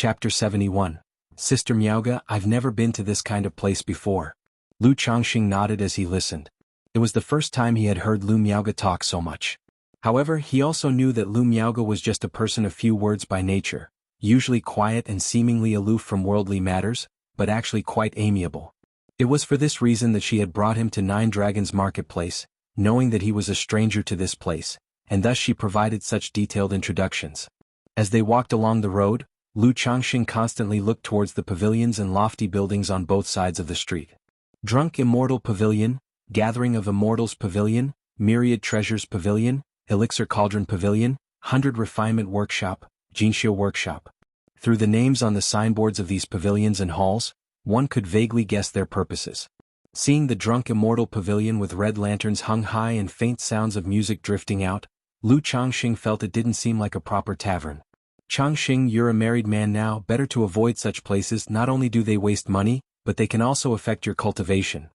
Chapter 71. Sister Miaoga, I've never been to this kind of place before. Lu Changxing nodded as he listened. It was the first time he had heard Lu Miaoga talk so much. However, he also knew that Lu Miaoga was just a person of few words by nature, usually quiet and seemingly aloof from worldly matters, but actually quite amiable. It was for this reason that she had brought him to Nine Dragons Marketplace, knowing that he was a stranger to this place, and thus she provided such detailed introductions. As they walked along the road, Lu Changxing constantly looked towards the pavilions and lofty buildings on both sides of the street. Drunk Immortal Pavilion, Gathering of Immortals Pavilion, Myriad Treasures Pavilion, Elixir Cauldron Pavilion, 100 Refinement Workshop, Jinxiu Workshop. Through the names on the signboards of these pavilions and halls, one could vaguely guess their purposes. Seeing the Drunk Immortal Pavilion with red lanterns hung high and faint sounds of music drifting out, Lu Changxing felt it didn't seem like a proper tavern. Changxing, you're a married man now, better to avoid such places. Not only do they waste money, but they can also affect your cultivation.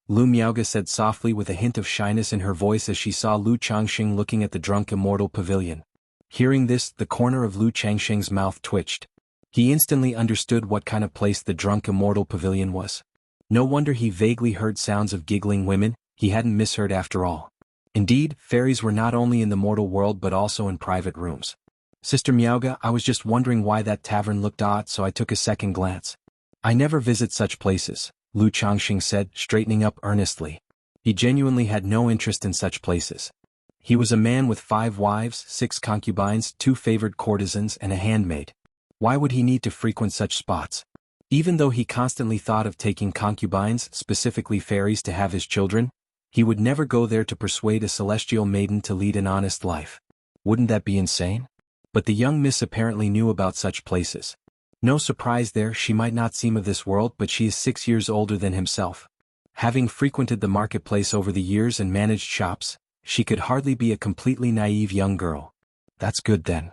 Lu Miaoga said softly with a hint of shyness in her voice as she saw Lu Changxing looking at the Drunk Immortal Pavilion. Hearing this, the corner of Lu Changxing's mouth twitched. He instantly understood what kind of place the Drunk Immortal Pavilion was. No wonder he vaguely heard sounds of giggling women. He hadn't misheard after all. Indeed, fairies were not only in the mortal world but also in private rooms. Sister Miaoga, I was just wondering why that tavern looked odd, so I took a second glance. I never visit such places, Lu Changxing said, straightening up earnestly. He genuinely had no interest in such places. He was a man with 5 wives, 6 concubines, 2 favored courtesans, and a handmaid. Why would he need to frequent such spots? Even though he constantly thought of taking concubines, specifically fairies, to have his children, he would never go there to persuade a celestial maiden to lead an honest life. Wouldn't that be insane? But the young miss apparently knew about such places. No surprise there, she might not seem of this world, but she is 6 years older than himself. Having frequented the marketplace over the years and managed shops, she could hardly be a completely naive young girl. That's good then.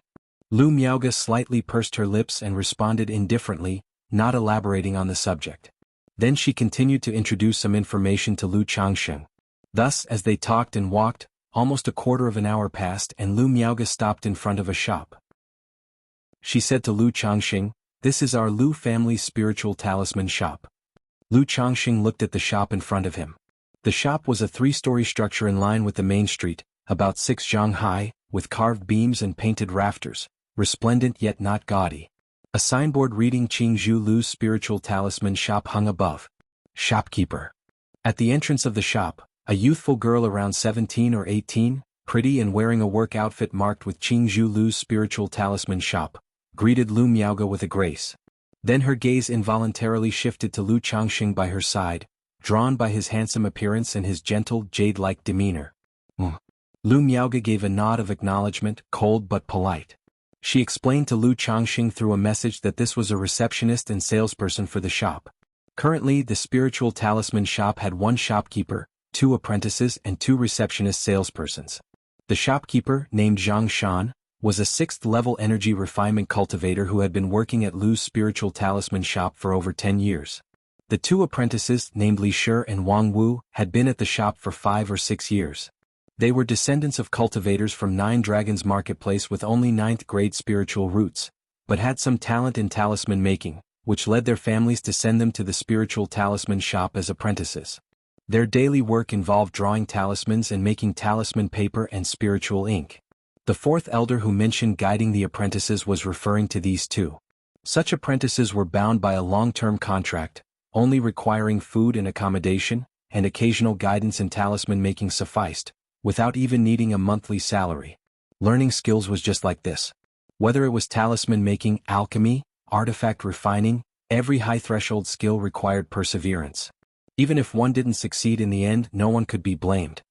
Lu Miaoga slightly pursed her lips and responded indifferently, not elaborating on the subject. Then she continued to introduce some information to Lu Changxing. Thus, as they talked and walked, almost a quarter of an hour passed and Lu Miaoga stopped in front of a shop. She said to Lu Changxing, "This is our Lu family's spiritual talisman shop." Lu Changxing looked at the shop in front of him. The shop was a 3-story structure in line with the main street, about 6 zhang high, with carved beams and painted rafters, resplendent yet not gaudy. A signboard reading Qingzhu Lu's spiritual talisman shop hung above. Shopkeeper. At the entrance of the shop, a youthful girl around 17 or 18, pretty and wearing a work outfit marked with Qingzhu Lu's spiritual talisman shop, greeted Lu Miaoga with a grace. Then her gaze involuntarily shifted to Lu Changxing by her side, drawn by his handsome appearance and his gentle, jade-like demeanor. Lu Miaoga gave a nod of acknowledgement, cold but polite. She explained to Lu Changxing through a message that this was a receptionist and salesperson for the shop. Currently, the spiritual talisman shop had 1 shopkeeper, 2 apprentices and 2 receptionist salespersons. The shopkeeper, named Zhang Shan, was a 6th-level energy refinement cultivator who had been working at Lu's spiritual talisman shop for over 10 years. The 2 apprentices, named Li Shi and Wang Wu, had been at the shop for 5 or 6 years. They were descendants of cultivators from Nine Dragons Marketplace with only 9th-grade spiritual roots, but had some talent in talisman making, which led their families to send them to the spiritual talisman shop as apprentices. Their daily work involved drawing talismans and making talisman paper and spiritual ink. The 4th elder who mentioned guiding the apprentices was referring to these 2. Such apprentices were bound by a long-term contract, only requiring food and accommodation, and occasional guidance in talisman making sufficed, without even needing a monthly salary. Learning skills was just like this. Whether it was talisman making, alchemy, artifact refining, every high-threshold skill required perseverance. Even if one didn't succeed in the end, no one could be blamed.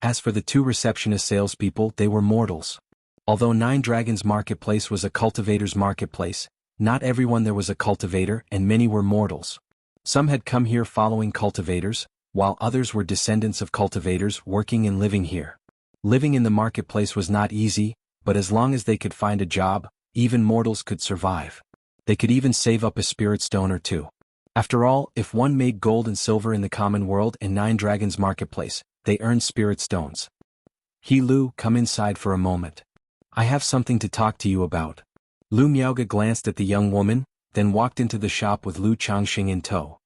As for the 2 receptionist salespeople, they were mortals. Although Nine Dragons Marketplace was a cultivator's marketplace, not everyone there was a cultivator and many were mortals. Some had come here following cultivators, while others were descendants of cultivators working and living here. Living in the marketplace was not easy, but as long as they could find a job, even mortals could survive. They could even save up a spirit stone or 2. After all, if one made gold and silver in the common world and Nine Dragons Marketplace, they earned spirit stones. He Lu, come inside for a moment. I have something to talk to you about. Lu Miaoge glanced at the young woman, then walked into the shop with Lu Changxing in tow.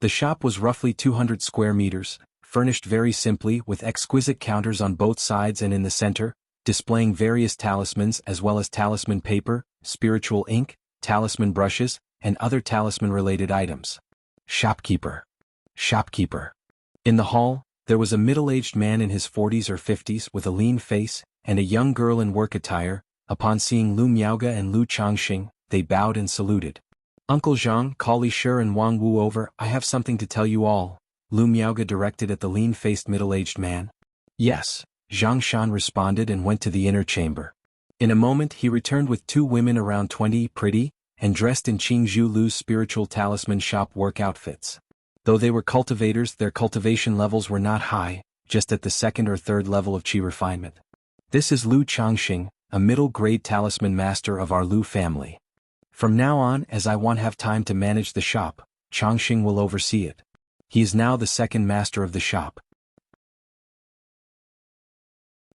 The shop was roughly 200 square meters, furnished very simply with exquisite counters on both sides and in the center, displaying various talismans as well as talisman paper, spiritual ink, talisman brushes, and other talisman-related items. Shopkeeper. Shopkeeper. In the hall, there was a middle-aged man in his 40s or 50s with a lean face, and a young girl in work attire. Upon seeing Lu Miaoge and Lu Changxing, they bowed and saluted. Uncle Zhang, call Li Shi and Wang Wu over, I have something to tell you all, Lu Miaoge directed at the lean-faced middle-aged man. Yes, Zhang Shan responded and went to the inner chamber. In a moment he returned with two women around 20, pretty, and dressed in Qingzhu Lu's spiritual talisman shop work outfits. Though they were cultivators, their cultivation levels were not high, just at the second or third level of qi refinement. This is Lu Changxing, a middle-grade talisman master of our Lu family. From now on, as I won't have time to manage the shop, Changxing will oversee it. He is now the second master of the shop.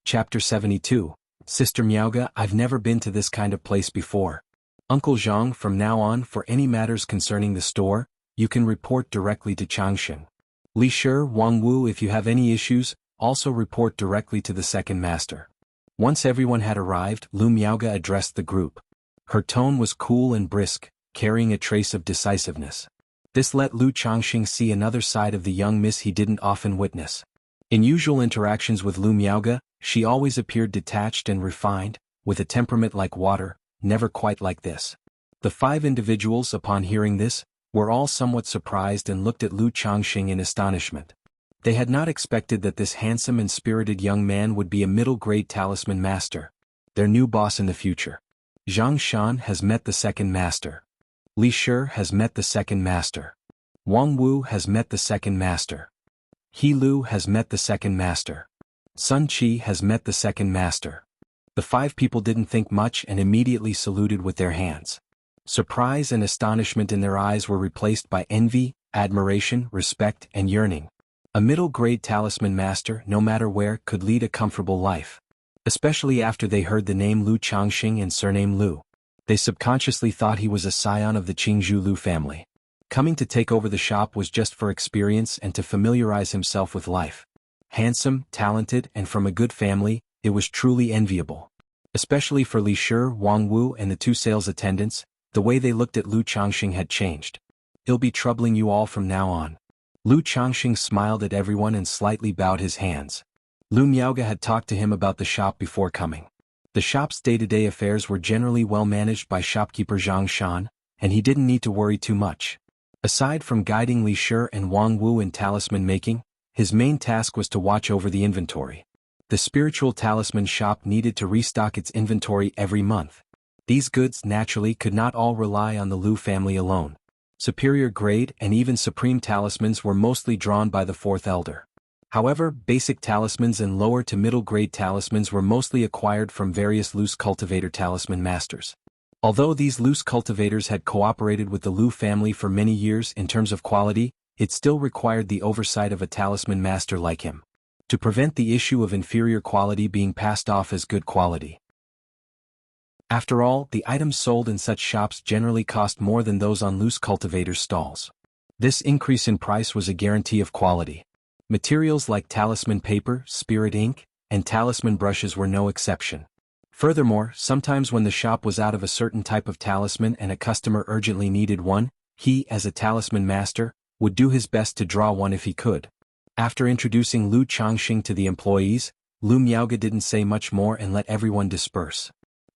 Chapter 72. Sister Miaoge, I've never been to this kind of place before. Uncle Zhang, from now on, for any matters concerning the store, you can report directly to Changxing. Li Shi, Wang Wu, if you have any issues, also report directly to the second master. Once everyone had arrived, Lu Miaoge addressed the group. Her tone was cool and brisk, carrying a trace of decisiveness. This let Lu Changxing see another side of the young miss he didn't often witness. In usual interactions with Lu Miaoge, she always appeared detached and refined, with a temperament like water, never quite like this. The five individuals, upon hearing this, were all somewhat surprised and looked at Lu Changxing in astonishment. They had not expected that this handsome and spirited young man would be a middle-grade talisman master, their new boss in the future. Zhang Shan has met the second master. Li Shi has met the second master. Wang Wu has met the second master. He Lu has met the second master. Sun Qi has met the second master. The five people didn't think much and immediately saluted with their hands. Surprise and astonishment in their eyes were replaced by envy, admiration, respect, and yearning. A middle-grade talisman master, no matter where, could lead a comfortable life. Especially after they heard the name Lu Changxing and surname Lu. They subconsciously thought he was a scion of the Qingzhu Lu family. Coming to take over the shop was just for experience and to familiarize himself with life. Handsome, talented, and from a good family, it was truly enviable. Especially for Li Shi, Wang Wu, and the two sales attendants, the way they looked at Lu Changxing had changed. He'll be troubling you all from now on. Lu Changxing smiled at everyone and slightly bowed his hands. Lu Miaoge had talked to him about the shop before coming. The shop's day-to-day affairs were generally well managed by shopkeeper Zhang Shan, and he didn't need to worry too much. Aside from guiding Li Shi and Wang Wu in talisman making, his main task was to watch over the inventory. The spiritual talisman shop needed to restock its inventory every month. These goods naturally could not all rely on the Lu family alone. Superior grade and even supreme talismans were mostly drawn by the fourth elder. However, basic talismans and lower to middle grade talismans were mostly acquired from various loose cultivator talisman masters. Although these loose cultivators had cooperated with the Lu family for many years in terms of quality, it still required the oversight of a talisman master like him, to prevent the issue of inferior quality being passed off as good quality. After all, the items sold in such shops generally cost more than those on loose cultivators' stalls. This increase in price was a guarantee of quality. Materials like talisman paper, spirit ink, and talisman brushes were no exception. Furthermore, sometimes when the shop was out of a certain type of talisman and a customer urgently needed one, he, as a talisman master, would do his best to draw one if he could. After introducing Lu Changxing to the employees, Lu Miaoge didn't say much more and let everyone disperse.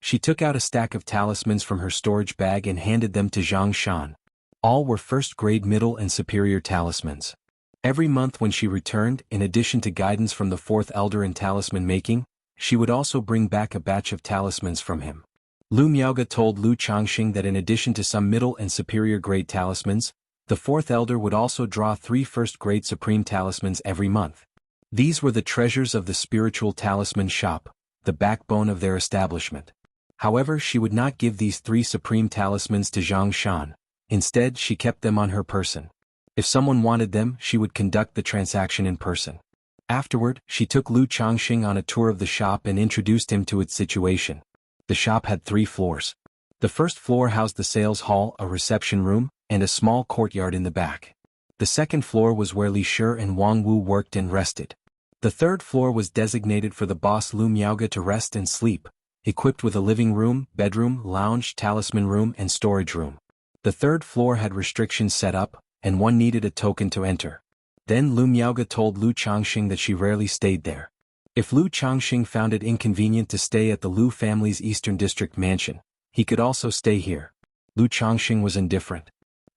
She took out a stack of talismans from her storage bag and handed them to Zhang Shan. All were first-grade middle and superior talismans. Every month when she returned, in addition to guidance from the fourth elder in talisman making, she would also bring back a batch of talismans from him. Lu Miaoge told Lu Changxing that in addition to some middle and superior grade talismans, the fourth elder would also draw 3 first-grade supreme talismans every month. These were the treasures of the spiritual talisman shop, the backbone of their establishment. However, she would not give these 3 supreme talismans to Zhang Shan. Instead, she kept them on her person. If someone wanted them, she would conduct the transaction in person. Afterward, she took Lu Changxing on a tour of the shop and introduced him to its situation. The shop had 3 floors. The first floor housed the sales hall, a reception room, and a small courtyard in the back. The second floor was where Li Shi and Wang Wu worked and rested. The third floor was designated for the boss Lu Miaoge to rest and sleep, equipped with a living room, bedroom, lounge, talisman room, and storage room. The third floor had restrictions set up, and one needed a token to enter. Then Lu Miaoge told Lu Changxing that she rarely stayed there. If Lu Changxing found it inconvenient to stay at the Lu family's Eastern District mansion, he could also stay here. Lu Changxing was indifferent.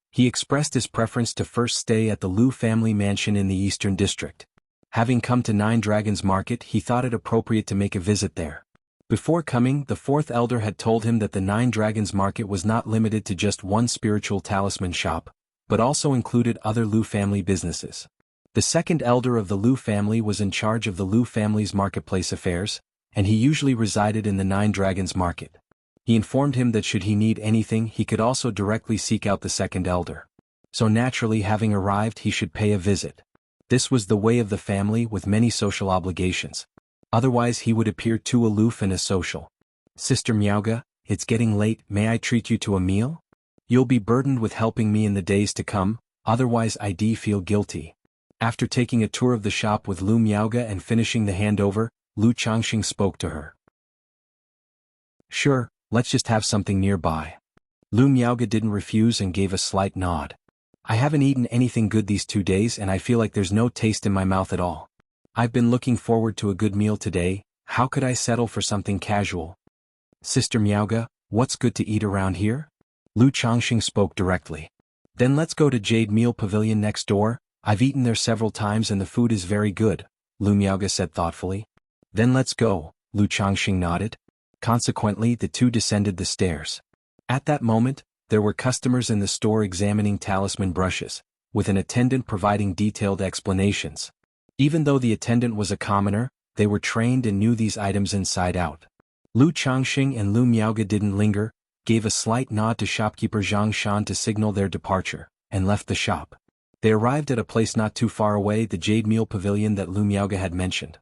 He expressed his preference to first stay at the Lu family mansion in the Eastern District. Having come to Nine Dragons Market, he thought it appropriate to make a visit there. Before coming, the fourth elder had told him that the Nine Dragons Market was not limited to just one spiritual talisman shop, but also included other Lu family businesses. The second elder of the Lu family was in charge of the Lu family's marketplace affairs, and he usually resided in the Nine Dragons Market. He informed him that should he need anything, he could also directly seek out the second elder. So naturally, having arrived, he should pay a visit. This was the way of the family with many social obligations. Otherwise he would appear too aloof and asocial. Sister Miaoge, it's getting late, may I treat you to a meal? You'll be burdened with helping me in the days to come, otherwise I'd feel guilty. After taking a tour of the shop with Lu Miaoge and finishing the handover, Lu Changxing spoke to her. Sure, let's just have something nearby. Lu Miaoge didn't refuse and gave a slight nod. I haven't eaten anything good these 2 days and I feel like there's no taste in my mouth at all. I've been looking forward to a good meal today, how could I settle for something casual? Sister Miaoge, what's good to eat around here? Lu Changxing spoke directly. Then let's go to Jade Meal Pavilion next door, I've eaten there several times and the food is very good, Lu Miaoge said thoughtfully. Then let's go, Lu Changxing nodded. Consequently, the two descended the stairs. At that moment, there were customers in the store examining talisman brushes, with an attendant providing detailed explanations. Even though the attendant was a commoner, they were trained and knew these items inside out. Lu Changxing and Lu Miaoge didn't linger, gave a slight nod to shopkeeper Zhang Shan to signal their departure, and left the shop. They arrived at a place not too far away, the Jade Meal Pavilion that Lu Miaoge had mentioned.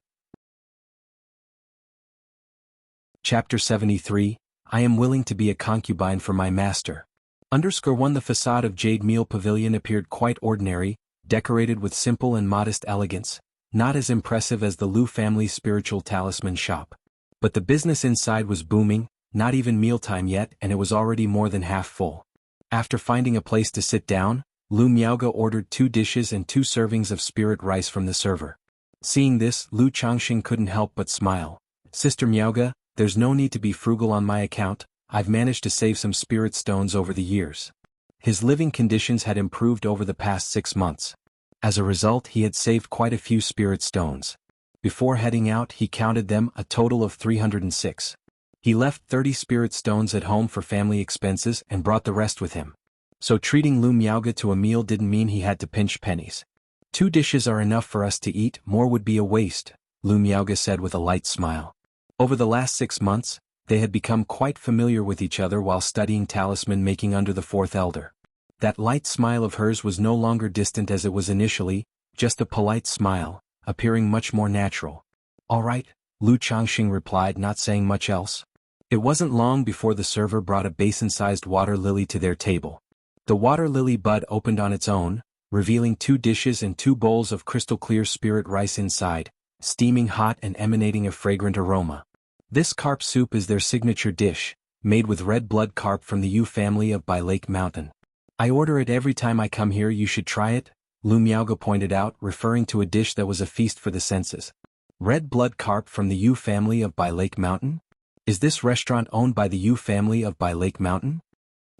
Chapter 73, I am willing to be a concubine for my master. _1 The facade of Jade Meal Pavilion appeared quite ordinary, decorated with simple and modest elegance, not as impressive as the Lu family's spiritual talisman shop. But the business inside was booming, not even mealtime yet, and it was already more than half full. After finding a place to sit down, Lu Miaoge ordered 2 dishes and 2 servings of spirit rice from the server. Seeing this, Lu Changxing couldn't help but smile. Sister Miaoge, there's no need to be frugal on my account, I've managed to save some spirit stones over the years. His living conditions had improved over the past 6 months. As a result, he had saved quite a few spirit stones. Before heading out, he counted them, a total of 306. He left 30 spirit stones at home for family expenses and brought the rest with him. So treating Lu Miaoge to a meal didn't mean he had to pinch pennies. 2 dishes are enough for us to eat, more would be a waste, Lu Miaoge said with a light smile. Over the last 6 months, they had become quite familiar with each other while studying talisman making under the fourth elder. That light smile of hers was no longer distant as it was initially, just a polite smile, appearing much more natural. All right, Lu Changxing replied, not saying much else. It wasn't long before the server brought a basin-sized water lily to their table. The water lily bud opened on its own, revealing 2 dishes and 2 bowls of crystal-clear spirit rice inside, steaming hot and emanating a fragrant aroma. This carp soup is their signature dish, made with red blood carp from the Yu family of Bai Lake Mountain. I order it every time I come here, you should try it, Lu Miaoge pointed out, referring to a dish that was a feast for the senses. Red blood carp from the Yu family of Bai Lake Mountain? Is this restaurant owned by the Yu family of Bai Lake Mountain?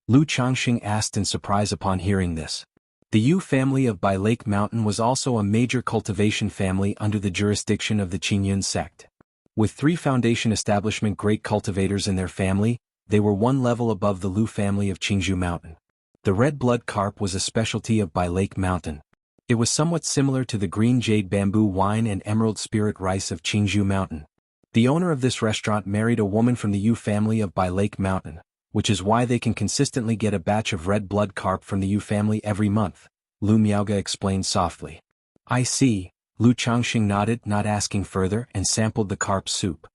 Lu Changxing asked in surprise upon hearing this. The Yu family of Bai Lake Mountain was also a major cultivation family under the jurisdiction of the Qingyun sect. With 3 foundation establishment great cultivators in their family, they were one level above the Lu family of Qingzhou Mountain. The red blood carp was a specialty of Bai Lake Mountain. It was somewhat similar to the green jade bamboo wine and emerald spirit rice of Qingzhou Mountain. The owner of this restaurant married a woman from the Yu family of Bai Lake Mountain, which is why they can consistently get a batch of red blood carp from the Yu family every month, Lu Miaoge explained softly. I see, Lu Changxing nodded, not asking further, and sampled the carp soup.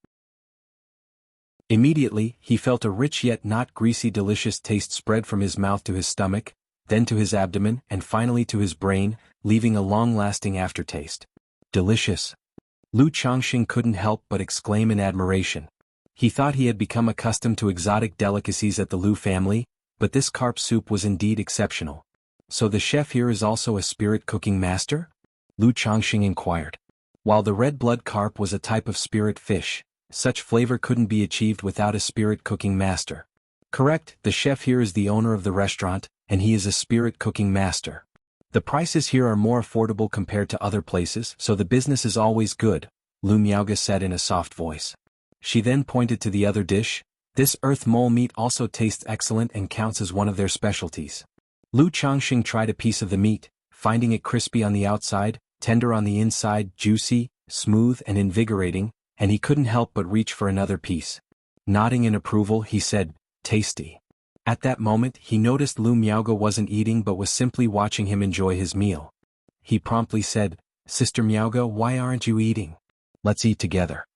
Immediately, he felt a rich yet not greasy delicious taste spread from his mouth to his stomach, then to his abdomen and finally to his brain, leaving a long-lasting aftertaste. Delicious. Lu Changxing couldn't help but exclaim in admiration. He thought he had become accustomed to exotic delicacies at the Lu family, but this carp soup was indeed exceptional. So the chef here is also a spirit cooking master? Lu Changxing inquired. While the red-blood carp was a type of spirit fish, such flavor couldn't be achieved without a spirit cooking master. Correct, the chef here is the owner of the restaurant, and he is a spirit cooking master. The prices here are more affordable compared to other places, so the business is always good, Lu Miaoge said in a soft voice. She then pointed to the other dish. This earth mole meat also tastes excellent and counts as one of their specialties. Lu Changxing tried a piece of the meat, finding it crispy on the outside, tender on the inside, juicy, smooth and invigorating, and he couldn't help but reach for another piece. Nodding in approval, he said, "Tasty." At that moment, he noticed Lu Miaoge wasn't eating but was simply watching him enjoy his meal. He promptly said, "Sister Miaoge, why aren't you eating? Let's eat together."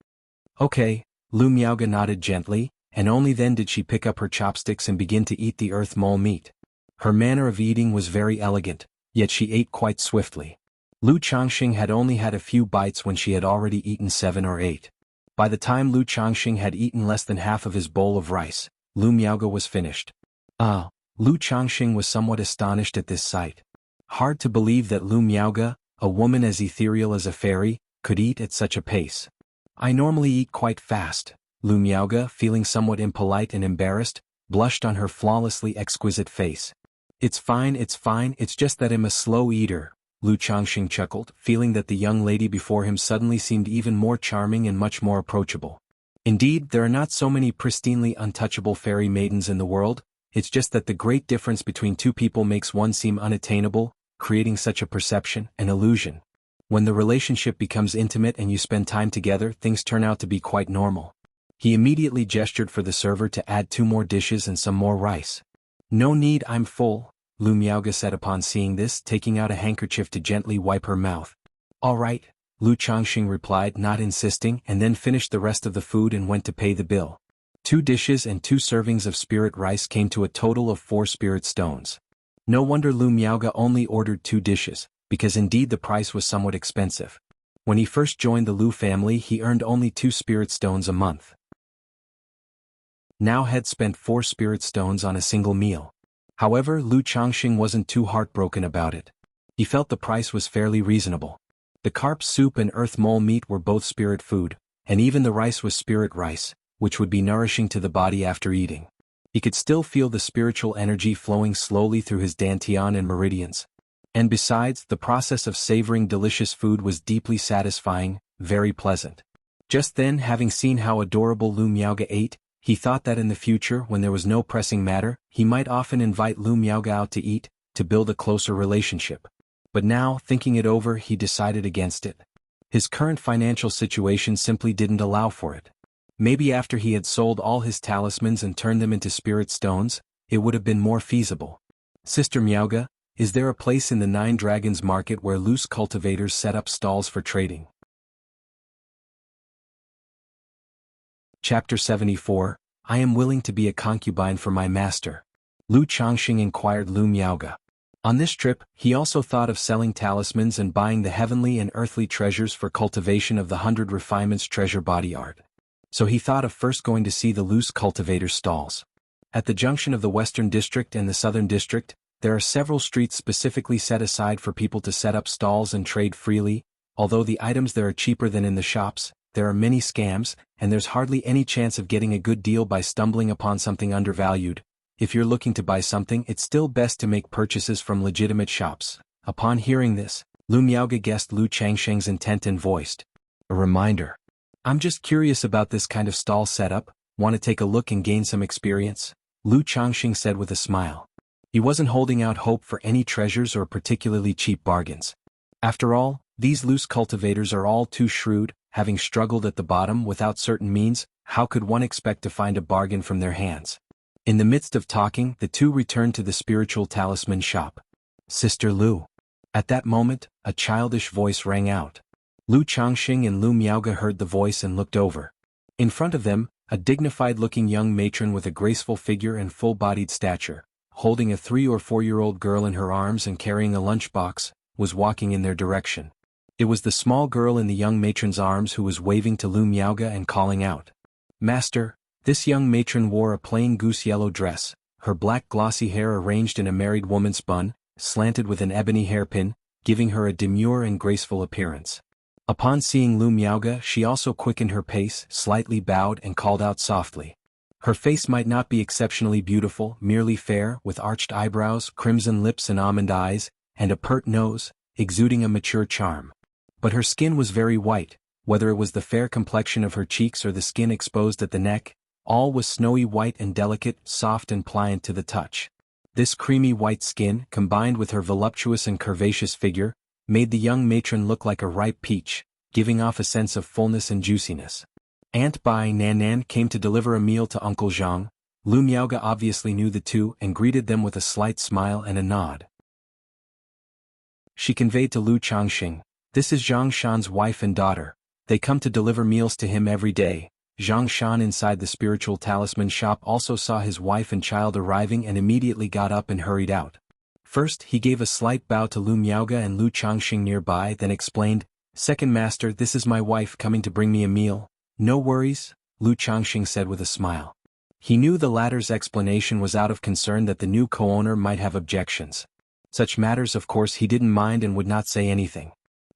Okay, Lu Miaoge nodded gently, and only then did she pick up her chopsticks and begin to eat the earth mole meat. Her manner of eating was very elegant, yet she ate quite swiftly. Lu Changxing had only had a few bites when she had already eaten 7 or 8. By the time Lu Changxing had eaten less than half of his bowl of rice, Lu Miaoge was finished. Lu Changxing was somewhat astonished at this sight. Hard to believe that Lu Miaoge, a woman as ethereal as a fairy, could eat at such a pace. "I normally eat quite fast," Lu Miaoge, feeling somewhat impolite and embarrassed, blushed on her flawlessly exquisite face. It's fine, it's just that I'm a slow eater," Lu Changxing chuckled, feeling that the young lady before him suddenly seemed even more charming and much more approachable. Indeed, there are not so many pristinely untouchable fairy maidens in the world, it's just that the great difference between two people makes one seem unattainable, creating such a perception, an illusion. When the relationship becomes intimate and you spend time together, things turn out to be quite normal. He immediately gestured for the server to add 2 more dishes and some more rice. "No need, I'm full," Lu Miaoge said upon seeing this, taking out a handkerchief to gently wipe her mouth. "All right," Lu Changxing replied, not insisting, and then finished the rest of the food and went to pay the bill. 2 dishes and 2 servings of spirit rice came to a total of 4 spirit stones. No wonder Lu Miaoge only ordered 2 dishes, because indeed the price was somewhat expensive. When he first joined the Lu family, he earned only 2 spirit stones a month. Now had spent 4 spirit stones on a single meal. However, Lu Changxing wasn't too heartbroken about it. He felt the price was fairly reasonable. The carp soup and earth mole meat were both spirit food, and even the rice was spirit rice, which would be nourishing to the body after eating. He could still feel the spiritual energy flowing slowly through his dantian and meridians. And besides, the process of savoring delicious food was deeply satisfying, very pleasant. Just then, having seen how adorable Lu Miaoge ate, he thought that in the future, when there was no pressing matter, he might often invite Lu Miaoge out to eat, to build a closer relationship. But now, thinking it over, he decided against it. His current financial situation simply didn't allow for it. Maybe after he had sold all his talismans and turned them into spirit stones, it would have been more feasible. "Sister Miaoge, is there a place in the 9 Dragons market where loose cultivators set up stalls for trading?" Chapter 74, I am willing to be a concubine for my master. Lu Changxing inquired Lu Miaoge. On this trip, he also thought of selling talismans and buying the heavenly and earthly treasures for cultivation of the 100 Refinements treasure body art. So he thought of first going to see the loose cultivator stalls. At the junction of the Western District and the Southern District, there are several streets specifically set aside for people to set up stalls and trade freely. Although the items there are cheaper than in the shops, there are many scams, and there's hardly any chance of getting a good deal by stumbling upon something undervalued. If you're looking to buy something, it's still best to make purchases from legitimate shops. Upon hearing this, Lu Miaoge guessed Lu Changxing's intent and voiced, "A reminder. I'm just curious about this kind of stall setup, want to take a look and gain some experience," Lu Changxing said with a smile. He wasn't holding out hope for any treasures or particularly cheap bargains. After all, these loose cultivators are all too shrewd. Having struggled at the bottom without certain means, how could one expect to find a bargain from their hands? In the midst of talking, the two returned to the spiritual talisman shop. "Sister Lu." At that moment, a childish voice rang out. Lu Changxing and Lu Miaoge heard the voice and looked over. In front of them, A dignified-looking young matron with a graceful figure and full-bodied stature, holding a 3- or 4-year-old girl in her arms and carrying a lunchbox, was walking in their direction. It was the small girl in the young matron's arms who was waving to Lu Miaoge and calling out, "Master." This young matron wore a plain goose-yellow dress, her black glossy hair arranged in a married woman's bun, slanted with an ebony hairpin, giving her a demure and graceful appearance. Upon seeing Lu Miaoge, she also quickened her pace, slightly bowed and called out softly. Her face might not be exceptionally beautiful, merely fair, with arched eyebrows, crimson lips and almond eyes, and a pert nose, exuding a mature charm. But her skin was very white, whether it was the fair complexion of her cheeks or the skin exposed at the neck, all was snowy white and delicate, soft and pliant to the touch. This creamy white skin, combined with her voluptuous and curvaceous figure, made the young matron look like a ripe peach, giving off a sense of fullness and juiciness. Aunt Bai Nan came to deliver a meal to Uncle Zhang. Lu Miaoge obviously knew the two and greeted them with a slight smile and a nod. She conveyed to Lu Changxing, "This is Zhang Shan's wife and daughter. They come to deliver meals to him every day." Zhang Shan inside the spiritual talisman shop also saw his wife and child arriving and immediately got up and hurried out. First, he gave a slight bow to Lu Miaoge and Lu Changxing nearby, then explained, "Second master, this is my wife coming to bring me a meal." "No worries," Lu Changxing said with a smile. He knew the latter's explanation was out of concern that the new co-owner might have objections. Such matters of course he didn't mind and would not say anything.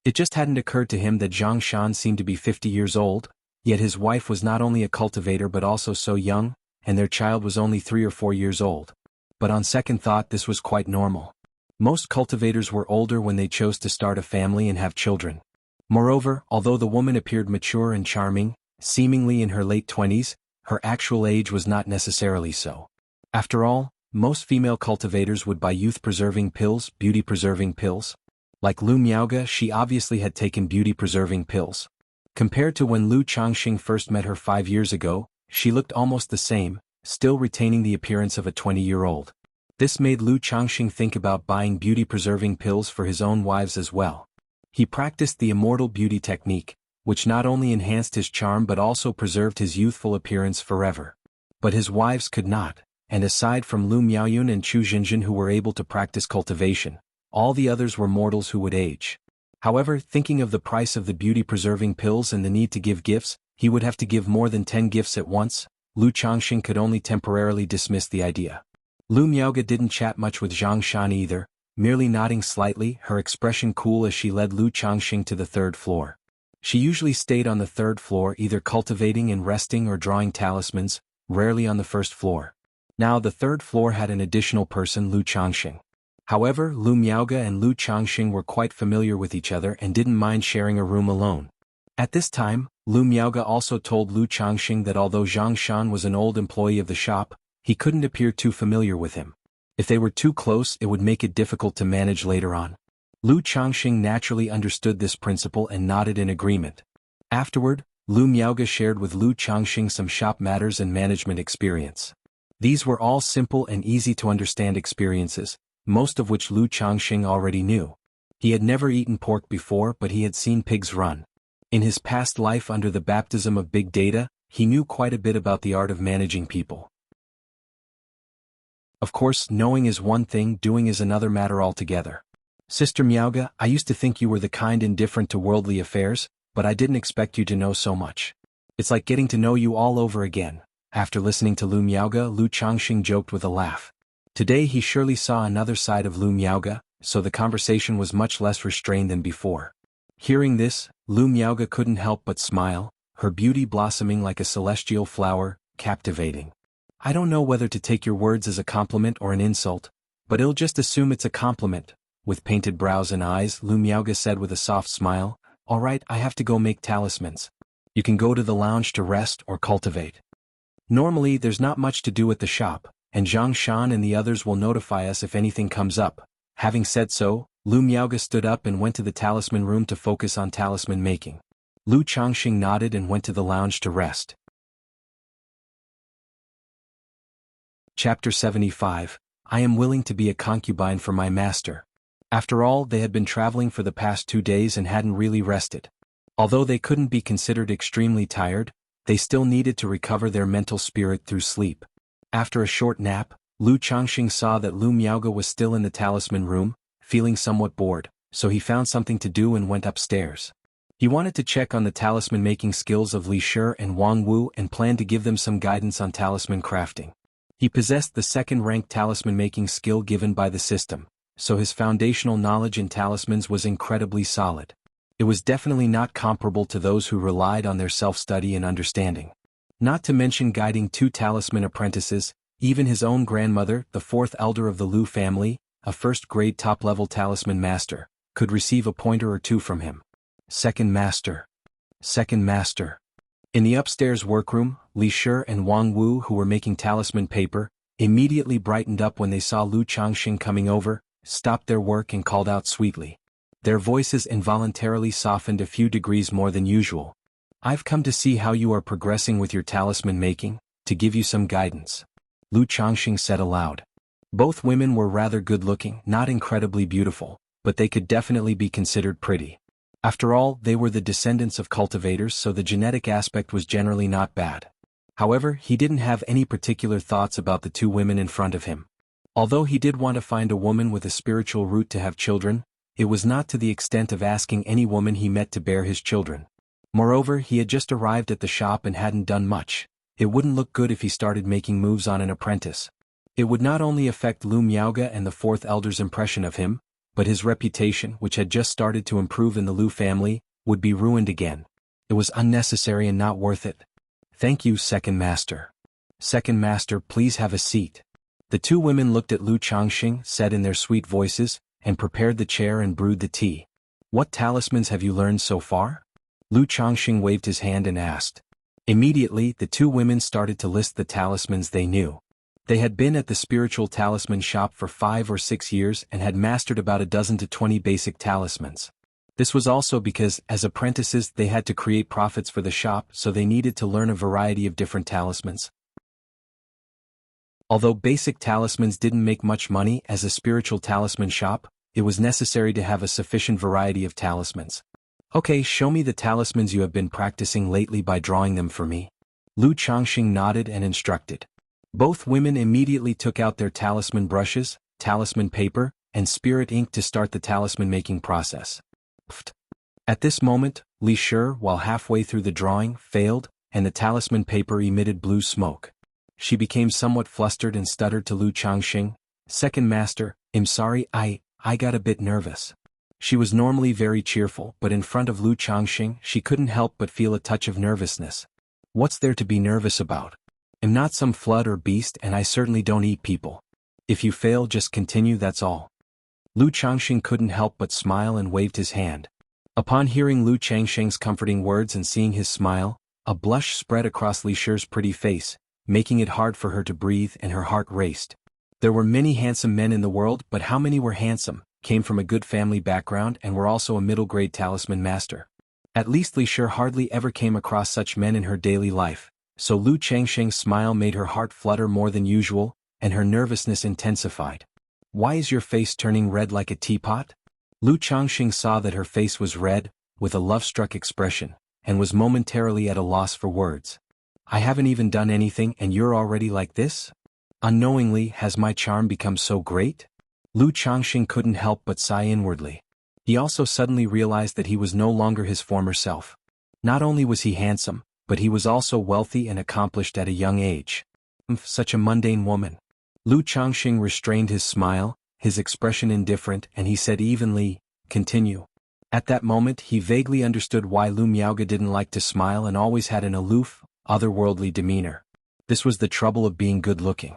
It just hadn't occurred to him that Zhang Shan seemed to be 50 years old, yet his wife was not only a cultivator but also so young, and their child was only 3 or 4 years old. But on second thought this was quite normal. Most cultivators were older when they chose to start a family and have children. Moreover, although the woman appeared mature and charming, seemingly in her late 20s, her actual age was not necessarily so. After all, most female cultivators would buy youth-preserving pills, beauty-preserving pills. Like Lu Miaoge, she obviously had taken beauty-preserving pills. Compared to when Lu Changxing first met her 5 years ago, she looked almost the same, still retaining the appearance of a 20-year-old. This made Lu Changxing think about buying beauty-preserving pills for his own wives as well. He practiced the immortal beauty technique, which not only enhanced his charm but also preserved his youthful appearance forever. But his wives could not, and aside from Lu Miaoyun and Chu Jinjin who were able to practice cultivation, all the others were mortals who would age. However, thinking of the price of the beauty-preserving pills and the need to give gifts, he would have to give more than 10 gifts at once. Lu Changxing could only temporarily dismiss the idea. Lu Miaoge didn't chat much with Zhang Shan either, merely nodding slightly, her expression cool as she led Lu Changxing to the 3rd floor. She usually stayed on the 3rd floor either cultivating and resting or drawing talismans, rarely on the 1st floor. Now the 3rd floor had an additional person, Lu Changxing. However, Lu Miaoge and Lu Changxing were quite familiar with each other and didn't mind sharing a room alone. At this time, Lu Miaoge also told Lu Changxing that although Zhang Shan was an old employee of the shop, he couldn't appear too familiar with him. If they were too close, it would make it difficult to manage later on. Lu Changxing naturally understood this principle and nodded in agreement. Afterward, Lu Miaoge shared with Lu Changxing some shop matters and management experience. These were all simple and easy to understand experiences, most of which Lu Changxing already knew. He had never eaten pork before, but he had seen pigs run. In his past life under the baptism of big data, he knew quite a bit about the art of managing people. Of course, knowing is one thing, doing is another matter altogether. "Sister Miaoge, I used to think you were the kind indifferent to worldly affairs, but I didn't expect you to know so much. It's like getting to know you all over again." After listening to Lu Miaoge, Lu Changxing joked with a laugh. Today he surely saw another side of Lu Miaoge, so the conversation was much less restrained than before. Hearing this, Lu Miaoge couldn't help but smile, her beauty blossoming like a celestial flower, captivating. "I don't know whether to take your words as a compliment or an insult, but I'll just assume it's a compliment." With painted brows and eyes, Lu Miaoge said with a soft smile, "All right, I have to go make talismans. You can go to the lounge to rest or cultivate. Normally there's not much to do at the shop, and Zhang Shan and the others will notify us if anything comes up." Having said so, Lu Miaoge stood up and went to the talisman room to focus on talisman making. Lu Changxing nodded and went to the lounge to rest. Chapter 75. I am willing to be a concubine for my master. After all, they had been traveling for the past 2 days and hadn't really rested. Although they couldn't be considered extremely tired, they still needed to recover their mental spirit through sleep. After a short nap, Lu Changxing saw that Lu Miaoge was still in the talisman room, feeling somewhat bored, so he found something to do and went upstairs. He wanted to check on the talisman-making skills of Li Shi and Wang Wu and planned to give them some guidance on talisman crafting. He possessed the second-ranked talisman-making skill given by the system, so his foundational knowledge in talismans was incredibly solid. It was definitely not comparable to those who relied on their self-study and understanding. Not to mention guiding 2 talisman apprentices, even his own grandmother, the 4th elder of the Lu family, a first-grade top-level talisman master, could receive a pointer or 2 from him. Second Master. Second Master. In the upstairs workroom, Li Shi and Wang Wu, who were making talisman paper, immediately brightened up when they saw Lu Changxing coming over, stopped their work and called out sweetly. Their voices involuntarily softened a few degrees more than usual. "I've come to see how you are progressing with your talisman making, to give you some guidance," Lu Changxing said aloud. Both women were rather good-looking, not incredibly beautiful, but they could definitely be considered pretty. After all, they were the descendants of cultivators, so the genetic aspect was generally not bad. However, he didn't have any particular thoughts about the 2 women in front of him. Although he did want to find a woman with a spiritual root to have children, it was not to the extent of asking any woman he met to bear his children. Moreover, he had just arrived at the shop and hadn't done much. It wouldn't look good if he started making moves on an apprentice. It would not only affect Lu Miaoge and the 4th elder's impression of him, but his reputation, which had just started to improve in the Lu family, would be ruined again. It was unnecessary and not worth it. "Thank you, Second Master." "Second Master, please have a seat." The 2 women looked at Lu Changxing, said in their sweet voices, and prepared the chair and brewed the tea. "What talismans have you learned so far?" Lu Changxing waved his hand and asked. Immediately, the 2 women started to list the talismans they knew. They had been at the spiritual talisman shop for 5 or 6 years and had mastered about a dozen to 20 basic talismans. This was also because, as apprentices, they had to create profits for the shop, so they needed to learn a variety of different talismans. Although basic talismans didn't make much money as a spiritual talisman shop, it was necessary to have a sufficient variety of talismans. "Okay, show me the talismans you have been practicing lately by drawing them for me." Lu Changxing nodded and instructed. Both women immediately took out their talisman brushes, talisman paper, and spirit ink to start the talisman-making process. At this moment, Li Shi, while halfway through the drawing, failed, and the talisman paper emitted blue smoke. She became somewhat flustered and stuttered to Lu Changxing, "Second Master, I'm sorry, I got a bit nervous." She was normally very cheerful, but in front of Lu Changxing she couldn't help but feel a touch of nervousness. "What's there to be nervous about? I'm not some flood or beast and I certainly don't eat people. If you fail, just continue, that's all." Lu Changxing couldn't help but smile and waved his hand. Upon hearing Lu Changxing's comforting words and seeing his smile, a blush spread across Li Shi's pretty face, making it hard for her to breathe, and her heart raced. There were many handsome men in the world, but how many were handsome, came from a good family background and were also a middle-grade talisman master? At least Li Shi hardly ever came across such men in her daily life, so Lu Changxing's smile made her heart flutter more than usual, and her nervousness intensified. "Why is your face turning red like a teapot?" Lu Changxing saw that her face was red, with a love-struck expression, and was momentarily at a loss for words. "I haven't even done anything and you're already like this? Unknowingly, has my charm become so great?" Lu Changxing couldn't help but sigh inwardly. He also suddenly realized that he was no longer his former self. Not only was he handsome, but he was also wealthy and accomplished at a young age. Such a mundane woman. Lu Changxing restrained his smile, his expression indifferent, and he said evenly, "Continue." At that moment he vaguely understood why Lu Miaoge didn't like to smile and always had an aloof, otherworldly demeanor. This was the trouble of being good-looking.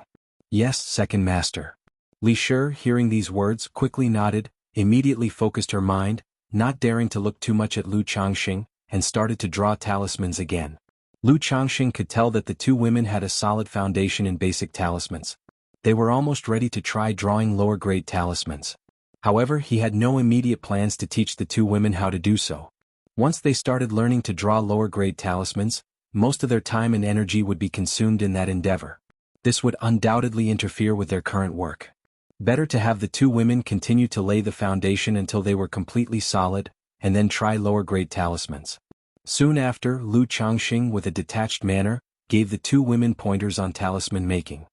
"Yes, Second Master." Li Shi, hearing these words, quickly nodded, immediately focused her mind, not daring to look too much at Lu Changxing, and started to draw talismans again. Lu Changxing could tell that the 2 women had a solid foundation in basic talismans. They were almost ready to try drawing lower-grade talismans. However, he had no immediate plans to teach the 2 women how to do so. Once they started learning to draw lower-grade talismans, most of their time and energy would be consumed in that endeavor. This would undoubtedly interfere with their current work. Better to have the 2 women continue to lay the foundation until they were completely solid, and then try lower-grade talismans. Soon after, Lu Changxing with a detached manner, gave the two women pointers on talisman making.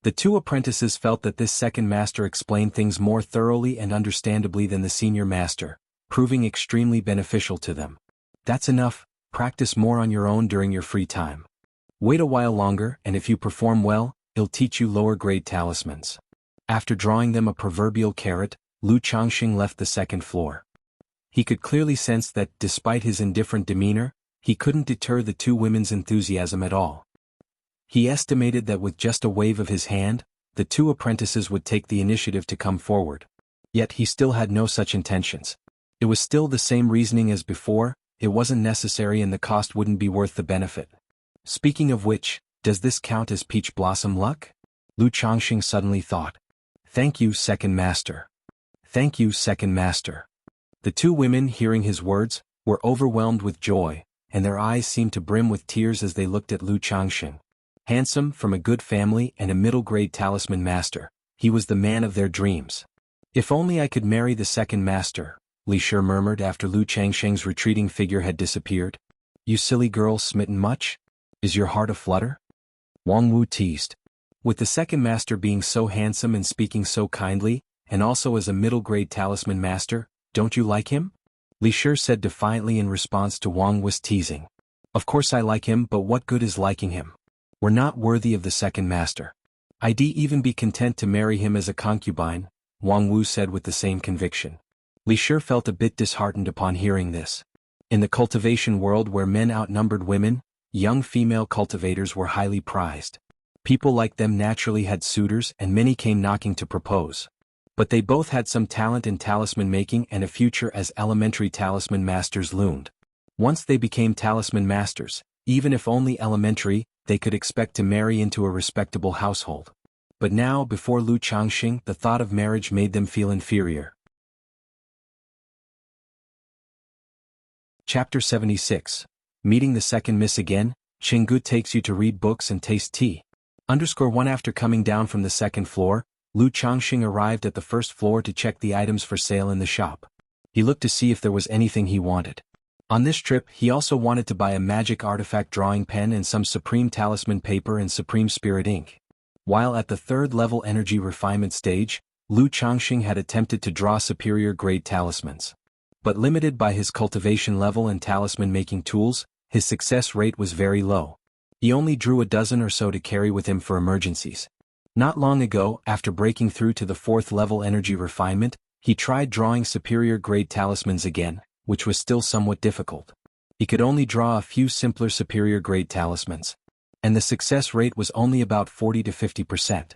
The two apprentices felt that this second master explained things more thoroughly and understandably than the senior master, proving extremely beneficial to them. That's enough, practice more on your own during your free time. Wait a while longer, and if you perform well, it'll teach you lower-grade talismans. After drawing them a proverbial carrot, Lu Changxing left the second floor. He could clearly sense that, despite his indifferent demeanor, he couldn't deter the two women's enthusiasm at all. He estimated that with just a wave of his hand, the two apprentices would take the initiative to come forward. Yet he still had no such intentions. It was still the same reasoning as before, it wasn't necessary and the cost wouldn't be worth the benefit. Speaking of which, does this count as peach blossom luck? Lu Changxing suddenly thought. Thank you, second master. Thank you, second master. The two women, hearing his words, were overwhelmed with joy, and their eyes seemed to brim with tears as they looked at Lu Changxing. Handsome, from a good family and a middle-grade talisman master, he was the man of their dreams. If only I could marry the second master, Li Shi murmured after Lu Changxing's retreating figure had disappeared. You silly girl, smitten much? Is your heart aflutter? Wang Wu teased. With the second master being so handsome and speaking so kindly, and also as a middle-grade talisman master, don't you like him? Li Shi said defiantly in response to Wang Wu's teasing. Of course I like him, but what good is liking him? We're not worthy of the second master. I'd even be content to marry him as a concubine, Wang Wu said with the same conviction. Li Shi felt a bit disheartened upon hearing this. In the cultivation world where men outnumbered women, young female cultivators were highly prized. People like them naturally had suitors and many came knocking to propose. But they both had some talent in talisman making and a future as elementary talisman masters loomed. Once they became talisman masters, even if only elementary, they could expect to marry into a respectable household. But now, before Lu Changxing, the thought of marriage made them feel inferior. Chapter 76. Meeting the second miss again, Xinggu takes you to read books and taste tea. _1 After coming down from the second floor, Lu Changxing arrived at the first floor to check the items for sale in the shop. He looked to see if there was anything he wanted. On this trip, he also wanted to buy a magic artifact drawing pen and some supreme talisman paper and supreme spirit ink. While at the third-level energy refinement stage, Lu Changxing had attempted to draw superior-grade talismans. But limited by his cultivation level and talisman-making tools, his success rate was very low. He only drew a dozen or so to carry with him for emergencies. Not long ago, after breaking through to the fourth-level energy refinement, he tried drawing superior-grade talismans again, which was still somewhat difficult. He could only draw a few simpler superior-grade talismans. And the success rate was only about 40 to 50%.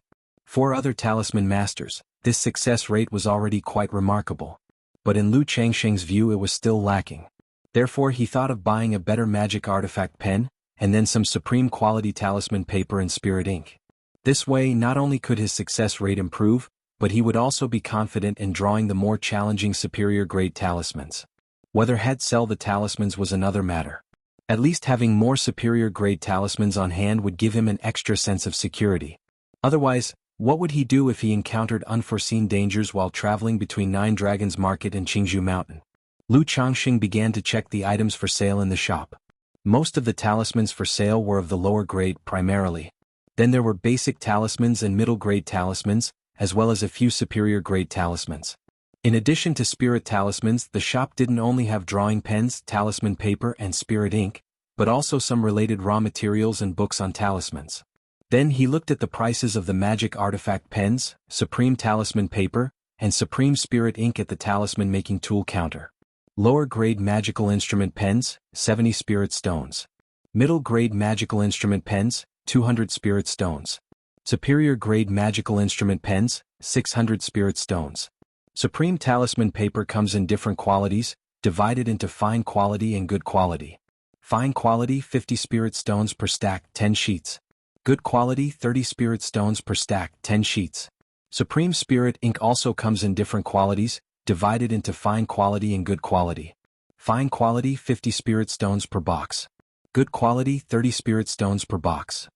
For other talisman masters, this success rate was already quite remarkable. But in Lu Changxing's view it was still lacking. Therefore he thought of buying a better magic artifact pen, and then some supreme quality talisman paper and spirit ink. This way not only could his success rate improve, but he would also be confident in drawing the more challenging superior-grade talismans. Whether he'd sell the talismans was another matter. At least having more superior-grade talismans on hand would give him an extra sense of security. Otherwise, what would he do if he encountered unforeseen dangers while traveling between Nine Dragons Market and Qingzhou Mountain? Lu Changxing began to check the items for sale in the shop. Most of the talismans for sale were of the lower grade primarily. Then there were basic talismans and middle-grade talismans, as well as a few superior-grade talismans. In addition to spirit talismans, the shop didn't only have drawing pens, talisman paper and spirit ink, but also some related raw materials and books on talismans. Then he looked at the prices of the magic artifact pens, supreme talisman paper, and supreme spirit ink at the talisman making tool counter. Lower grade magical instrument pens, 70 spirit stones. Middle grade magical instrument pens, 200 spirit stones. Superior grade magical instrument pens, 600 spirit stones. Supreme talisman paper comes in different qualities, divided into fine quality and good quality. Fine quality 50 spirit stones per stack, 10 sheets. Good quality 30 spirit stones per stack, 10 sheets. Supreme spirit ink also comes in different qualities, divided into fine quality and good quality. Fine quality 50 spirit stones per box. Good quality 30 spirit stones per box.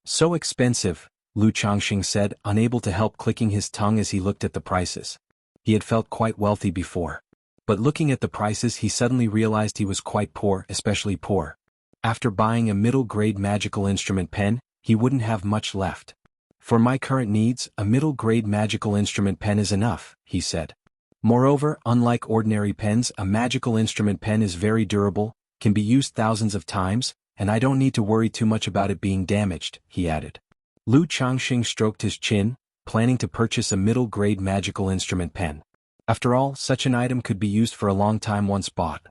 So expensive, Lu Changxing said, unable to help clicking his tongue as he looked at the prices. He had felt quite wealthy before. But looking at the prices he suddenly realized he was quite poor, especially poor. After buying a middle-grade magical instrument pen, he wouldn't have much left. For my current needs, a middle-grade magical instrument pen is enough, he said. Moreover, unlike ordinary pens, a magical instrument pen is very durable, can be used thousands of times, and I don't need to worry too much about it being damaged, he added. Lu Changxing stroked his chin, planning to purchase a middle-grade magical instrument pen. After all, such an item could be used for a long time once bought.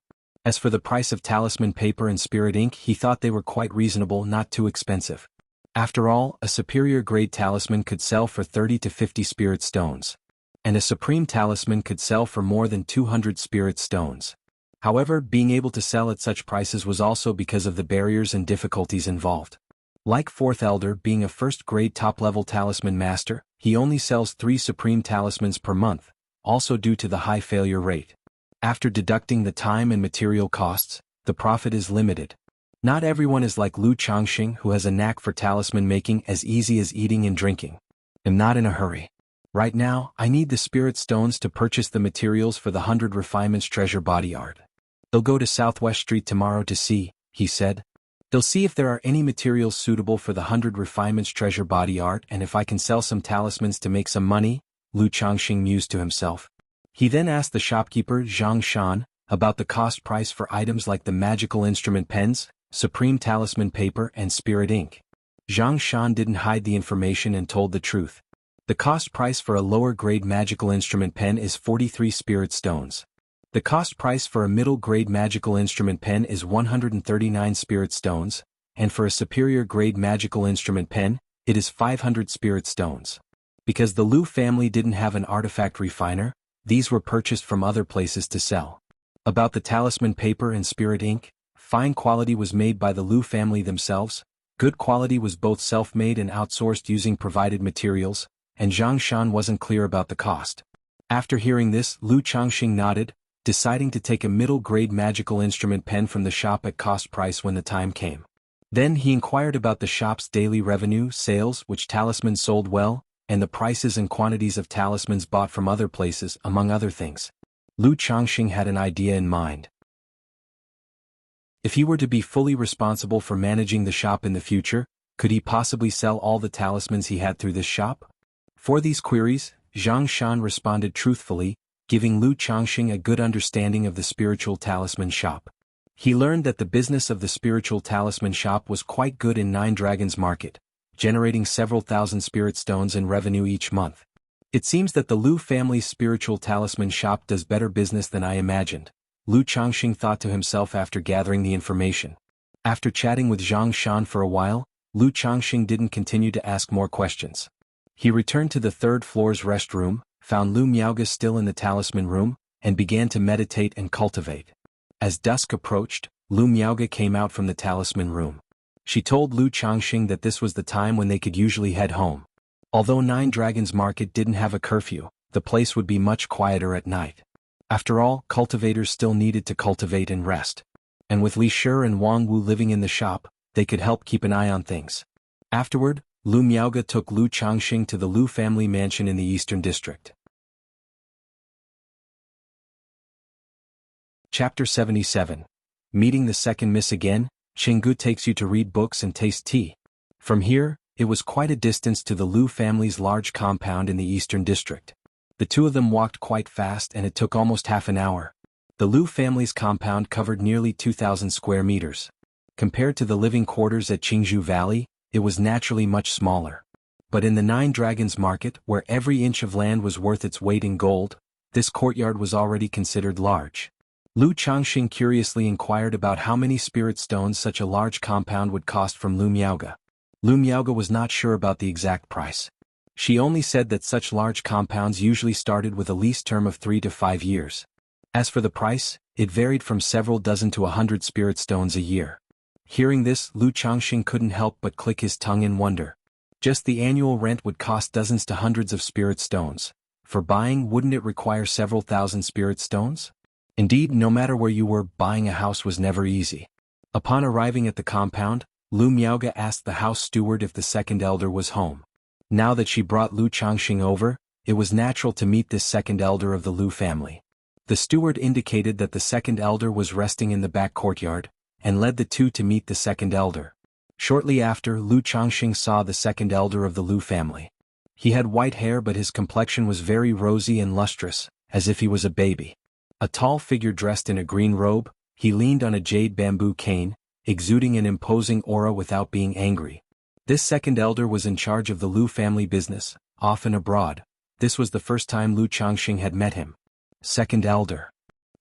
As for the price of talisman paper and spirit ink, he thought they were quite reasonable, not too expensive. After all, a superior-grade talisman could sell for 30 to 50 spirit stones. And a supreme talisman could sell for more than 200 spirit stones. However, being able to sell at such prices was also because of the barriers and difficulties involved. Like Fourth Elder being a first-grade top-level talisman master, he only sells 3 supreme talismans per month, also due to the high failure rate. After deducting the time and material costs, the profit is limited. Not everyone is like Lu Changxing, who has a knack for talisman making as easy as eating and drinking. I'm not in a hurry. Right now, I need the spirit stones to purchase the materials for the 100 Refinements treasure body art. They'll go to Southwest Street tomorrow to see, he said. They'll see if there are any materials suitable for the 100 Refinements treasure body art and if I can sell some talismans to make some money, Lu Changxing mused to himself. He then asked the shopkeeper Zhang Shan about the cost price for items like the magical instrument pens, supreme talisman paper and spirit ink. Zhang Shan didn't hide the information and told the truth. The cost price for a lower-grade magical instrument pen is 43 spirit stones. The cost price for a middle-grade magical instrument pen is 139 spirit stones, and for a superior-grade magical instrument pen, it is 500 spirit stones. Because the Lu family didn't have an artifact refiner, these were purchased from other places to sell. About the talisman paper and spirit ink, fine quality was made by the Lu family themselves, good quality was both self-made and outsourced using provided materials, and Zhang Shan wasn't clear about the cost. After hearing this, Lu Changxing nodded, deciding to take a middle-grade magical instrument pen from the shop at cost price when the time came. Then he inquired about the shop's daily revenue, sales, which talismans sold well, and the prices and quantities of talismans bought from other places, among other things. Lu Changxing had an idea in mind. If he were to be fully responsible for managing the shop in the future, could he possibly sell all the talismans he had through this shop? For these queries, Zhang Shan responded truthfully, giving Lu Changxing a good understanding of the spiritual talisman shop. He learned that the business of the spiritual talisman shop was quite good in Nine Dragons Market, generating several thousand spirit stones in revenue each month. It seems that the Lu family's spiritual talisman shop does better business than I imagined, Lu Changxing thought to himself after gathering the information. After chatting with Zhang Shan for a while, Lu Changxing didn't continue to ask more questions. He returned to the third floor's restroom, found Lu Miaoga still in the talisman room, and began to meditate and cultivate. As dusk approached, Lu Miaoga came out from the talisman room. She told Lu Changxing that this was the time when they could usually head home. Although Nine Dragons Market didn't have a curfew, the place would be much quieter at night. After all, cultivators still needed to cultivate and rest. And with Li Shi and Wang Wu living in the shop, they could help keep an eye on things. Afterward, Lu Miaoga took Lu Changxing to the Lu family mansion in the Eastern District. Chapter 77. Meeting the second miss again, Chenggu takes you to read books and taste tea. From here, it was quite a distance to the Lu family's large compound in the Eastern District. The two of them walked quite fast and it took almost half an hour. The Lu family's compound covered nearly 2,000 square meters. Compared to the living quarters at Qingzhou Valley, it was naturally much smaller. But in the Nine Dragons Market, where every inch of land was worth its weight in gold, this courtyard was already considered large. Lu Changxing curiously inquired about how many spirit stones such a large compound would cost from Lu Miaoga. Lu Miaoga was not sure about the exact price. She only said that such large compounds usually started with a lease term of 3 to 5 years. As for the price, it varied from several dozen to 100 spirit stones a year. Hearing this, Lu Changxing couldn't help but click his tongue in wonder. Just the annual rent would cost dozens to hundreds of spirit stones. For buying, wouldn't it require several thousand spirit stones? Indeed, no matter where you were, buying a house was never easy. Upon arriving at the compound, Lu Miaoga asked the house steward if the second elder was home. Now that she brought Lu Changxing over, it was natural to meet this second elder of the Lu family. The steward indicated that the second elder was resting in the back courtyard, and led the two to meet the second elder. Shortly after, Lu Changxing saw the second elder of the Lu family. He had white hair, but his complexion was very rosy and lustrous, as if he was a baby. A tall figure dressed in a green robe, he leaned on a jade bamboo cane, exuding an imposing aura without being angry. This second elder was in charge of the Lu family business, often abroad. This was the first time Lu Changxing had met him. Second elder.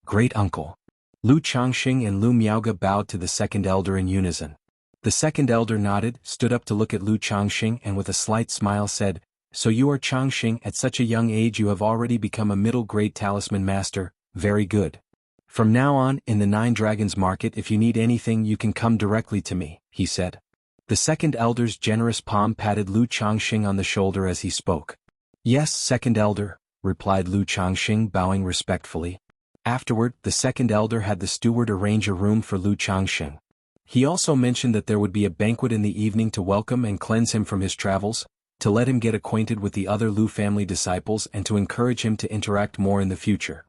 Great uncle. Lu Changxing and Lu Miaoge bowed to the second elder in unison. The second elder nodded, stood up to look at Lu Changxing, and with a slight smile said, "So you are Changxing. At such a young age you have already become a middle-grade talisman master, very good. From now on, in the Nine Dragons Market, if you need anything you can come directly to me," he said. The second elder's generous palm patted Lu Changxing on the shoulder as he spoke. "Yes, second elder," replied Lu Changxing, bowing respectfully. Afterward, the second elder had the steward arrange a room for Lu Changxing. He also mentioned that there would be a banquet in the evening to welcome and cleanse him from his travels, to let him get acquainted with the other Lu family disciples and to encourage him to interact more in the future.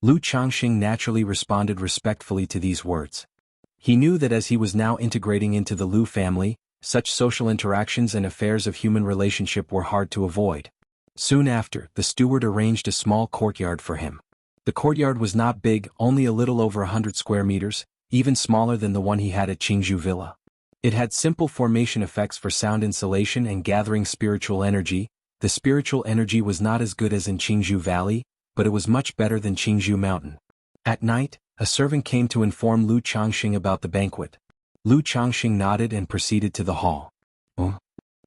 Lu Changxing naturally responded respectfully to these words. He knew that as he was now integrating into the Lu family, such social interactions and affairs of human relationship were hard to avoid. Soon after, the steward arranged a small courtyard for him. The courtyard was not big, only a little over 100 square meters, even smaller than the one he had at Qingzhou Villa. It had simple formation effects for sound insulation and gathering spiritual energy. The spiritual energy was not as good as in Qingzhou Valley, but it was much better than Qingzhou Mountain. At night, a servant came to inform Lu Changxing about the banquet. Lu Changxing nodded and proceeded to the hall.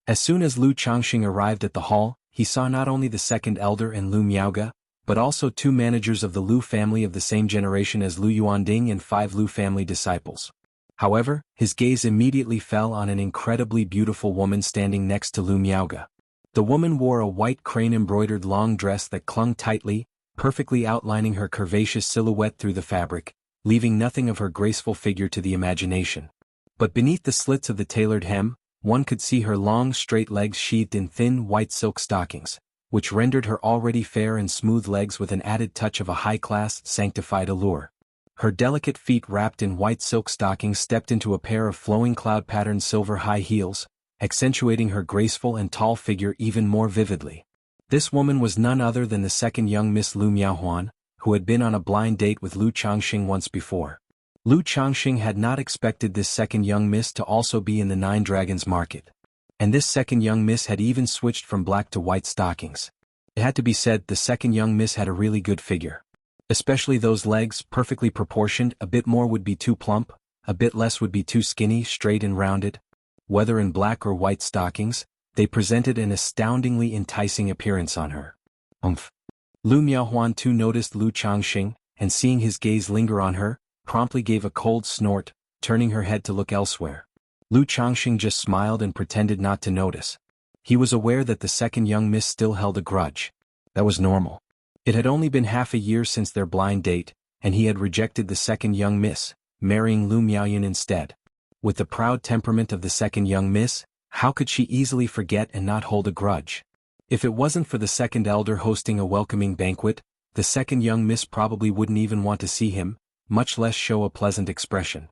As soon as Lu Changxing arrived at the hall, he saw not only the second elder and Lu Miaoge, but also two managers of the Lu family of the same generation as Lu Yuanding and 5 Lu family disciples. However, his gaze immediately fell on an incredibly beautiful woman standing next to Lu Miaoge. The woman wore a white crane-embroidered long dress that clung tightly, perfectly outlining her curvaceous silhouette through the fabric, leaving nothing of her graceful figure to the imagination. But beneath the slits of the tailored hem, one could see her long straight legs sheathed in thin white silk stockings, which rendered her already fair and smooth legs with an added touch of a high-class, sanctified allure. Her delicate feet wrapped in white silk stockings stepped into a pair of flowing cloud-patterned silver high heels, accentuating her graceful and tall figure even more vividly. This woman was none other than the second young Miss Lu Miaohuan, who had been on a blind date with Lu Changxing once before. Lu Changxing had not expected this second young miss to also be in the Nine Dragons Market. And this second young miss had even switched from black to white stockings. It had to be said the second young miss had a really good figure. Especially those legs, perfectly proportioned. A bit more would be too plump, a bit less would be too skinny, straight and rounded. Whether in black or white stockings, they presented an astoundingly enticing appearance on her. Lu Miaohuan too noticed Lu Changxing, and seeing his gaze linger on her, promptly gave a cold snort, turning her head to look elsewhere. Lu Changxing just smiled and pretended not to notice. He was aware that the second young miss still held a grudge. That was normal. It had only been half a year since their blind date, and he had rejected the second young miss, marrying Lu Miaoyan instead. With the proud temperament of the second young miss, how could she easily forget and not hold a grudge? If it wasn't for the second elder hosting a welcoming banquet, the second young miss probably wouldn't even want to see him, much less show a pleasant expression.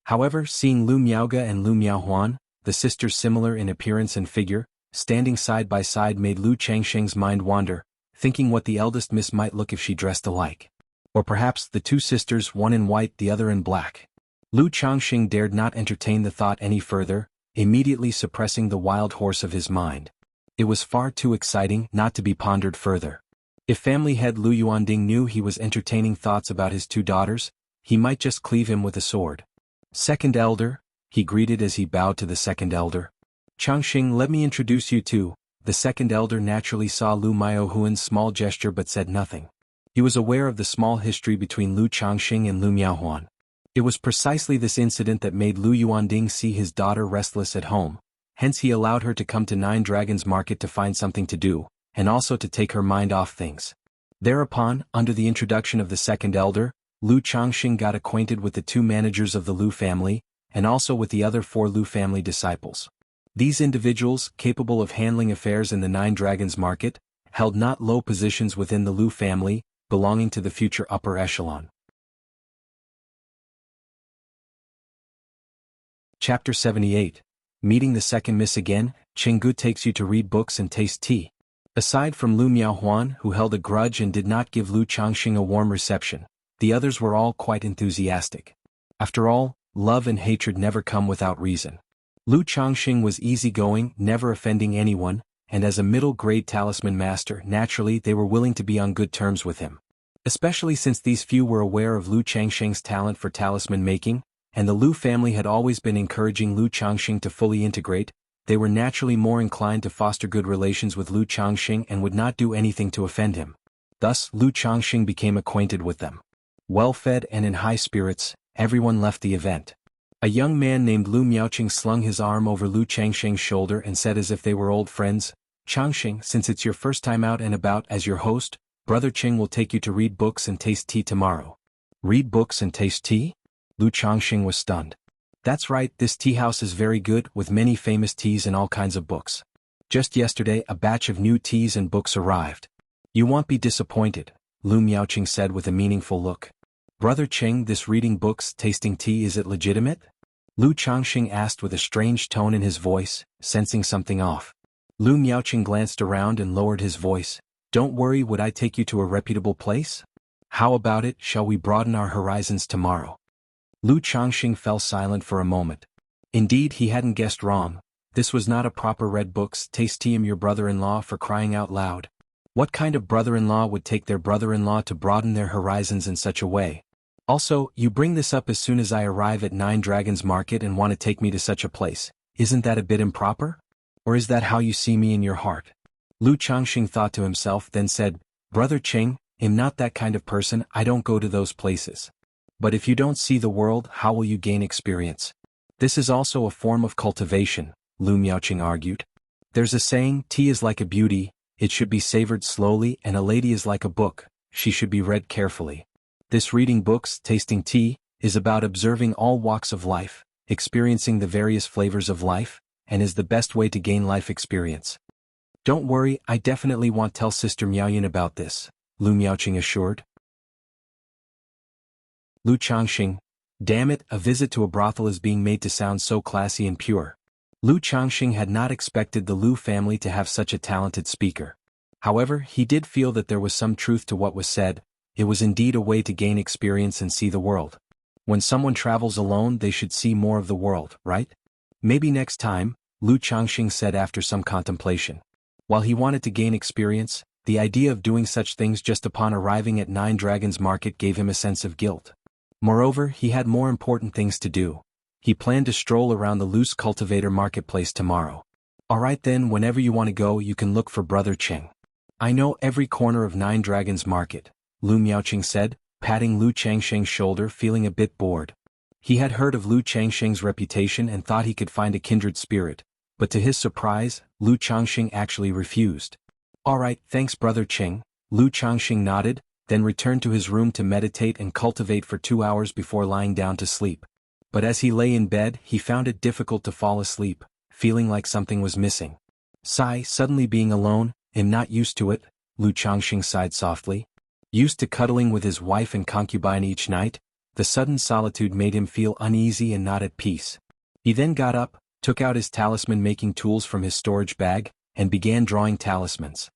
However, seeing Lu Miaoge and Lu Miaohuan, the sisters similar in appearance and figure, standing side by side made Lu Changxing's mind wander, thinking what the eldest miss might look if she dressed alike. Or perhaps the two sisters, one in white the other in black. Lu Changxing dared not entertain the thought any further, immediately suppressing the wild horse of his mind. It was far too exciting not to be pondered further. If family head Lu Yuanding knew he was entertaining thoughts about his two daughters, he might just cleave him with a sword. Second elder, he greeted as he bowed to the second elder. Changxing, let me introduce you to. The second elder naturally saw Lu Miaohuan's small gesture but said nothing. He was aware of the small history between Lu Changxing and Lu Miaohuan. It was precisely this incident that made Lu Yuanding see his daughter restless at home, hence he allowed her to come to Nine Dragons Market to find something to do, and also to take her mind off things. Thereupon, under the introduction of the second elder, Lu Changxing got acquainted with the two managers of the Lu family, and also with the other 4 Lu family disciples. These individuals, capable of handling affairs in the Nine Dragons Market, held not low positions within the Lu family, belonging to the future upper echelon. Chapter 78. Meeting the second miss again, Chenggu takes you to read books and taste tea. Aside from Lu Miaohuan, who held a grudge and did not give Lu Changxing a warm reception, the others were all quite enthusiastic. After all, love and hatred never come without reason. Lu Changxing was easygoing, never offending anyone, and as a middle-grade talisman master, naturally they were willing to be on good terms with him. Especially since these few were aware of Lu Changxing's talent for talisman making, and the Lu family had always been encouraging Lu Changxing to fully integrate, they were naturally more inclined to foster good relations with Lu Changxing and would not do anything to offend him. Thus, Lu Changxing became acquainted with them. Well-fed and in high spirits, everyone left the event. A young man named Lu Miaoqing slung his arm over Lu Changxing's shoulder and said as if they were old friends, "Changxing, since it's your first time out and about as your host, Brother Ching will take you to read books and taste tea tomorrow." Read books and taste tea? Lu Changxing was stunned. That's right, this tea house is very good, with many famous teas and all kinds of books. Just yesterday a batch of new teas and books arrived. You won't be disappointed, Lu Miaoqing said with a meaningful look. Brother Ching, this reading books, tasting tea, is it legitimate? Lu Changxing asked with a strange tone in his voice, sensing something off. Lu Miaoqing glanced around and lowered his voice. Don't worry, would I take you to a reputable place? How about it, shall we broaden our horizons tomorrow? Lu Changxing fell silent for a moment. Indeed, he hadn't guessed wrong. This was not a proper read books, taste tea. Your brother-in-law, for crying out loud. What kind of brother-in-law would take their brother-in-law to broaden their horizons in such a way? Also, you bring this up as soon as I arrive at Nine Dragons Market and want to take me to such a place. Isn't that a bit improper? Or is that how you see me in your heart? Lu Changxing thought to himself, then said, Brother Ching, I'm not that kind of person, I don't go to those places. But if you don't see the world, how will you gain experience? This is also a form of cultivation, Lu Miaoqing argued. There's a saying, tea is like a beauty, it should be savored slowly, and a lady is like a book, she should be read carefully. This reading books, tasting tea, is about observing all walks of life, experiencing the various flavors of life, and is the best way to gain life experience. Don't worry, I definitely won't tell Sister Miaoyan about this, Lu Miaoqing assured. Lu Changxing, damn it, a visit to a brothel is being made to sound so classy and pure. Lu Changxing had not expected the Lu family to have such a talented speaker. However, he did feel that there was some truth to what was said. It was indeed a way to gain experience and see the world. When someone travels alone, they should see more of the world, right? Maybe next time, Lu Changxing said after some contemplation. While he wanted to gain experience, the idea of doing such things just upon arriving at Nine Dragons Market gave him a sense of guilt. Moreover, he had more important things to do. He planned to stroll around the Lu's Cultivator Marketplace tomorrow. Alright then, whenever you want to go, you can look for Brother Ching. I know every corner of Nine Dragons Market, Lu Miaoqing said, patting Lu Changxing's shoulder, feeling a bit bored. He had heard of Lu Changxing's reputation and thought he could find a kindred spirit, but to his surprise, Lu Changxing actually refused. Alright, thanks Brother Ching, Lu Changxing nodded, then returned to his room to meditate and cultivate for 2 hours before lying down to sleep. But as he lay in bed, he found it difficult to fall asleep, feeling like something was missing. Sigh, suddenly being alone, I'm not used to it, Lu Changxing sighed softly. Used to cuddling with his wife and concubine each night, the sudden solitude made him feel uneasy and not at peace. He then got up, took out his talisman-making tools from his storage bag, and began drawing talismans.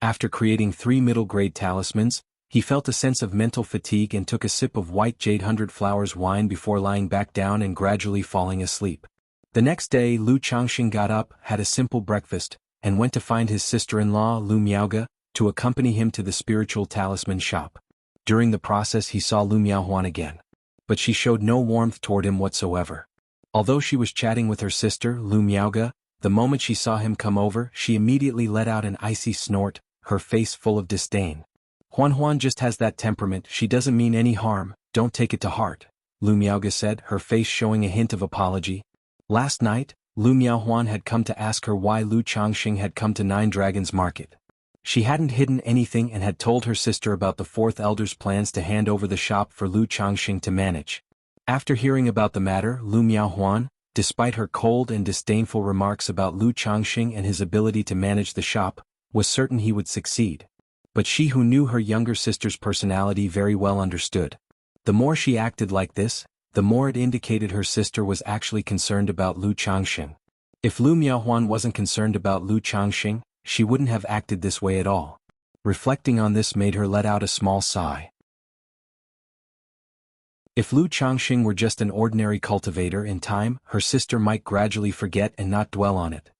After creating 3 middle-grade talismans, he felt a sense of mental fatigue and took a sip of white jade 100 flowers wine before lying back down and gradually falling asleep. The next day, Lu Changxing got up, had a simple breakfast, and went to find his sister-in-law, Lu Miaoga, to accompany him to the spiritual talisman shop. During the process he saw Lu Miaohuan again. But she showed no warmth toward him whatsoever. Although she was chatting with her sister, Lu Miaoga, the moment she saw him come over, she immediately let out an icy snort, her face full of disdain. Huan just has that temperament, she doesn't mean any harm, don't take it to heart, Lu Miaoga said, her face showing a hint of apology. Last night, Lu Miaohuan had come to ask her why Lu Changxing had come to Nine Dragons Market. She hadn't hidden anything and had told her sister about the fourth elder's plans to hand over the shop for Lu Changxing to manage. After hearing about the matter, Lu Miaohuan, despite her cold and disdainful remarks about Lu Changxing and his ability to manage the shop, was certain he would succeed. But she who knew her younger sister's personality very well understood. The more she acted like this, the more it indicated her sister was actually concerned about Lu Changxing. If Lu Miaohuan wasn't concerned about Lu Changxing, she wouldn't have acted this way at all. Reflecting on this made her let out a small sigh. If Lu Changxing were just an ordinary cultivator in time, her sister might gradually forget and not dwell on it.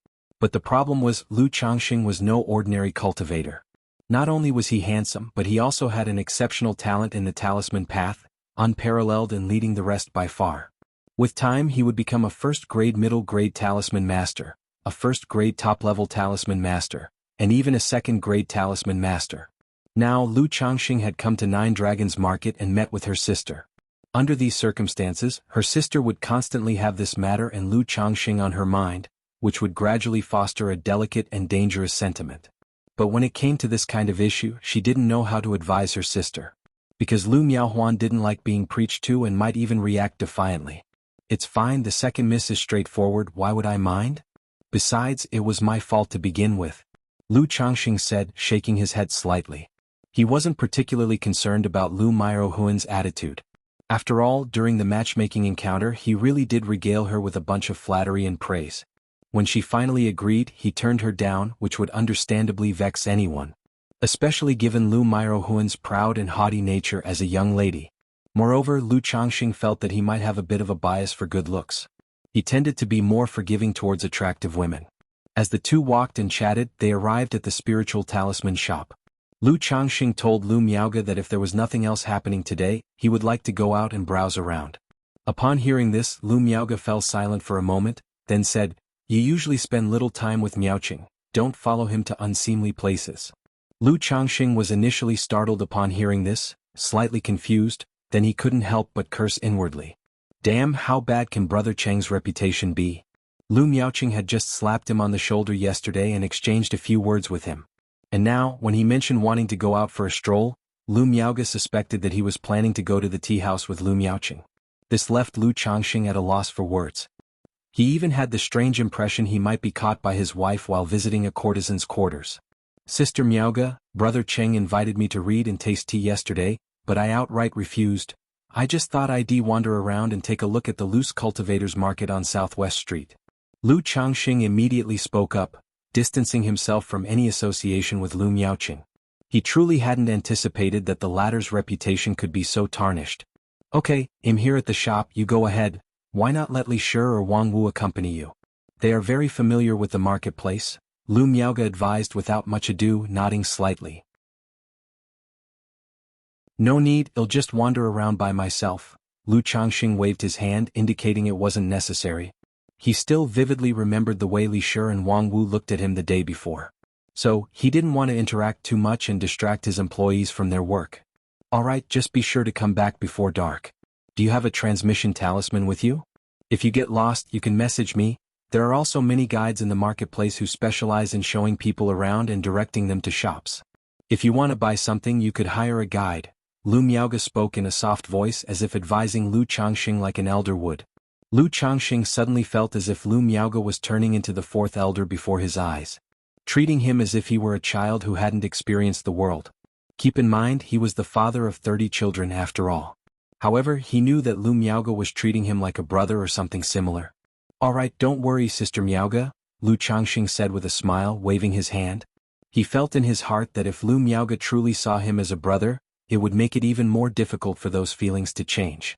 But the problem was, Lu Changxing was no ordinary cultivator. Not only was he handsome, but he also had an exceptional talent in the talisman path, unparalleled and leading the rest by far. With time he would become a first-grade middle-grade talisman master, a first-grade top-level talisman master, and even a second-grade talisman master. Now Lu Changxing had come to Nine Dragons Market and met with her sister. Under these circumstances, her sister would constantly have this matter and Lu Changxing on her mind, which would gradually foster a delicate and dangerous sentiment. But when it came to this kind of issue, she didn't know how to advise her sister. Because Lu Miaohuan didn't like being preached to and might even react defiantly. It's fine, the second miss is straightforward, why would I mind? Besides, it was my fault to begin with, Lu Changxing said, shaking his head slightly. He wasn't particularly concerned about Lu Miaohuan's attitude. After all, during the matchmaking encounter he really did regale her with a bunch of flattery and praise. When she finally agreed, he turned her down, which would understandably vex anyone. Especially given Lu Miaohuan's proud and haughty nature as a young lady. Moreover, Lu Changxing felt that he might have a bit of a bias for good looks. He tended to be more forgiving towards attractive women. As the two walked and chatted, they arrived at the spiritual talisman shop. Lu Changxing told Lu Miaoga that if there was nothing else happening today, he would like to go out and browse around. Upon hearing this, Lu Miaoga fell silent for a moment, then said, "You usually spend little time with Miaoqing, don't follow him to unseemly places." Lu Changxing was initially startled upon hearing this, slightly confused, then he couldn't help but curse inwardly. Damn, how bad can Brother Cheng's reputation be? Lu Miaoqing had just slapped him on the shoulder yesterday and exchanged a few words with him. And now, when he mentioned wanting to go out for a stroll, Lu Miaoga suspected that he was planning to go to the tea house with Lu Miaoqing. This left Lu Changxing at a loss for words. He even had the strange impression he might be caught by his wife while visiting a courtesan's quarters. "Sister Miaoga, Brother Cheng invited me to read and taste tea yesterday, but I outright refused. I just thought I'd wander around and take a look at the loose cultivators market on Southwest Street." Lu Changxing immediately spoke up, distancing himself from any association with Lu Miaoqing. He truly hadn't anticipated that the latter's reputation could be so tarnished. "Okay, I'm here at the shop, you go ahead. Why not let Li Shi or Wang Wu accompany you? They are very familiar with the marketplace," Lu Miaoga advised without much ado, nodding slightly. "No need, I'll just wander around by myself." Lu Changxing waved his hand, indicating it wasn't necessary. He still vividly remembered the way Li Shi and Wang Wu looked at him the day before. So, he didn't want to interact too much and distract his employees from their work. "Alright, just be sure to come back before dark. Do you have a transmission talisman with you? If you get lost, you can message me. There are also many guides in the marketplace who specialize in showing people around and directing them to shops. If you want to buy something, you could hire a guide." Lu Miaoga spoke in a soft voice as if advising Lu Changxing like an elder would. Lu Changxing suddenly felt as if Lu Miaoga was turning into the fourth elder before his eyes, treating him as if he were a child who hadn't experienced the world. Keep in mind, he was the father of 30 children after all. However, he knew that Lu Miaoga was treating him like a brother or something similar. "Alright, don't worry, Sister Miaoga," Lu Changxing said with a smile, waving his hand. He felt in his heart that if Lu Miaoga truly saw him as a brother, it would make it even more difficult for those feelings to change.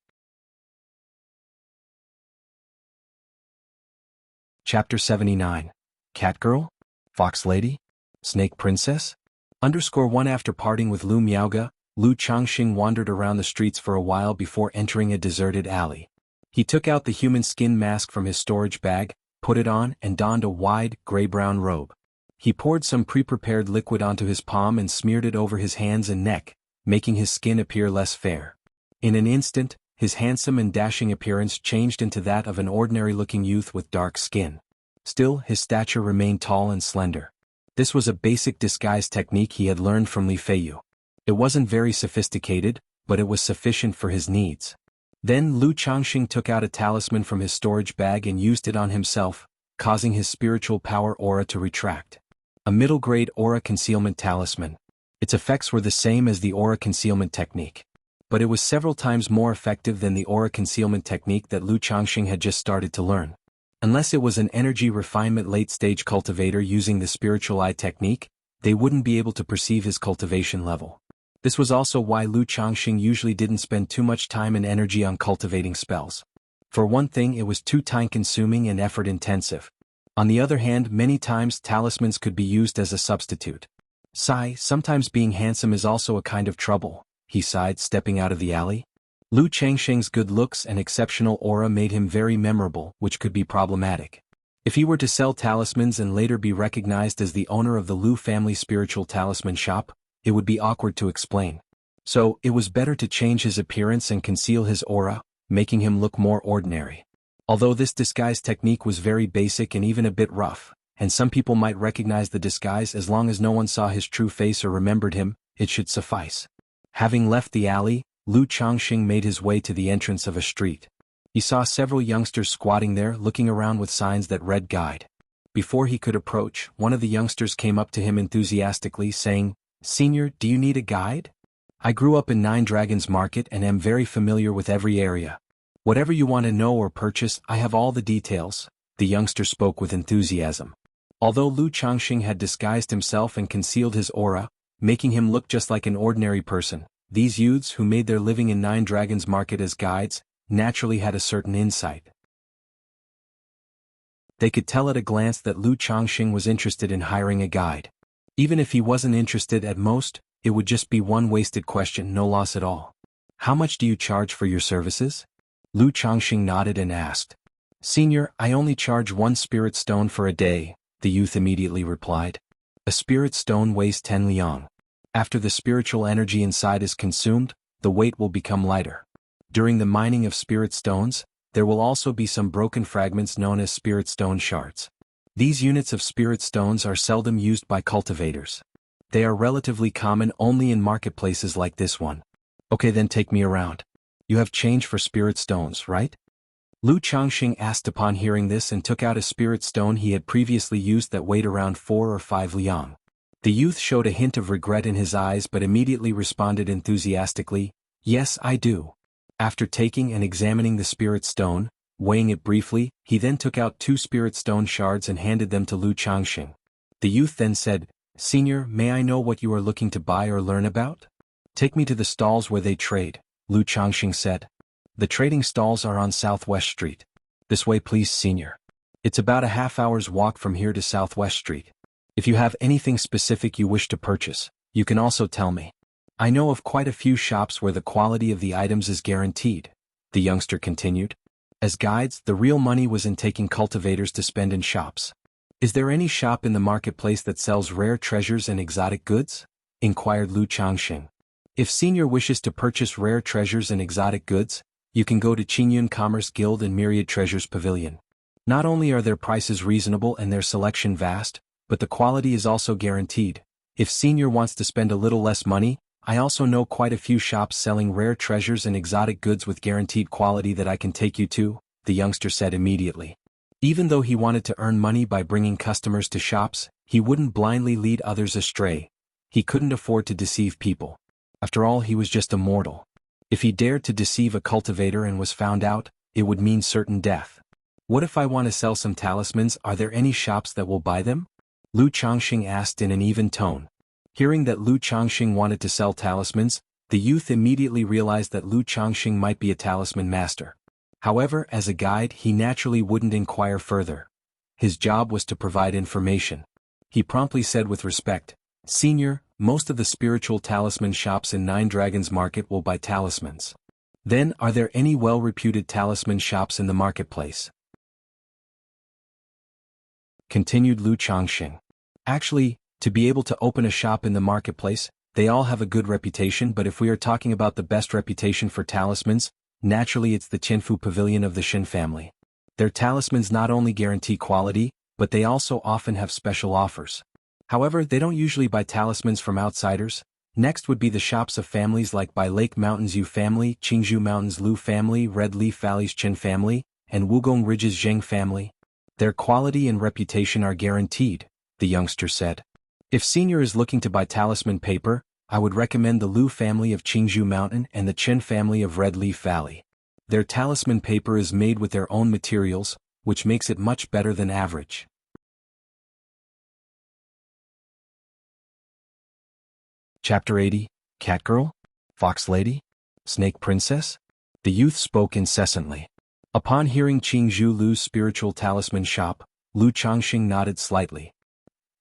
Chapter 79. Cat Girl? Fox Lady? Snake Princess? _1 After parting with Lu Miaoga, Lu Changxing wandered around the streets for a while before entering a deserted alley. He took out the human skin mask from his storage bag, put it on, and donned a wide, gray-brown robe. He poured some pre-prepared liquid onto his palm and smeared it over his hands and neck, making his skin appear less fair. In an instant, his handsome and dashing appearance changed into that of an ordinary-looking youth with dark skin. Still, his stature remained tall and slender. This was a basic disguise technique he had learned from Li Feiyu. It wasn't very sophisticated, but it was sufficient for his needs. Then Lu Changxing took out a talisman from his storage bag and used it on himself, causing his spiritual power aura to retract. A middle-grade aura concealment talisman. Its effects were the same as the aura concealment technique. But it was several times more effective than the aura concealment technique that Lu Changxing had just started to learn. Unless it was an energy refinement late-stage cultivator using the spiritual eye technique, they wouldn't be able to perceive his cultivation level. This was also why Lu Changxing usually didn't spend too much time and energy on cultivating spells. For one thing, it was too time-consuming and effort-intensive. On the other hand, many times talismans could be used as a substitute. Sometimes being handsome is also a kind of trouble, he sighed, stepping out of the alley. Lu Changxing's good looks and exceptional aura made him very memorable, which could be problematic. If he were to sell talismans and later be recognized as the owner of the Lu family spiritual talisman shop, it would be awkward to explain. So, it was better to change his appearance and conceal his aura, making him look more ordinary. Although this disguise technique was very basic and even a bit rough, and some people might recognize the disguise as long as no one saw his true face or remembered him, it should suffice. Having left the alley, Lu Changxing made his way to the entrance of a street. He saw several youngsters squatting there, looking around with signs that read guide. Before he could approach, one of the youngsters came up to him enthusiastically, saying, "Senior, do you need a guide? I grew up in Nine Dragons Market and am very familiar with every area. Whatever you want to know or purchase, I have all the details." The youngster spoke with enthusiasm. Although Lu Changxing had disguised himself and concealed his aura, making him look just like an ordinary person, these youths who made their living in Nine Dragons Market as guides, naturally had a certain insight. They could tell at a glance that Lu Changxing was interested in hiring a guide. Even if he wasn't interested at most, it would just be one wasted question, no loss at all. "How much do you charge for your services?" Lu Changxing nodded and asked. "Senior, I only charge 1 spirit stone for a day," the youth immediately replied. "A spirit stone weighs 10 liang. After the spiritual energy inside is consumed, the weight will become lighter. During the mining of spirit stones, there will also be some broken fragments known as spirit stone shards. These units of spirit stones are seldom used by cultivators. They are relatively common only in marketplaces like this one." "Okay, then take me around. You have change for spirit stones, right?" Lu Changxing asked upon hearing this and took out a spirit stone he had previously used that weighed around 4 or 5 liang. The youth showed a hint of regret in his eyes but immediately responded enthusiastically, "Yes, I do." After taking and examining the spirit stone, weighing it briefly, he then took out 2 spirit stone shards and handed them to Lu Changxing. The youth then said, "Senior, may I know what you are looking to buy or learn about?" "Take me to the stalls where they trade," Lu Changxing said. "The trading stalls are on Southwest Street." "This way please, senior. It's about a half-hour's walk from here to Southwest Street. If you have anything specific you wish to purchase, you can also tell me. I know of quite a few shops where the quality of the items is guaranteed," the youngster continued. As guides, the real money was in taking cultivators to spend in shops. "Is there any shop in the marketplace that sells rare treasures and exotic goods?" inquired Lu Changxing. "If senior wishes to purchase rare treasures and exotic goods, you can go to Qingyun Commerce Guild and Myriad Treasures Pavilion. Not only are their prices reasonable and their selection vast, but the quality is also guaranteed. If senior wants to spend a little less money, I also know quite a few shops selling rare treasures and exotic goods with guaranteed quality that I can take you to," the youngster said immediately. Even though he wanted to earn money by bringing customers to shops, he wouldn't blindly lead others astray. He couldn't afford to deceive people. After all, he was just a mortal. If he dared to deceive a cultivator and was found out, it would mean certain death. "What if I want to sell some talismans? Are there any shops that will buy them?" Lu Changxing asked in an even tone. Hearing that Lu Changxing wanted to sell talismans, the youth immediately realized that Lu Changxing might be a talisman master. However, as a guide, he naturally wouldn't inquire further. His job was to provide information. He promptly said with respect, "Senior, most of the spiritual talisman shops in Nine Dragons Market will buy talismans. Then, are there any well-reputed talisman shops in the marketplace?" Continued Lu Changxing. "Actually, to be able to open a shop in the marketplace, they all have a good reputation, but if we are talking about the best reputation for talismans, naturally it's the Qinfu Pavilion of the Shin family. Their talismans not only guarantee quality, but they also often have special offers. However, they don't usually buy talismans from outsiders. Next would be the shops of families like By Lake Mountains Yu family, Qingzhou Mountains Lu family, Red Leaf Valleys Qin family, and Wugong Ridges Zheng family. Their quality and reputation are guaranteed," the youngster said. If Senior is looking to buy talisman paper, I would recommend the Lu family of Qingzhou Mountain and the Chen family of Red Leaf Valley. Their talisman paper is made with their own materials, which makes it much better than average. Chapter 80, Cat Girl? Fox Lady? Snake Princess? The youth spoke incessantly. Upon hearing Qingzhou Lu's spiritual talisman shop, Lu Changxing nodded slightly.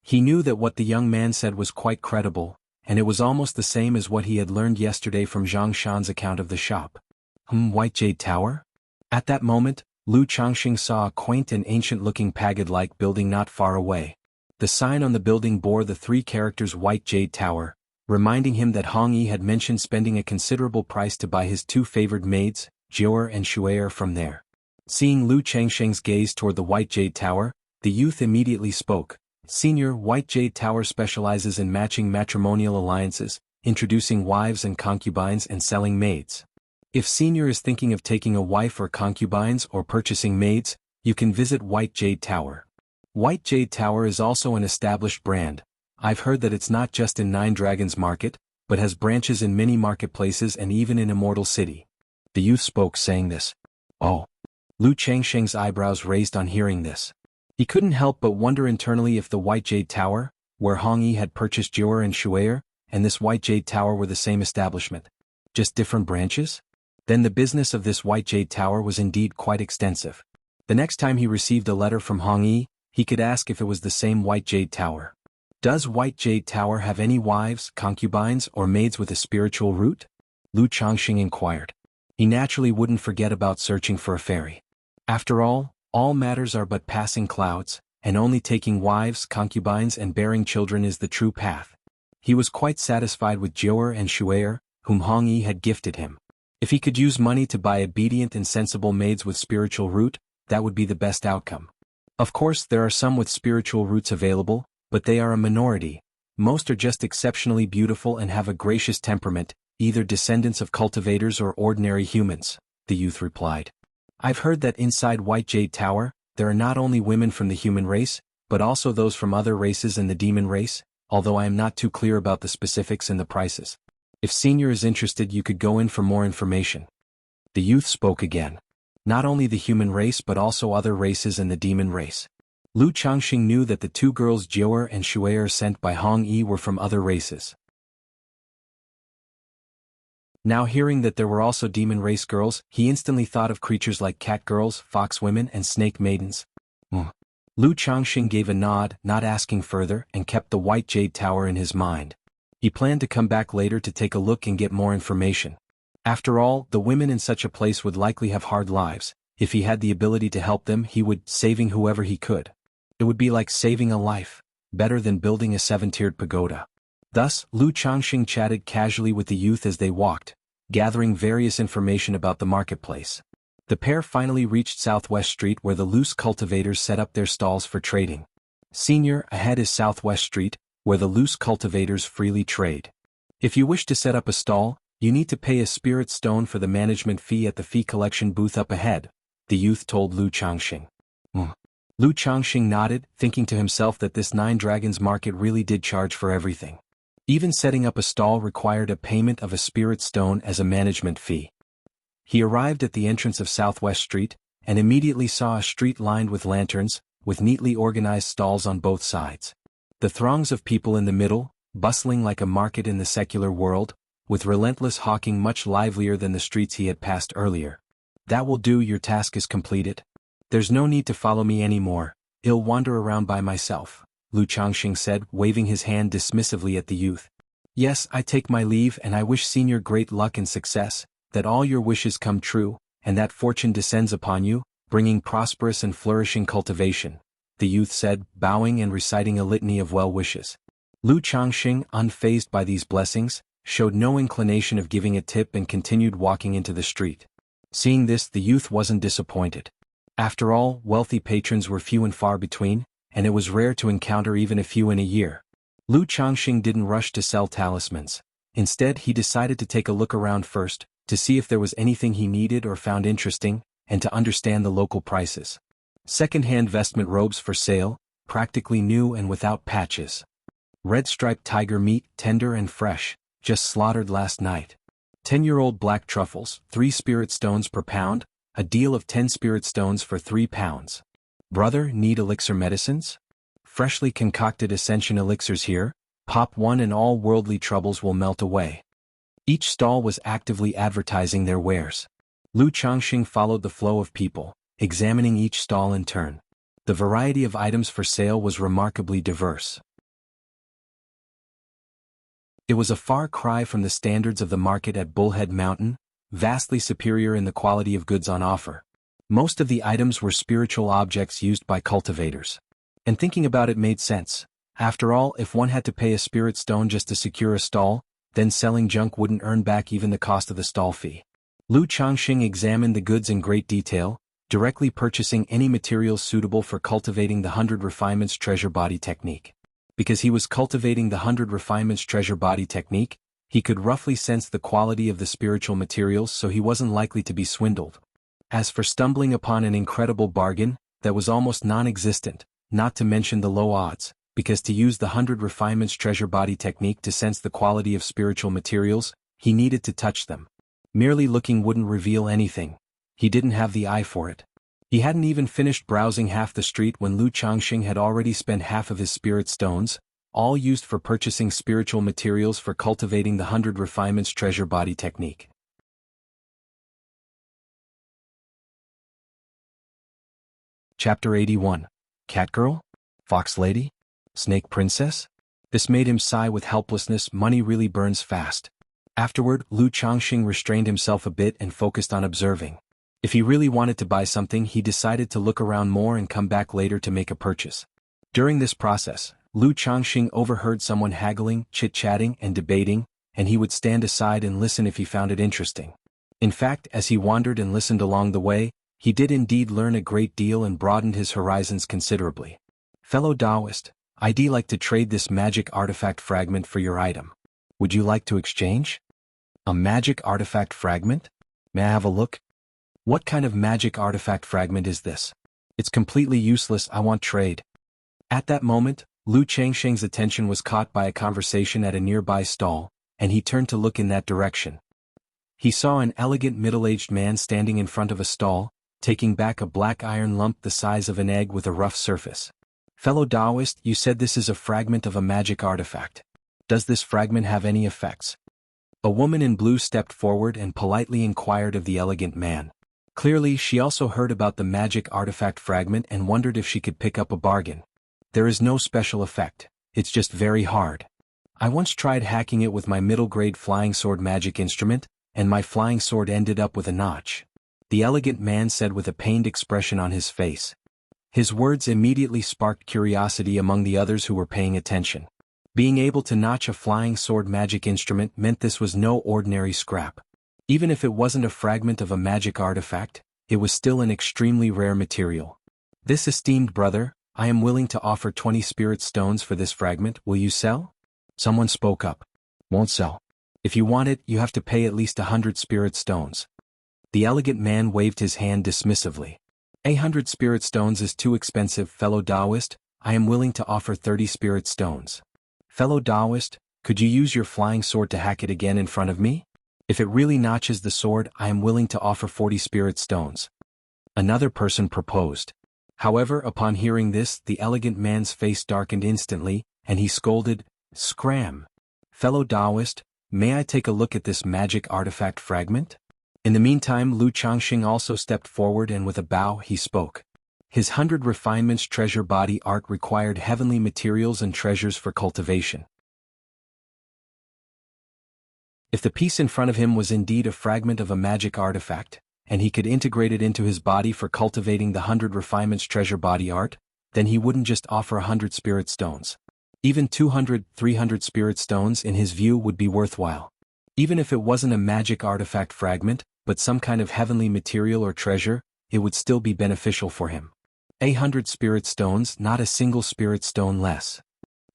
He knew that what the young man said was quite credible, and it was almost the same as what he had learned yesterday from Zhang Shan's account of the shop. White Jade Tower? At that moment, Lu Changxing saw a quaint and ancient-looking pagod-like building not far away. The sign on the building bore the 3 characters White Jade Tower, reminding him that Hong Yi had mentioned spending a considerable price to buy his 2 favored maids, Jiuer and Shuer, from there. Seeing Lu Changxing's gaze toward the White Jade Tower, the youth immediately spoke. Senior, White Jade Tower specializes in matching matrimonial alliances, introducing wives and concubines and selling maids. If Senior is thinking of taking a wife or concubines or purchasing maids, you can visit White Jade Tower. White Jade Tower is also an established brand. I've heard that it's not just in Nine Dragons Market, but has branches in many marketplaces and even in Immortal City. The youth spoke saying this. Oh. Lu Changxing's eyebrows raised on hearing this. He couldn't help but wonder internally if the White Jade Tower, where Hong Yi had purchased Jiuer and Shuer, and this White Jade Tower were the same establishment. Just different branches? Then the business of this White Jade Tower was indeed quite extensive. The next time he received a letter from Hong Yi, he could ask if it was the same White Jade Tower. Does White Jade Tower have any wives, concubines, or maids with a spiritual root? Lu Changxing inquired. He naturally wouldn't forget about searching for a fairy. After all matters are but passing clouds, and only taking wives, concubines, and bearing children is the true path. He was quite satisfied with Jiuer and Shuer, whom Hong Yi had gifted him. If he could use money to buy obedient and sensible maids with spiritual root, that would be the best outcome. Of course, there are some with spiritual roots available, but they are a minority. Most are just exceptionally beautiful and have a gracious temperament, either descendants of cultivators or ordinary humans, the youth replied. I've heard that inside White Jade Tower, there are not only women from the human race, but also those from other races and the demon race, although I am not too clear about the specifics and the prices. If Senior is interested, you could go in for more information. The youth spoke again. Not only the human race but also other races and the demon race. Lu Changxing knew that the 2 girls Jiuer and Shuer sent by Hong Yi were from other races. Now hearing that there were also demon race girls, he instantly thought of creatures like cat girls, fox women, and snake maidens. Lu Changxing gave a nod, not asking further, and kept the White Jade Tower in his mind. He planned to come back later to take a look and get more information. After all, the women in such a place would likely have hard lives. If he had the ability to help them, he would, saving whoever he could. It would be like saving a life, better than building a 7-tiered pagoda. Thus, Lu Changxing chatted casually with the youth as they walked, gathering various information about the marketplace. The pair finally reached Southwest Street where the loose cultivators set up their stalls for trading. Senior, ahead is Southwest Street, where the loose cultivators freely trade. If you wish to set up a stall, you need to pay a spirit stone for the management fee at the fee collection booth up ahead, the youth told Lu Changxing. Lu Changxing nodded, thinking to himself that this Nine Dragons market really did charge for everything. Even setting up a stall required a payment of a spirit stone as a management fee. He arrived at the entrance of Southwest Street, and immediately saw a street lined with lanterns, with neatly organized stalls on both sides. The throngs of people in the middle, bustling like a market in the secular world, with relentless hawking much livelier than the streets he had passed earlier. That will do, your task is completed. There's no need to follow me anymore, I'll wander around by myself, Lu Changxing said, waving his hand dismissively at the youth. Yes, I take my leave and I wish Senior great luck and success, that all your wishes come true, and that fortune descends upon you, bringing prosperous and flourishing cultivation, the youth said, bowing and reciting a litany of well wishes. Lu Changxing, unfazed by these blessings, showed no inclination of giving a tip and continued walking into the street. Seeing this, the youth wasn't disappointed. After all, wealthy patrons were few and far between, and it was rare to encounter even a few in a year. Lu Changxing didn't rush to sell talismans. Instead, he decided to take a look around first, to see if there was anything he needed or found interesting, and to understand the local prices. Second-hand vestment robes for sale, practically new and without patches. Red-striped tiger meat, tender and fresh, just slaughtered last night. 10-year-old black truffles, 3 spirit stones per pound, a deal of 10 spirit stones for 3 pounds. Brother, need elixir medicines? Freshly concocted ascension elixirs here, pop one and all worldly troubles will melt away. Each stall was actively advertising their wares. Lu Changxing followed the flow of people, examining each stall in turn. The variety of items for sale was remarkably diverse. It was a far cry from the standards of the market at Bullhead Mountain, vastly superior in the quality of goods on offer. Most of the items were spiritual objects used by cultivators. And thinking about it made sense. After all, if one had to pay a spirit stone just to secure a stall, then selling junk wouldn't earn back even the cost of the stall fee. Lu Changxing examined the goods in great detail, directly purchasing any materials suitable for cultivating the 100 Refinements Treasure Body technique. Because he was cultivating the 100 Refinements Treasure Body technique, he could roughly sense the quality of the spiritual materials, so he wasn't likely to be swindled. As for stumbling upon an incredible bargain, that was almost non-existent, not to mention the low odds, because to use the 100 Refinements Treasure Body technique to sense the quality of spiritual materials, he needed to touch them. Merely looking wouldn't reveal anything. He didn't have the eye for it. He hadn't even finished browsing half the street when Lu Changxing had already spent half of his spirit stones, all used for purchasing spiritual materials for cultivating the 100 Refinements Treasure Body technique. Chapter 81. Catgirl? Fox Lady? Snake Princess? This made him sigh with helplessness. Money really burns fast. Afterward, Lu Changxing restrained himself a bit and focused on observing. If he really wanted to buy something, he decided to look around more and come back later to make a purchase. During this process, Lu Changxing overheard someone haggling, chit-chatting, and debating, and he would stand aside and listen if he found it interesting. In fact, as he wandered and listened along the way, he did indeed learn a great deal and broadened his horizons considerably. Fellow Taoist, I'd like to trade this magic artifact fragment for your item. Would you like to exchange? A magic artifact fragment? May I have a look? What kind of magic artifact fragment is this? It's completely useless, I want trade. At that moment, Lu Changxing's attention was caught by a conversation at a nearby stall, and he turned to look in that direction. He saw an elegant middle-aged man standing in front of a stall, taking back a black iron lump the size of an egg with a rough surface. Fellow Taoist, you said this is a fragment of a magic artifact. Does this fragment have any effects? A woman in blue stepped forward and politely inquired of the elegant man. Clearly, she also heard about the magic artifact fragment and wondered if she could pick up a bargain. There is no special effect, it's just very hard. I once tried hacking it with my middle-grade flying sword magic instrument, and my flying sword ended up with a notch. The elegant man said with a pained expression on his face. His words immediately sparked curiosity among the others who were paying attention. Being able to notch a flying sword magic instrument meant this was no ordinary scrap. Even if it wasn't a fragment of a magic artifact, it was still an extremely rare material. This esteemed brother, I am willing to offer 20 spirit stones for this fragment, will you sell? Someone spoke up. Won't sell. If you want it, you have to pay at least 100 spirit stones. The elegant man waved his hand dismissively. 100 spirit stones is too expensive, fellow Taoist, I am willing to offer 30 spirit stones. Fellow Taoist, could you use your flying sword to hack it again in front of me? If it really notches the sword, I am willing to offer 40 spirit stones. Another person proposed. However, upon hearing this, the elegant man's face darkened instantly, and he scolded, "Scram! Fellow Taoist, may I take a look at this magic artifact fragment?" In the meantime, Lu Changxing also stepped forward and with a bow he spoke. His 100 Refinements Treasure Body art required heavenly materials and treasures for cultivation. If the piece in front of him was indeed a fragment of a magic artifact, and he could integrate it into his body for cultivating the 100 Refinements Treasure Body art, then he wouldn't just offer 100 spirit stones. Even 200, 300 spirit stones in his view would be worthwhile. Even if it wasn't a magic artifact fragment, but some kind of heavenly material or treasure, it would still be beneficial for him. 100 spirit stones, not a single spirit stone less.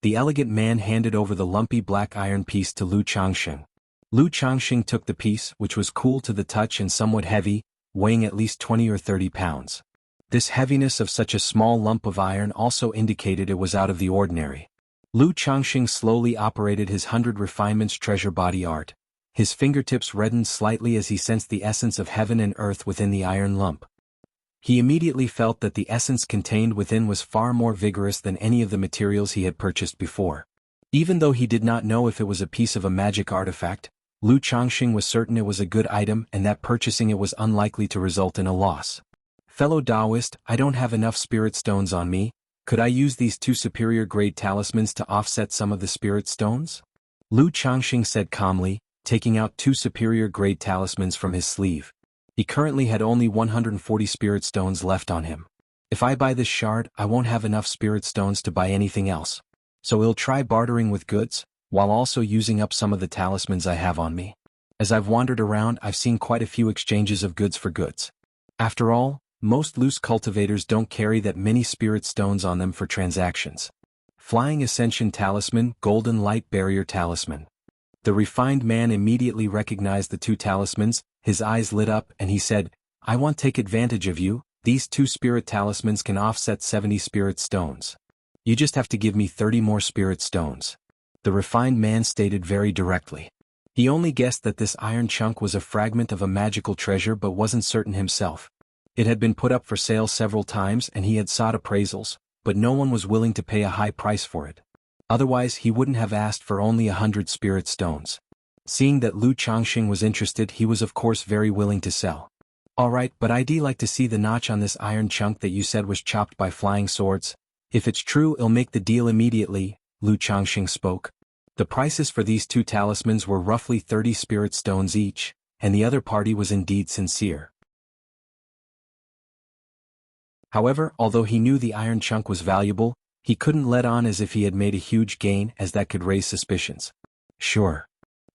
The elegant man handed over the lumpy black iron piece to Lu Changxing. Lu Changxing took the piece, which was cool to the touch and somewhat heavy, weighing at least 20 or 30 pounds. This heaviness of such a small lump of iron also indicated it was out of the ordinary. Lu Changxing slowly operated his 100 refinements treasure body art. His fingertips reddened slightly as he sensed the essence of heaven and earth within the iron lump. He immediately felt that the essence contained within was far more vigorous than any of the materials he had purchased before. Even though he did not know if it was a piece of a magic artifact, Lu Changxing was certain it was a good item and that purchasing it was unlikely to result in a loss. Fellow Taoist, I don't have enough spirit stones on me. Could I use these 2 superior grade talismans to offset some of the spirit stones? Lu Changxing said calmly, taking out 2 superior grade talismans from his sleeve. He currently had only 140 spirit stones left on him. If I buy this shard, I won't have enough spirit stones to buy anything else. So I'll try bartering with goods, while also using up some of the talismans I have on me. As I've wandered around, I've seen quite a few exchanges of goods for goods. After all, most loose cultivators don't carry that many spirit stones on them for transactions. Flying Ascension Talisman, Golden Light Barrier Talisman. The refined man immediately recognized the 2 talismans, his eyes lit up and he said, I want to take advantage of you, these 2 spirit talismans can offset 70 spirit stones. You just have to give me 30 more spirit stones. The refined man stated very directly. He only guessed that this iron chunk was a fragment of a magical treasure but wasn't certain himself. It had been put up for sale several times and he had sought appraisals, but no one was willing to pay a high price for it. Otherwise he wouldn't have asked for only 100 spirit stones. Seeing that Lu Changxing was interested, he was of course very willing to sell. Alright, but I'd like to see the notch on this iron chunk that you said was chopped by flying swords. If it's true, I'll make the deal immediately, Lu Changxing spoke. The prices for these 2 talismans were roughly 30 spirit stones each, and the other party was indeed sincere. However, although he knew the iron chunk was valuable, he couldn't let on as if he had made a huge gain, as that could raise suspicions. Sure.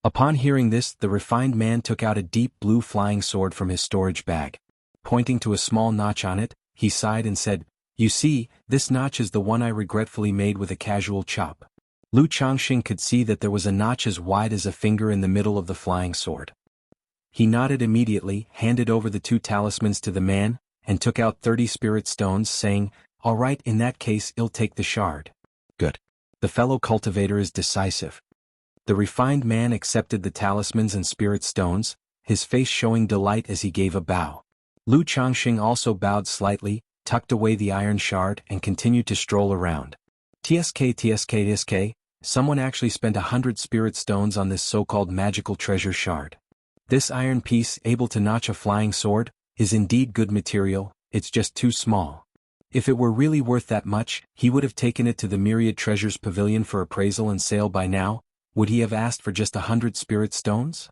Upon hearing this, the refined man took out a deep blue flying sword from his storage bag. Pointing to a small notch on it, he sighed and said, You see, this notch is the one I regretfully made with a casual chop. Lu Changxing could see that there was a notch as wide as a finger in the middle of the flying sword. He nodded immediately, handed over the 2 talismans to the man, and took out 30 spirit stones, saying, All right, in that case I'll take the shard. Good. The fellow cultivator is decisive. The refined man accepted the talismans and spirit stones, his face showing delight as he gave a bow. Lu Changxing also bowed slightly, tucked away the iron shard and continued to stroll around. TSK, someone actually spent 100 spirit stones on this so-called magical treasure shard. This iron piece, able to notch a flying sword, is indeed good material, it's just too small. If it were really worth that much, he would have taken it to the Myriad Treasures Pavilion for appraisal and sale by now. Would he have asked for just 100 spirit stones?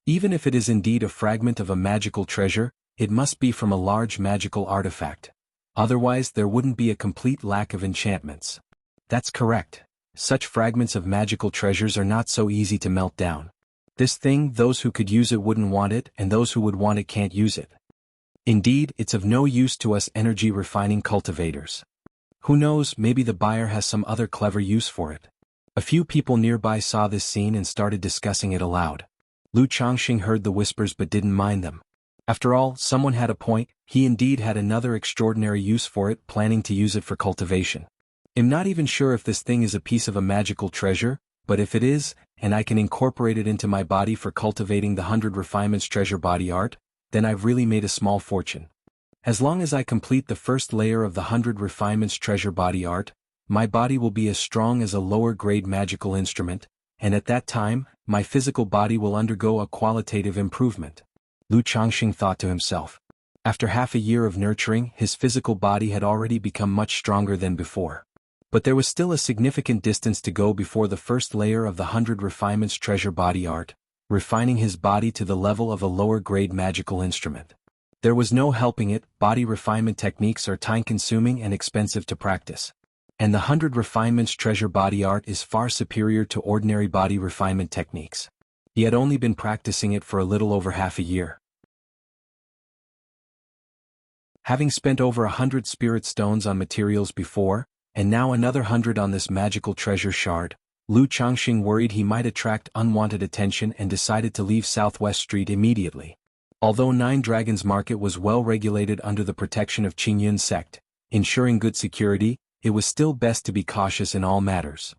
Even if it is indeed a fragment of a magical treasure, it must be from a large magical artifact. Otherwise there wouldn't be a complete lack of enchantments. That's correct. Such fragments of magical treasures are not so easy to melt down. This thing, those who could use it wouldn't want it, and those who would want it can't use it. Indeed, it's of no use to us energy refining cultivators. Who knows, maybe the buyer has some other clever use for it. A few people nearby saw this scene and started discussing it aloud. Lu Changxing heard the whispers but didn't mind them. After all, someone had a point, he indeed had another extraordinary use for it, planning to use it for cultivation. I'm not even sure if this thing is a piece of a magical treasure, but if it is, and I can incorporate it into my body for cultivating the 100 refinements treasure body art, then I've really made a small fortune. As long as I complete the first layer of the 100 refinements treasure body art, my body will be as strong as a lower-grade magical instrument, and at that time, my physical body will undergo a qualitative improvement. Lu Changxing thought to himself. After half a year of nurturing, his physical body had already become much stronger than before. But there was still a significant distance to go before the first layer of the 100 refinements treasure body art, refining his body to the level of a lower-grade magical instrument. There was no helping it, body refinement techniques are time-consuming and expensive to practice. And the 100 refinements treasure body art is far superior to ordinary body refinement techniques. He had only been practicing it for a little over half a year. Having spent over 100 spirit stones on materials before, and now another 100 on this magical treasure shard, Lu Changxing worried he might attract unwanted attention and decided to leave Southwest Street immediately. Although Nine Dragons Market was well regulated under the protection of Qingyun sect, ensuring good security, it was still best to be cautious in all matters.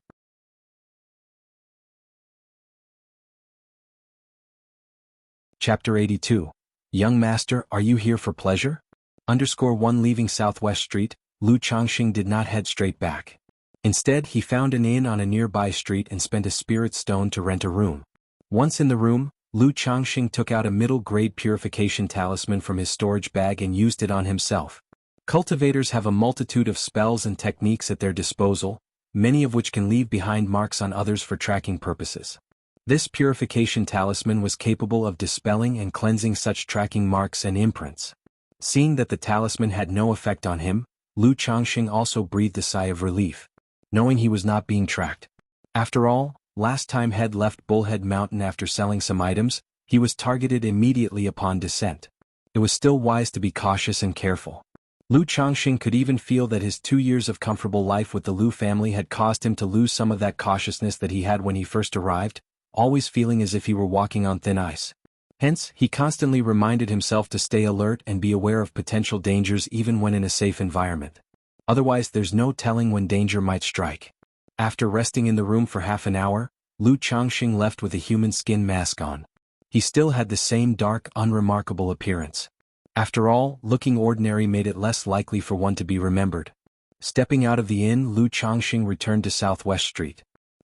Chapter 82. Young Master, are you here for pleasure? _1 Leaving Southwest Street, Lu Changxing did not head straight back. Instead, he found an inn on a nearby street and spent a spirit stone to rent a room. Once in the room, Lu Changxing took out a middle-grade purification talisman from his storage bag and used it on himself. Cultivators have a multitude of spells and techniques at their disposal, many of which can leave behind marks on others for tracking purposes. This purification talisman was capable of dispelling and cleansing such tracking marks and imprints. Seeing that the talisman had no effect on him, Lu Changxing also breathed a sigh of relief, knowing he was not being tracked. After all, last time Head left Bullhead Mountain after selling some items, he was targeted immediately upon descent. It was still wise to be cautious and careful. Lu Changxing could even feel that his 2 years of comfortable life with the Lu family had caused him to lose some of that cautiousness that he had when he first arrived, always feeling as if he were walking on thin ice. Hence, he constantly reminded himself to stay alert and be aware of potential dangers even when in a safe environment. Otherwise, there's no telling when danger might strike. After resting in the room for half an hour, Lu Changxing left with a human skin mask on. He still had the same dark, unremarkable appearance. After all, looking ordinary made it less likely for one to be remembered. Stepping out of the inn, Lu Changxing returned to Southwest Street.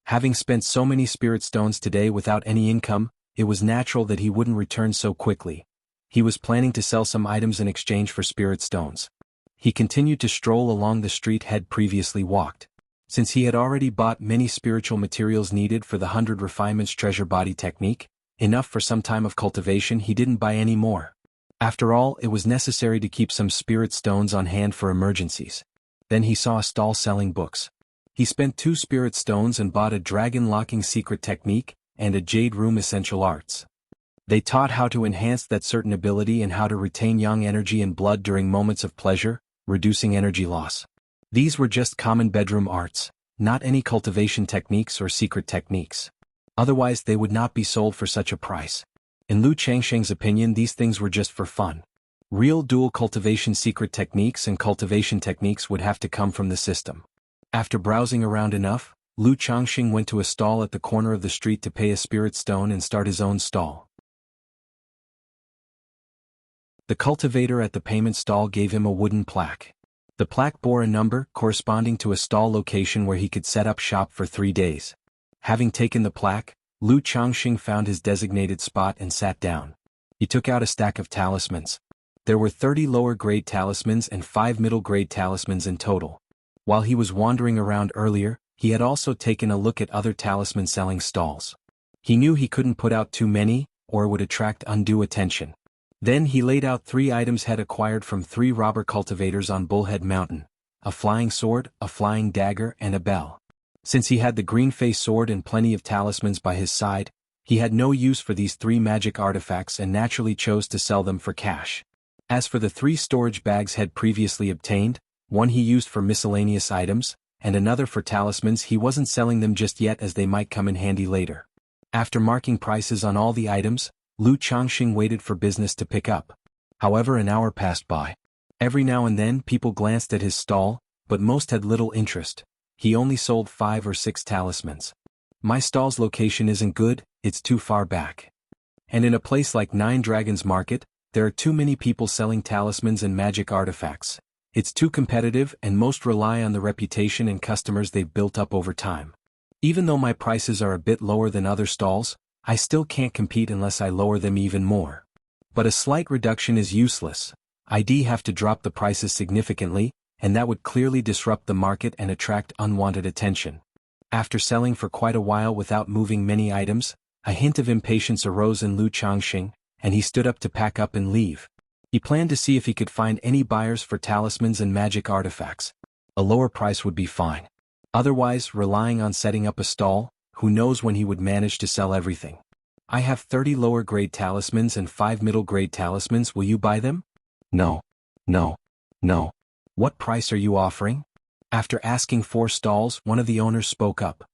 Having spent so many spirit stones today without any income, it was natural that he wouldn't return so quickly. He was planning to sell some items in exchange for spirit stones. He continued to stroll along the street Head previously walked. Since he had already bought many spiritual materials needed for the 100 Refinements treasure body technique, enough for some time of cultivation, he didn't buy any more. After all, it was necessary to keep some spirit stones on hand for emergencies. Then he saw a stall selling books. He spent 2 spirit stones and bought a dragon locking secret technique and a jade room essential arts. They taught how to enhance that certain ability and how to retain yang energy and blood during moments of pleasure, reducing energy loss. These were just common bedroom arts, not any cultivation techniques or secret techniques. Otherwise they would not be sold for such a price. In Lu Changxing's opinion, these things were just for fun. Real dual cultivation secret techniques and cultivation techniques would have to come from the system. After browsing around enough, Lu Changxing went to a stall at the corner of the street to pay a spirit stone and start his own stall. The cultivator at the payment stall gave him a wooden plaque. The plaque bore a number corresponding to a stall location where he could set up shop for 3 days. Having taken the plaque, Lu Changxing found his designated spot and sat down. He took out a stack of talismans. There were 30 lower-grade talismans and 5 middle-grade talismans in total. While he was wandering around earlier, he had also taken a look at other talisman-selling stalls. He knew he couldn't put out too many, or it would attract undue attention. Then he laid out 3 items Head acquired from 3 robber cultivators on Bullhead Mountain: a flying sword, a flying dagger, and a bell. Since he had the green-face sword and plenty of talismans by his side, he had no use for these 3 magic artifacts and naturally chose to sell them for cash. As for the 3 storage bags Head previously obtained, one he used for miscellaneous items, and another for talismans, he wasn't selling them just yet as they might come in handy later. After marking prices on all the items, Lu Changxing waited for business to pick up. However, an hour passed by. Every now and then people glanced at his stall, but most had little interest. He only sold 5 or 6 talismans. My stall's location isn't good, it's too far back. And in a place like Nine Dragons Market, there are too many people selling talismans and magic artifacts. It's too competitive and most rely on the reputation and customers they've built up over time. Even though my prices are a bit lower than other stalls, I still can't compete unless I lower them even more. But a slight reduction is useless. I'd have to drop the prices significantly, and that would clearly disrupt the market and attract unwanted attention. After selling for quite a while without moving many items, a hint of impatience arose in Lu Changxing, and he stood up to pack up and leave. He planned to see if he could find any buyers for talismans and magic artifacts. A lower price would be fine. Otherwise, relying on setting up a stall, who knows when he would manage to sell everything. I have 30 lower-grade talismans and 5 middle-grade talismans, will you buy them? No. No. No. What price are you offering? After asking 4 stalls, one of the owners spoke up.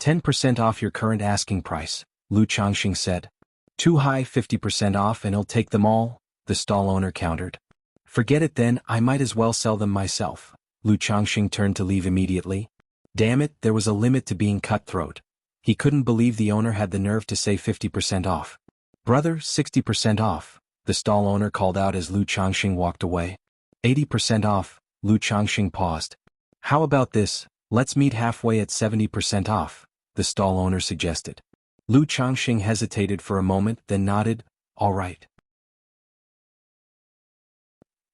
10% off your current asking price, Lu Changxing said. Too high, 50% off and he'll take them all, the stall owner countered. Forget it then, I might as well sell them myself. Lu Changxing turned to leave immediately. Damn it, there was a limit to being cutthroat. He couldn't believe the owner had the nerve to say 50% off. Brother, 60% off, the stall owner called out as Lu Changxing walked away. 80% off, Lu Changxing paused. How about this, let's meet halfway at 70% off, the stall owner suggested. Lu Changxing hesitated for a moment, then nodded, all right.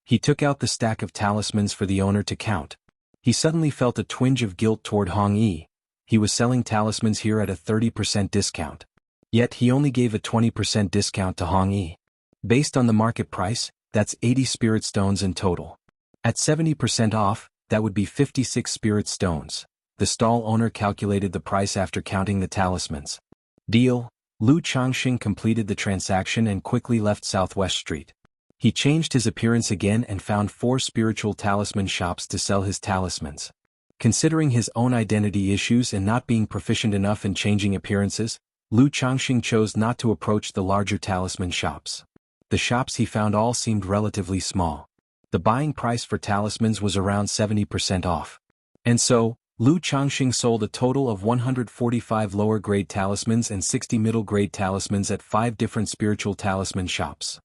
He took out the stack of talismans for the owner to count. He suddenly felt a twinge of guilt toward Hong Yi. He was selling talismans here at a 30% discount. Yet he only gave a 20% discount to Hong Yi. Based on the market price, that's 80 spirit stones in total. At 70% off, that would be 56 spirit stones. The stall owner calculated the price after counting the talismans. Deal. Lu Changxing completed the transaction and quickly left Southwest Street. He changed his appearance again and found 4 spiritual talisman shops to sell his talismans. Considering his own identity issues and not being proficient enough in changing appearances, Lu Changxing chose not to approach the larger talisman shops. The shops he found all seemed relatively small. The buying price for talismans was around 70% off. And so, Lu Changxing sold a total of 145 lower-grade talismans and 60 middle-grade talismans at 5 different spiritual talisman shops.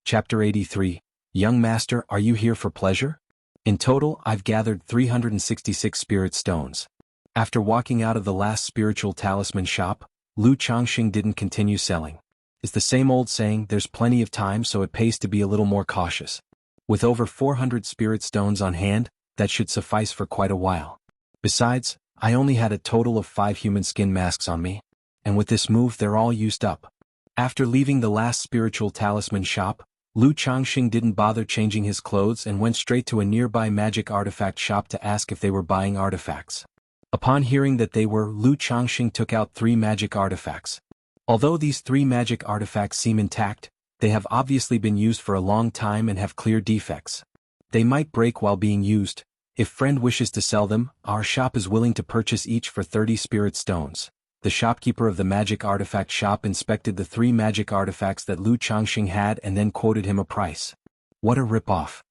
Chapter 83. Young Master, are you here for pleasure? In total, I've gathered 366 spirit stones. After walking out of the last spiritual talisman shop, Lu Changxing didn't continue selling. It's the same old saying, there's plenty of time, so it pays to be a little more cautious. With over 400 spirit stones on hand, that should suffice for quite a while. Besides, I only had a total of 5 human skin masks on me. And with this move they're all used up. After leaving the last spiritual talisman shop, Lu Changxing didn't bother changing his clothes and went straight to a nearby magic artifact shop to ask if they were buying artifacts. Upon hearing that they were, Lu Changxing took out 3 magic artifacts. Although these 3 magic artifacts seem intact, they have obviously been used for a long time and have clear defects. They might break while being used. If friend wishes to sell them, our shop is willing to purchase each for 30 spirit stones. The shopkeeper of the magic artifact shop inspected the 3 magic artifacts that Lu Changxing had and then quoted him a price. What a rip-off.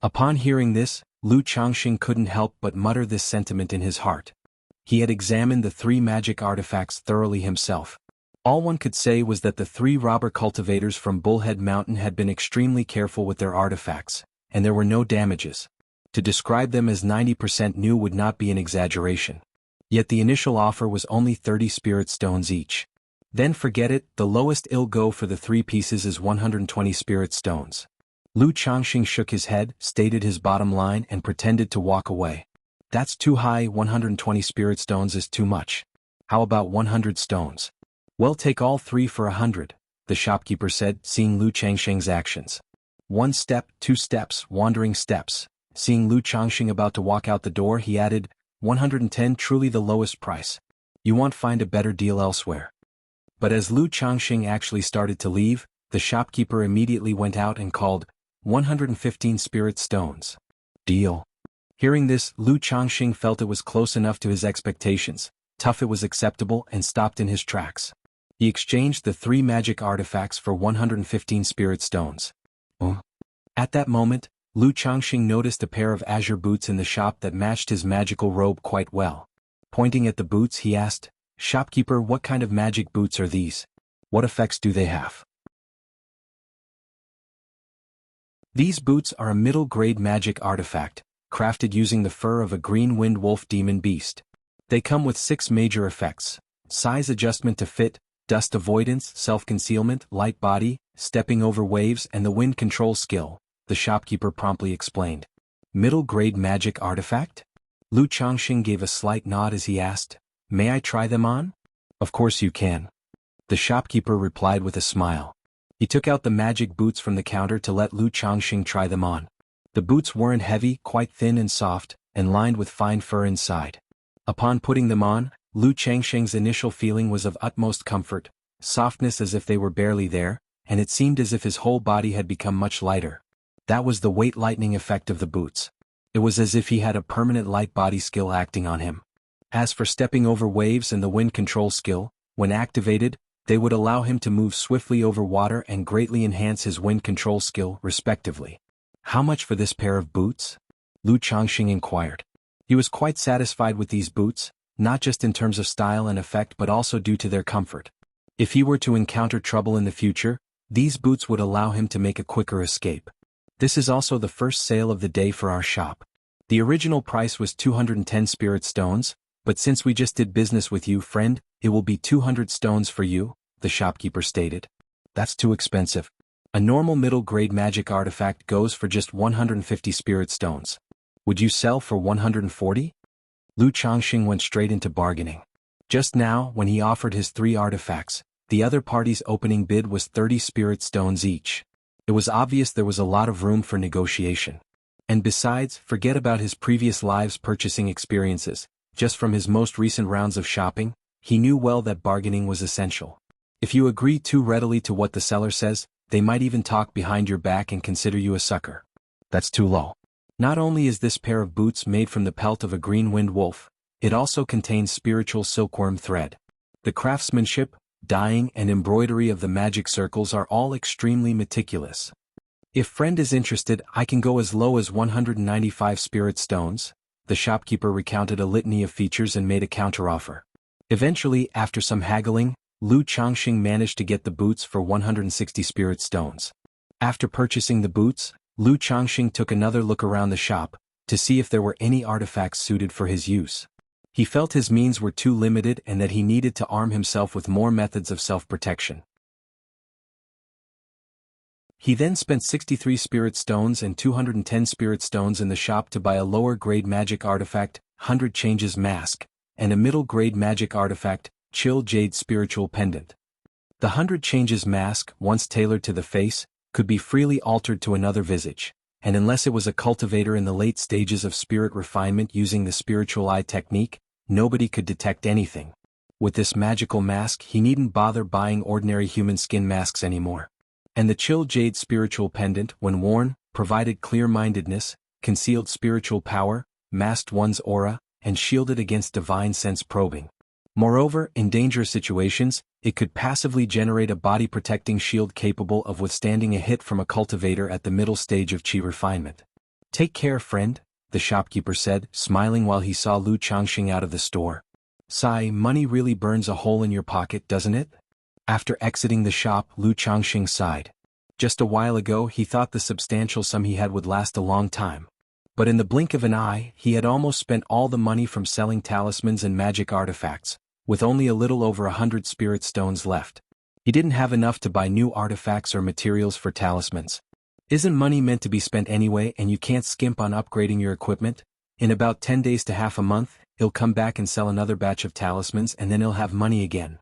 Upon hearing this, Lu Changxing couldn't help but mutter this sentiment in his heart. He had examined the 3 magic artifacts thoroughly himself. All one could say was that the 3 robber cultivators from Bullhead Mountain had been extremely careful with their artifacts, and there were no damages. To describe them as 90% new would not be an exaggeration. Yet the initial offer was only 30 spirit stones each. Then forget it, the lowest it'll go for the 3 pieces is 120 spirit stones. Lu Changxing shook his head, stated his bottom line and pretended to walk away. That's too high, 120 spirit stones is too much. How about 100 stones? Well, take all 3 for 100, the shopkeeper said, seeing Lu Changxing's actions. 1 step, 2 steps, wandering steps. Seeing Lu Changxing about to walk out the door, he added, 110 truly the lowest price. You won't find a better deal elsewhere. But as Lu Changxing actually started to leave, the shopkeeper immediately went out and called, 115 spirit stones. Deal. Hearing this, Lu Changxing felt it was close enough to his expectations, tough it was acceptable, and stopped in his tracks. He exchanged the 3 magic artifacts for 115 spirit stones. At that moment, Lu Changxing noticed a pair of azure boots in the shop that matched his magical robe quite well. Pointing at the boots, he asked, "Shopkeeper, what kind of magic boots are these? What effects do they have?" These boots are a middle-grade magic artifact, crafted using the fur of a green wind wolf demon beast. They come with 6 major effects: size adjustment to fit, dust avoidance, self-concealment, light body, stepping over waves, and the wind control skill, the shopkeeper promptly explained. Middle-grade magic artifact? Lu Changxing gave a slight nod as he asked, "May I try them on?" "Of course you can." The shopkeeper replied with a smile. He took out the magic boots from the counter to let Lu Changxing try them on. The boots weren't heavy, quite thin and soft, and lined with fine fur inside. Upon putting them on, Lu Changxing's initial feeling was of utmost comfort, softness as if they were barely there, and it seemed as if his whole body had become much lighter. That was the weight lightening effect of the boots. It was as if he had a permanent light body skill acting on him. As for stepping over waves and the wind control skill, when activated, they would allow him to move swiftly over water and greatly enhance his wind control skill, respectively. How much for this pair of boots? Lu Changxing inquired. He was quite satisfied with these boots. not just in terms of style and effect but also due to their comfort. If he were to encounter trouble in the future, these boots would allow him to make a quicker escape. This is also the first sale of the day for our shop. The original price was 210 spirit stones, but since we just did business with you, friend, it will be 200 stones for you, the shopkeeper stated. That's too expensive. A normal middle-grade magic artifact goes for just 150 spirit stones. Would you sell for 140? Lu Changxing went straight into bargaining. Just now, when he offered his 3 artifacts, the other party's opening bid was 30 spirit stones each. It was obvious there was a lot of room for negotiation. And besides, forget about his previous lives' purchasing experiences. Just from his most recent rounds of shopping, he knew well that bargaining was essential. If you agree too readily to what the seller says, they might even talk behind your back and consider you a sucker. That's too low. Not only is this pair of boots made from the pelt of a green-winged wolf, it also contains spiritual silkworm thread. The craftsmanship, dyeing and embroidery of the magic circles are all extremely meticulous. If friend is interested, I can go as low as 195 spirit stones. The shopkeeper recounted a litany of features and made a counteroffer. Eventually, after some haggling, Lu Changxing managed to get the boots for 160 spirit stones. After purchasing the boots, Lu Changxing took another look around the shop, to see if there were any artifacts suited for his use. He felt his means were too limited and that he needed to arm himself with more methods of self-protection. He then spent 63 spirit stones and 210 spirit stones in the shop to buy a lower-grade magic artifact, 100 Changes Mask, and a middle-grade magic artifact, Chill Jade Spiritual Pendant. The 100 Changes Mask, once tailored to the face, could be freely altered to another visage, and unless it was a cultivator in the late stages of spirit refinement using the spiritual eye technique, nobody could detect anything. With this magical mask, he needn't bother buying ordinary human skin masks anymore. And the Chill Jade Spiritual Pendant, when worn, provided clear-mindedness, concealed spiritual power, masked one's aura, and shielded against divine sense probing. Moreover, in dangerous situations, it could passively generate a body-protecting shield capable of withstanding a hit from a cultivator at the middle stage of chi refinement. Take care, friend, the shopkeeper said, smiling while he saw Lu Changxing out of the store. Sigh, money really burns a hole in your pocket, doesn't it? After exiting the shop, Lu Changxing sighed. Just a while ago he thought the substantial sum he had would last a long time. But in the blink of an eye, he had almost spent all the money from selling talismans and magic artifacts, with only a little over 100 spirit stones left. He didn't have enough to buy new artifacts or materials for talismans. Isn't money meant to be spent anyway, and you can't skimp on upgrading your equipment? In about 10 days to half a month, he'll come back and sell another batch of talismans and then he'll have money again.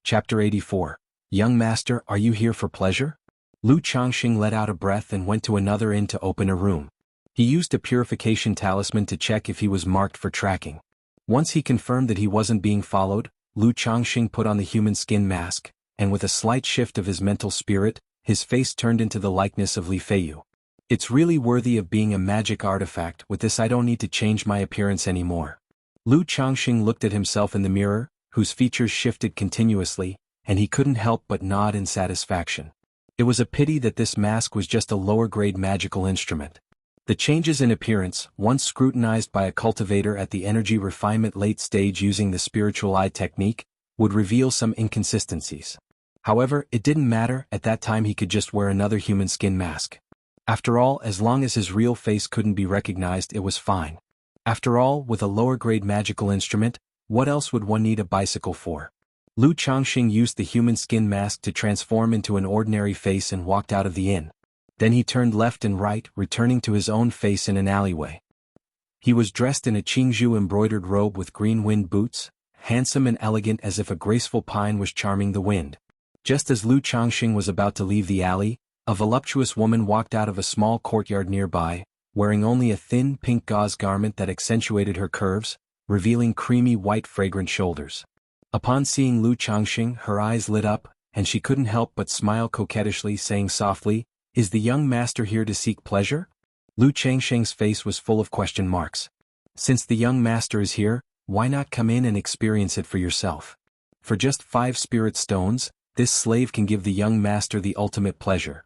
Chapter 84. Young Master, are you here for pleasure? Lu Changxing let out a breath and went to another inn to open a room. He used a purification talisman to check if he was marked for tracking. Once he confirmed that he wasn't being followed, Lu Changxing put on the human skin mask, and with a slight shift of his mental spirit, his face turned into the likeness of Li Feiyu. It's really worthy of being a magic artifact. With this I don't need to change my appearance anymore. Lu Changxing looked at himself in the mirror, whose features shifted continuously, and he couldn't help but nod in satisfaction. It was a pity that this mask was just a lower-grade magical instrument. The changes in appearance, once scrutinized by a cultivator at the energy refinement late stage using the spiritual eye technique, would reveal some inconsistencies. However, it didn't matter. At that time he could just wear another human skin mask. After all, as long as his real face couldn't be recognized, it was fine. After all, with a lower-grade magical instrument, what else would one need a bicycle for? Lu Changxing used the human skin mask to transform into an ordinary face and walked out of the inn. Then he turned left and right, returning to his own face in an alleyway. He was dressed in a Qingzhou embroidered robe with green wind boots, handsome and elegant as if a graceful pine was charming the wind. Just as Lu Changxing was about to leave the alley, a voluptuous woman walked out of a small courtyard nearby, wearing only a thin pink gauze garment that accentuated her curves, revealing creamy white fragrant shoulders. Upon seeing Lu Changxing, her eyes lit up, and she couldn't help but smile coquettishly, saying softly, "Is the young master here to seek pleasure?" Lu Changxing's face was full of question marks. Since the young master is here, why not come in and experience it for yourself? For just 5 spirit stones, this slave can give the young master the ultimate pleasure.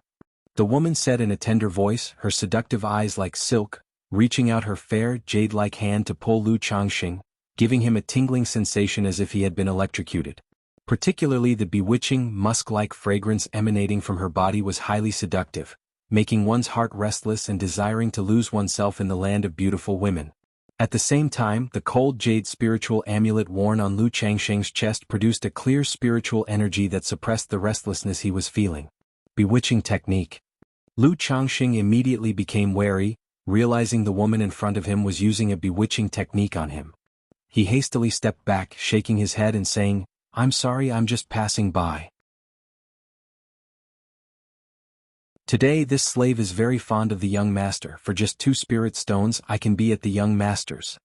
The woman said in a tender voice, her seductive eyes like silk, reaching out her fair, jade-like hand to pull Lu Changxing, giving him a tingling sensation as if he had been electrocuted. Particularly the bewitching, musk-like fragrance emanating from her body was highly seductive, making one's heart restless and desiring to lose oneself in the land of beautiful women. At the same time, the cold jade spiritual amulet worn on Lu Changxing's chest produced a clear spiritual energy that suppressed the restlessness he was feeling. Bewitching technique. Lu Changxing immediately became wary, realizing the woman in front of him was using a bewitching technique on him. He hastily stepped back, shaking his head and saying, "I'm sorry, I'm just passing by." Today this slave is very fond of the young master. For just 2 spirit stones I can be at the young master's.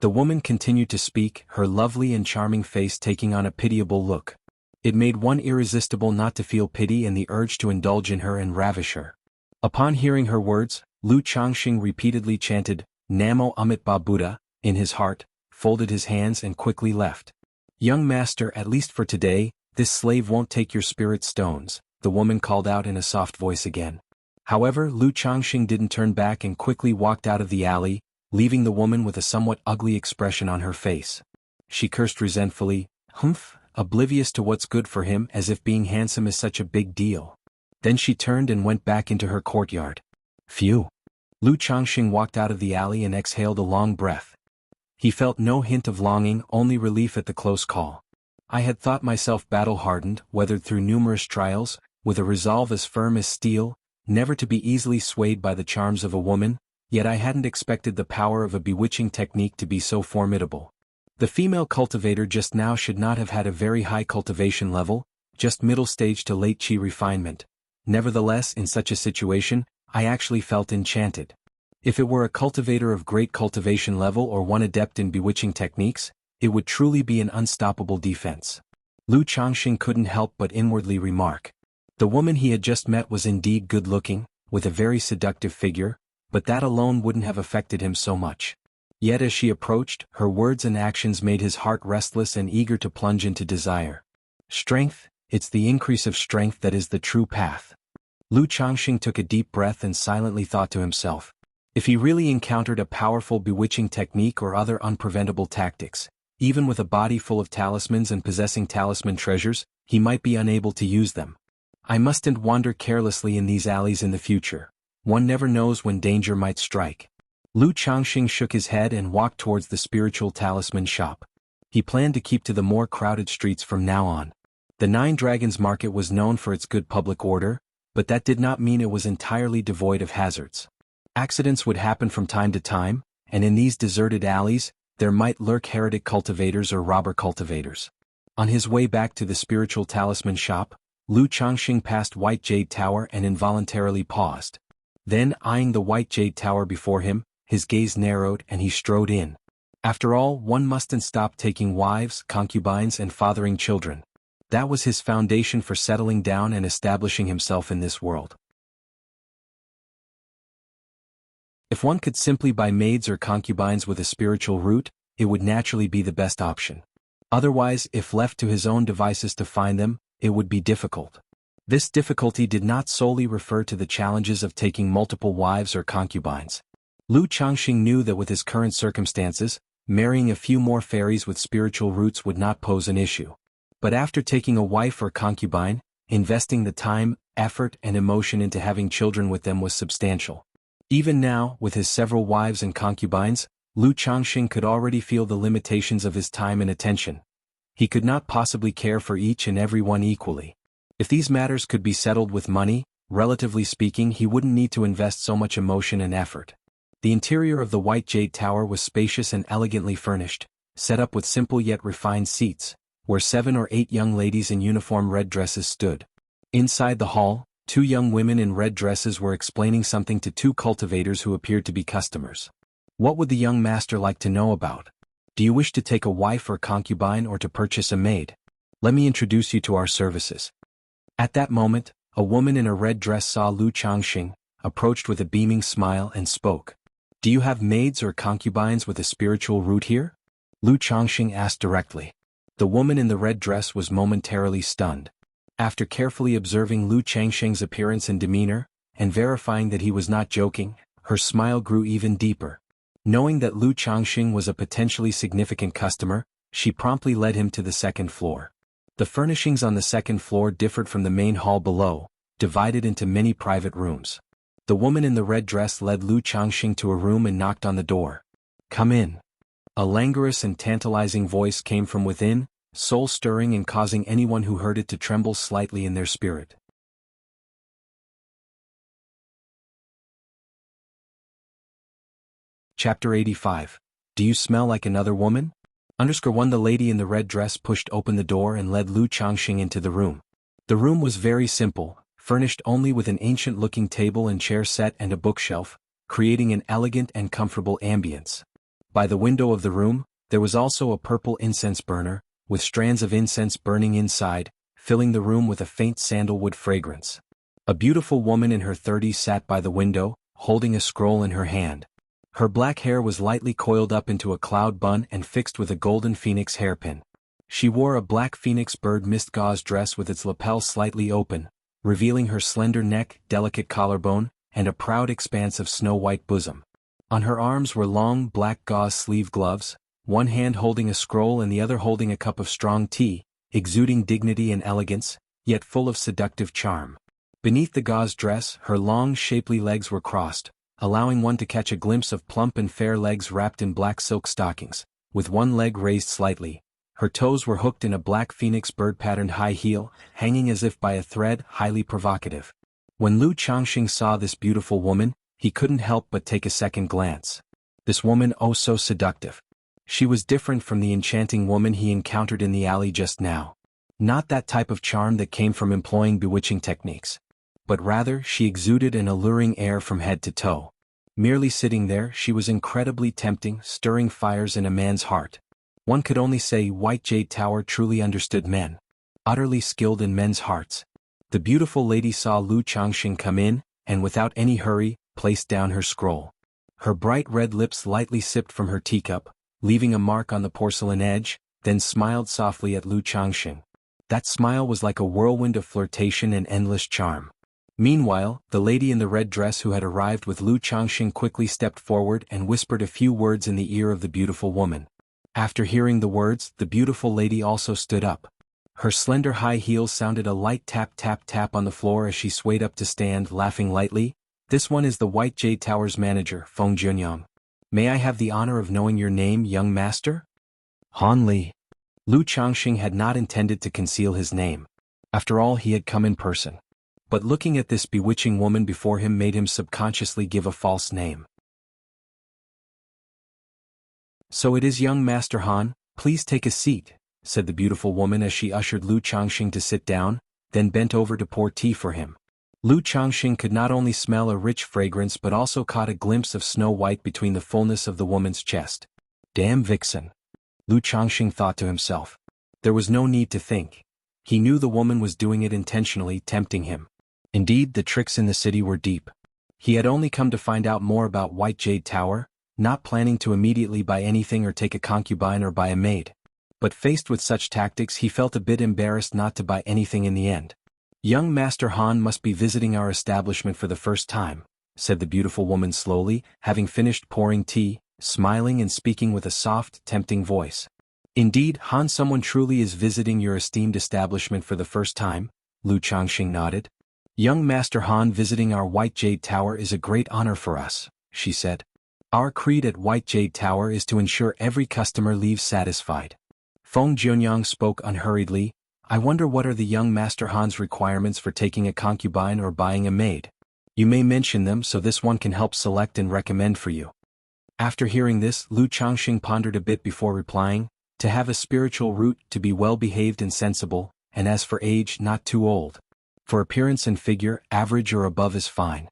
The woman continued to speak, her lovely and charming face taking on a pitiable look. It made one irresistible not to feel pity and the urge to indulge in her and ravish her. Upon hearing her words, Lu Changxing repeatedly chanted, "Namo Amitabha Buddha," in his heart, folded his hands and quickly left. "Young master, at least for today, this slave won't take your spirit stones," the woman called out in a soft voice again. However, Lu Changxing didn't turn back and quickly walked out of the alley, leaving the woman with a somewhat ugly expression on her face. She cursed resentfully, "Humph," oblivious to what's good for him, as if being handsome is such a big deal. Then she turned and went back into her courtyard. Phew. Lu Changxing walked out of the alley and exhaled a long breath. He felt no hint of longing, only relief at the close call. I had thought myself battle-hardened, weathered through numerous trials, with a resolve as firm as steel, never to be easily swayed by the charms of a woman, yet I hadn't expected the power of a bewitching technique to be so formidable. The female cultivator just now should not have had a very high cultivation level, just middle stage to late chi refinement. Nevertheless, in such a situation, I actually felt enchanted. If it were a cultivator of great cultivation level or one adept in bewitching techniques, it would truly be an unstoppable defense. Lu Changxing couldn't help but inwardly remark. The woman he had just met was indeed good-looking, with a very seductive figure, but that alone wouldn't have affected him so much. Yet as she approached, her words and actions made his heart restless and eager to plunge into desire. Strength, it's the increase of strength that is the true path. Lu Changxing took a deep breath and silently thought to himself. If he really encountered a powerful bewitching technique or other unpreventable tactics, even with a body full of talismans and possessing talisman treasures, he might be unable to use them. I mustn't wander carelessly in these alleys in the future. One never knows when danger might strike. Lu Changxing shook his head and walked towards the spiritual talisman shop. He planned to keep to the more crowded streets from now on. The Nine Dragons Market was known for its good public order, but that did not mean it was entirely devoid of hazards. Accidents would happen from time to time, and in these deserted alleys, there might lurk heretic cultivators or robber cultivators. On his way back to the spiritual talisman shop, Lu Changxing passed White Jade Tower and involuntarily paused. Then, eyeing the White Jade Tower before him, his gaze narrowed and he strode in. After all, one mustn't stop taking wives, concubines and fathering children. That was his foundation for settling down and establishing himself in this world. If one could simply buy maids or concubines with a spiritual root, it would naturally be the best option. Otherwise, if left to his own devices to find them, it would be difficult. This difficulty did not solely refer to the challenges of taking multiple wives or concubines. Lu Changxing knew that with his current circumstances, marrying a few more fairies with spiritual roots would not pose an issue. But after taking a wife or concubine, investing the time, effort and emotion into having children with them was substantial. Even now, with his several wives and concubines, Lu Changxing could already feel the limitations of his time and attention. He could not possibly care for each and every one equally. If these matters could be settled with money, relatively speaking, he wouldn't need to invest so much emotion and effort. The interior of the White Jade Tower was spacious and elegantly furnished, set up with simple yet refined seats, where 7 or 8 young ladies in uniform red dresses stood. Inside the hall, 2 young women in red dresses were explaining something to 2 cultivators who appeared to be customers. What would the young master like to know about? Do you wish to take a wife or concubine or to purchase a maid? Let me introduce you to our services. At that moment, a woman in a red dress saw Lu Changxing, approached with a beaming smile and spoke. Do you have maids or concubines with a spiritual root here? Lu Changxing asked directly. The woman in the red dress was momentarily stunned. After carefully observing Lu Changxing's appearance and demeanor, and verifying that he was not joking, her smile grew even deeper. Knowing that Lu Changxing was a potentially significant customer, she promptly led him to the second floor. The furnishings on the second floor differed from the main hall below, divided into many private rooms. The woman in the red dress led Lu Changxing to a room and knocked on the door. "Come in." A languorous and tantalizing voice came from within, soul-stirring and causing anyone who heard it to tremble slightly in their spirit. Chapter 85. Do you smell like another woman? _1 The lady in the red dress pushed open the door and led Lu Changxing into the room. The room was very simple, furnished only with an ancient-looking table and chair set and a bookshelf, creating an elegant and comfortable ambience. By the window of the room, there was also a purple incense burner, with strands of incense burning inside, filling the room with a faint sandalwood fragrance. A beautiful woman in her 30s sat by the window, holding a scroll in her hand. Her black hair was lightly coiled up into a cloud bun and fixed with a golden phoenix hairpin. She wore a black phoenix bird mist gauze dress with its lapel slightly open, revealing her slender neck, delicate collarbone, and a proud expanse of snow-white bosom. On her arms were long black gauze sleeve gloves, one hand holding a scroll and the other holding a cup of strong tea, exuding dignity and elegance, yet full of seductive charm. Beneath the gauze dress, her long shapely legs were crossed, allowing one to catch a glimpse of plump and fair legs wrapped in black silk stockings, with one leg raised slightly. Her toes were hooked in a black phoenix bird-patterned high heel, hanging as if by a thread, highly provocative. When Lu Changxing saw this beautiful woman, he couldn't help but take a second glance. This woman, oh so seductive. She was different from the enchanting woman he encountered in the alley just now. Not that type of charm that came from employing bewitching techniques. But rather, she exuded an alluring air from head to toe. Merely sitting there, she was incredibly tempting, stirring fires in a man's heart. One could only say White Jade Tower truly understood men. Utterly skilled in men's hearts. The beautiful lady saw Lu Changxing come in, and without any hurry, placed down her scroll. Her bright red lips lightly sipped from her teacup, leaving a mark on the porcelain edge, then smiled softly at Lu Changxing. That smile was like a whirlwind of flirtation and endless charm. Meanwhile, the lady in the red dress who had arrived with Lu Changxing quickly stepped forward and whispered a few words in the ear of the beautiful woman. After hearing the words, the beautiful lady also stood up. Her slender high heels sounded a light tap tap tap on the floor as she swayed up to stand, laughing lightly. "This one is the White Jade Tower's manager, Feng Junyang. May I have the honor of knowing your name, young master?" Han Li. Lu Changxing had not intended to conceal his name. After all, he had come in person. But looking at this bewitching woman before him made him subconsciously give a false name. "So it is young Master Han, please take a seat," said the beautiful woman as she ushered Lu Changxing to sit down, then bent over to pour tea for him. Lu Changxing could not only smell a rich fragrance but also caught a glimpse of Snow White between the fullness of the woman's chest. Damn vixen. Lu Changxing thought to himself. There was no need to think. He knew the woman was doing it intentionally, tempting him. Indeed, the tricks in the city were deep. He had only come to find out more about White Jade Tower, not planning to immediately buy anything or take a concubine or buy a maid. But faced with such tactics, he felt a bit embarrassed not to buy anything in the end. "Young Master Han must be visiting our establishment for the first time," said the beautiful woman slowly, having finished pouring tea, smiling and speaking with a soft, tempting voice. "Indeed, Han, someone truly is visiting your esteemed establishment for the first time," Lu Changxing nodded. "Young Master Han visiting our White Jade Tower is a great honor for us," she said. "Our creed at White Jade Tower is to ensure every customer leaves satisfied." Feng Junyang spoke unhurriedly. "I wonder what are the young Master Han's requirements for taking a concubine or buying a maid? You may mention them so this one can help select and recommend for you." After hearing this, Lu Changxing pondered a bit before replying, "To have a spiritual root, to be well-behaved and sensible, and as for age, not too old. For appearance and figure, average or above is fine."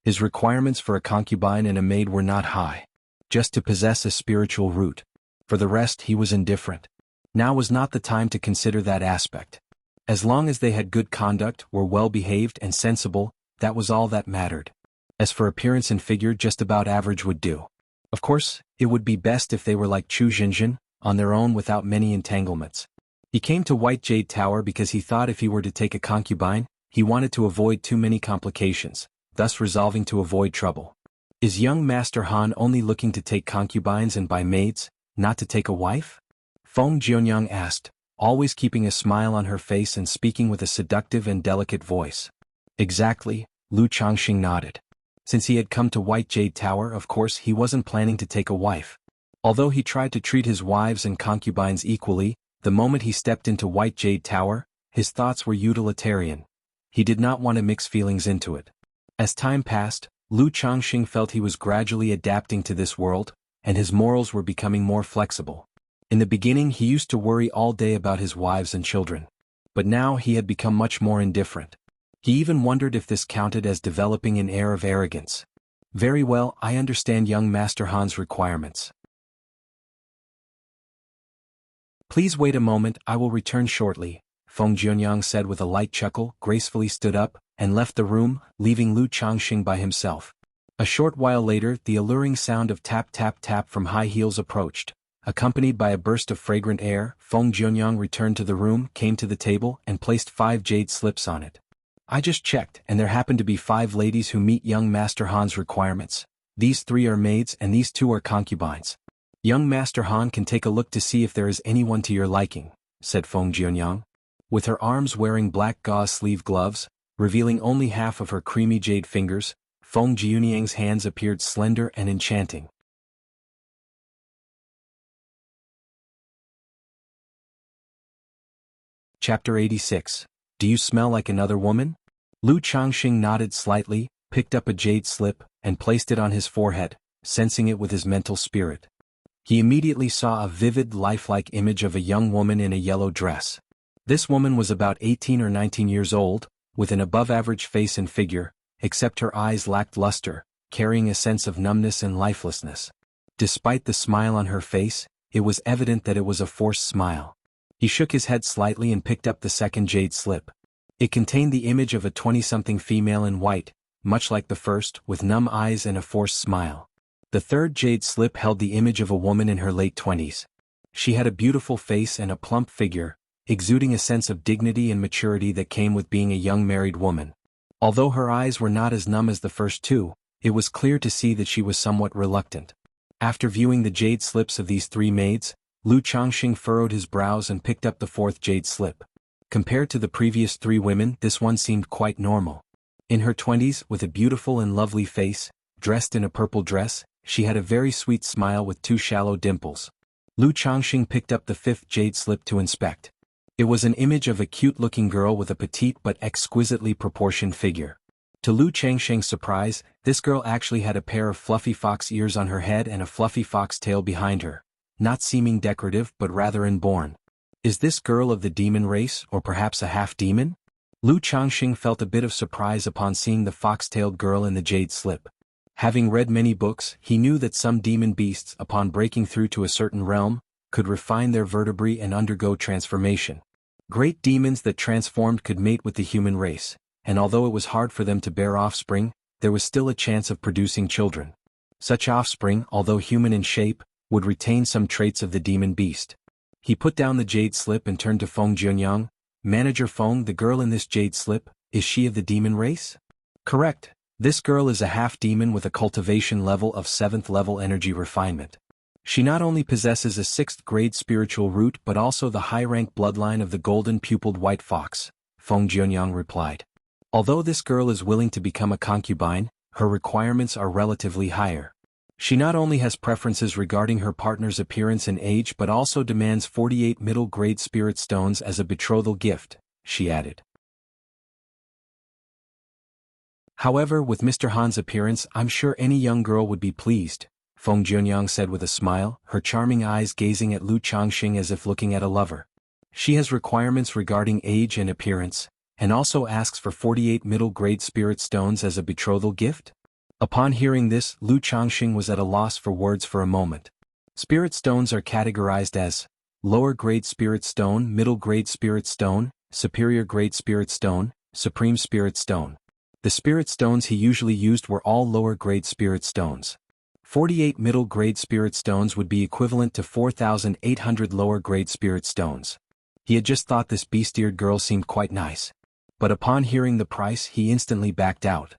His requirements for a concubine and a maid were not high. Just to possess a spiritual root. For the rest, he was indifferent. Now was not the time to consider that aspect. As long as they had good conduct, were well-behaved and sensible, that was all that mattered. As for appearance and figure, just about average would do. Of course, it would be best if they were like Chu Jinjin, on their own without many entanglements. He came to White Jade Tower because he thought if he were to take a concubine, he wanted to avoid too many complications, thus resolving to avoid trouble. Is young Master Han only looking to take concubines and buy maids, not to take a wife? Feng Jianyang asked, always keeping a smile on her face and speaking with a seductive and delicate voice. Exactly, Lu Changxing nodded. Since he had come to White Jade Tower, of course he wasn't planning to take a wife. Although he tried to treat his wives and concubines equally, the moment he stepped into White Jade Tower, his thoughts were utilitarian. He did not want to mix feelings into it. As time passed, Lu Changxing felt he was gradually adapting to this world, and his morals were becoming more flexible. In the beginning he used to worry all day about his wives and children. But now he had become much more indifferent. He even wondered if this counted as developing an air of arrogance. Very well, I understand young Master Han's requirements. Please wait a moment, I will return shortly, Feng Jianyang said with a light chuckle, gracefully stood up, and left the room, leaving Lu Changxing by himself. A short while later, the alluring sound of tap tap tap from high heels approached. Accompanied by a burst of fragrant air, Feng Jianyang returned to the room, came to the table, and placed 5 jade slips on it. I just checked, and there happen to be 5 ladies who meet young Master Han's requirements. These 3 are maids and these 2 are concubines. Young Master Han can take a look to see if there is anyone to your liking, said Feng Jianyang. With her arms wearing black gauze sleeve gloves, revealing only half of her creamy jade fingers, Feng Jianyang's hands appeared slender and enchanting. Chapter 86. Do you smell like another woman? Lu Changxing nodded slightly, picked up a jade slip, and placed it on his forehead, sensing it with his mental spirit. He immediately saw a vivid, lifelike image of a young woman in a yellow dress. This woman was about 18 or 19 years old, with an above-average face and figure, except her eyes lacked luster, carrying a sense of numbness and lifelessness. Despite the smile on her face, it was evident that it was a forced smile. He shook his head slightly and picked up the second jade slip. It contained the image of a 20-something female in white, much like the first, with numb eyes and a forced smile. The third jade slip held the image of a woman in her late 20s. She had a beautiful face and a plump figure, exuding a sense of dignity and maturity that came with being a young married woman. Although her eyes were not as numb as the first 2, it was clear to see that she was somewhat reluctant. After viewing the jade slips of these 3 maids, Lu Changxing furrowed his brows and picked up the 4th jade slip. Compared to the previous 3 women, this one seemed quite normal. In her 20s, with a beautiful and lovely face, dressed in a purple dress, she had a very sweet smile with 2 shallow dimples. Lu Changxing picked up the 5th jade slip to inspect. It was an image of a cute-looking girl with a petite but exquisitely proportioned figure. To Lu Changxing's surprise, this girl actually had a pair of fluffy fox ears on her head and a fluffy fox tail behind her, not seeming decorative but rather inborn. Is this girl of the demon race, or perhaps a half-demon? Lu Changxing felt a bit of surprise upon seeing the fox-tailed girl in the jade slip. Having read many books, he knew that some demon beasts, upon breaking through to a certain realm, could refine their vertebrae and undergo transformation. Great demons that transformed could mate with the human race, and although it was hard for them to bear offspring, there was still a chance of producing children. Such offspring, although human in shape, would retain some traits of the demon beast. He put down the jade slip and turned to Feng Jianyang. Manager Feng, the girl in this jade slip, is she of the demon race? Correct. This girl is a half-demon with a cultivation level of 7th level energy refinement. She not only possesses a 6th grade spiritual root but also the high-rank bloodline of the golden-pupiled white fox, Feng Jianyang replied. Although this girl is willing to become a concubine, her requirements are relatively higher. She not only has preferences regarding her partner's appearance and age but also demands 48 middle-grade spirit stones as a betrothal gift, she added. However, with Mr. Han's appearance, I'm sure any young girl would be pleased, Feng Jianyang said with a smile, her charming eyes gazing at Lu Changxing as if looking at a lover. She has requirements regarding age and appearance, and also asks for 48 middle-grade spirit stones as a betrothal gift? Upon hearing this, Lu Changxing was at a loss for words for a moment. Spirit stones are categorized as lower-grade spirit stone, middle-grade spirit stone, superior-grade spirit stone, supreme spirit stone. The spirit stones he usually used were all lower-grade spirit stones. 48 middle-grade spirit stones would be equivalent to 4,800 lower-grade spirit stones. He had just thought this beast-eared girl seemed quite nice. But upon hearing the price he instantly backed out.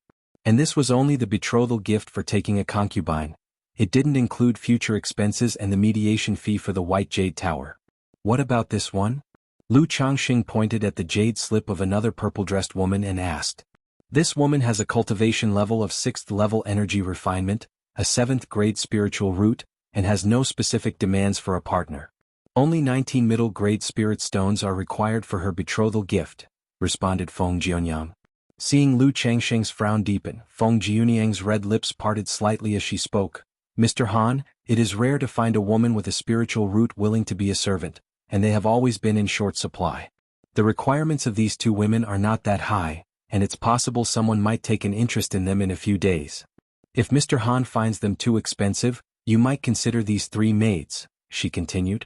And this was only the betrothal gift for taking a concubine. It didn't include future expenses and the mediation fee for the White Jade Tower. What about this one? Lu Changxing pointed at the jade slip of another purple-dressed woman and asked. This woman has a cultivation level of 6th level energy refinement, a 7th grade spiritual root, and has no specific demands for a partner. Only 19 middle grade spirit stones are required for her betrothal gift, responded Feng Jianyang. Seeing Lu Changxing's frown deepen, Feng Jianyang's red lips parted slightly as she spoke. Mr. Han, it is rare to find a woman with a spiritual root willing to be a servant, and they have always been in short supply. The requirements of these two women are not that high, and it's possible someone might take an interest in them in a few days. If Mr. Han finds them too expensive, you might consider these 3 maids, she continued.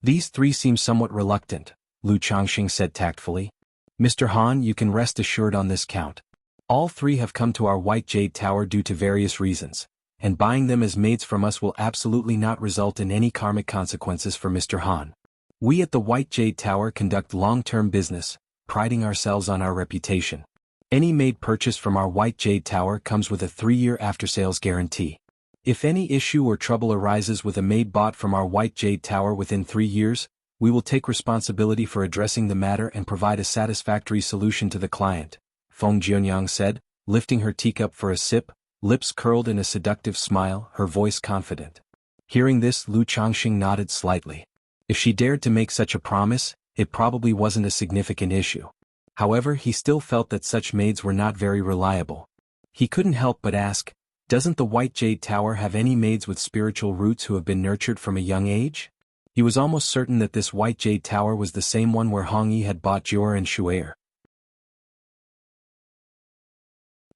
These 3 seem somewhat reluctant, Lu Changxing said tactfully. Mr. Han, you can rest assured on this count. All 3 have come to our White Jade Tower due to various reasons, and buying them as maids from us will absolutely not result in any karmic consequences for Mr. Han. We at the White Jade Tower conduct long-term business, priding ourselves on our reputation. Any maid purchased from our White Jade Tower comes with a 3-year after-sales guarantee. If any issue or trouble arises with a maid bought from our White Jade Tower within 3 years, we will take responsibility for addressing the matter and provide a satisfactory solution to the client, Feng Jianyang said, lifting her teacup for a sip, lips curled in a seductive smile, her voice confident. Hearing this, Lu Changxing nodded slightly. If she dared to make such a promise, it probably wasn't a significant issue. However, he still felt that such maids were not very reliable. He couldn't help but ask, doesn't the White Jade Tower have any maids with spiritual roots who have been nurtured from a young age? He was almost certain that this White Jade Tower was the same one where Hong Yi had bought Jior and Shu'er.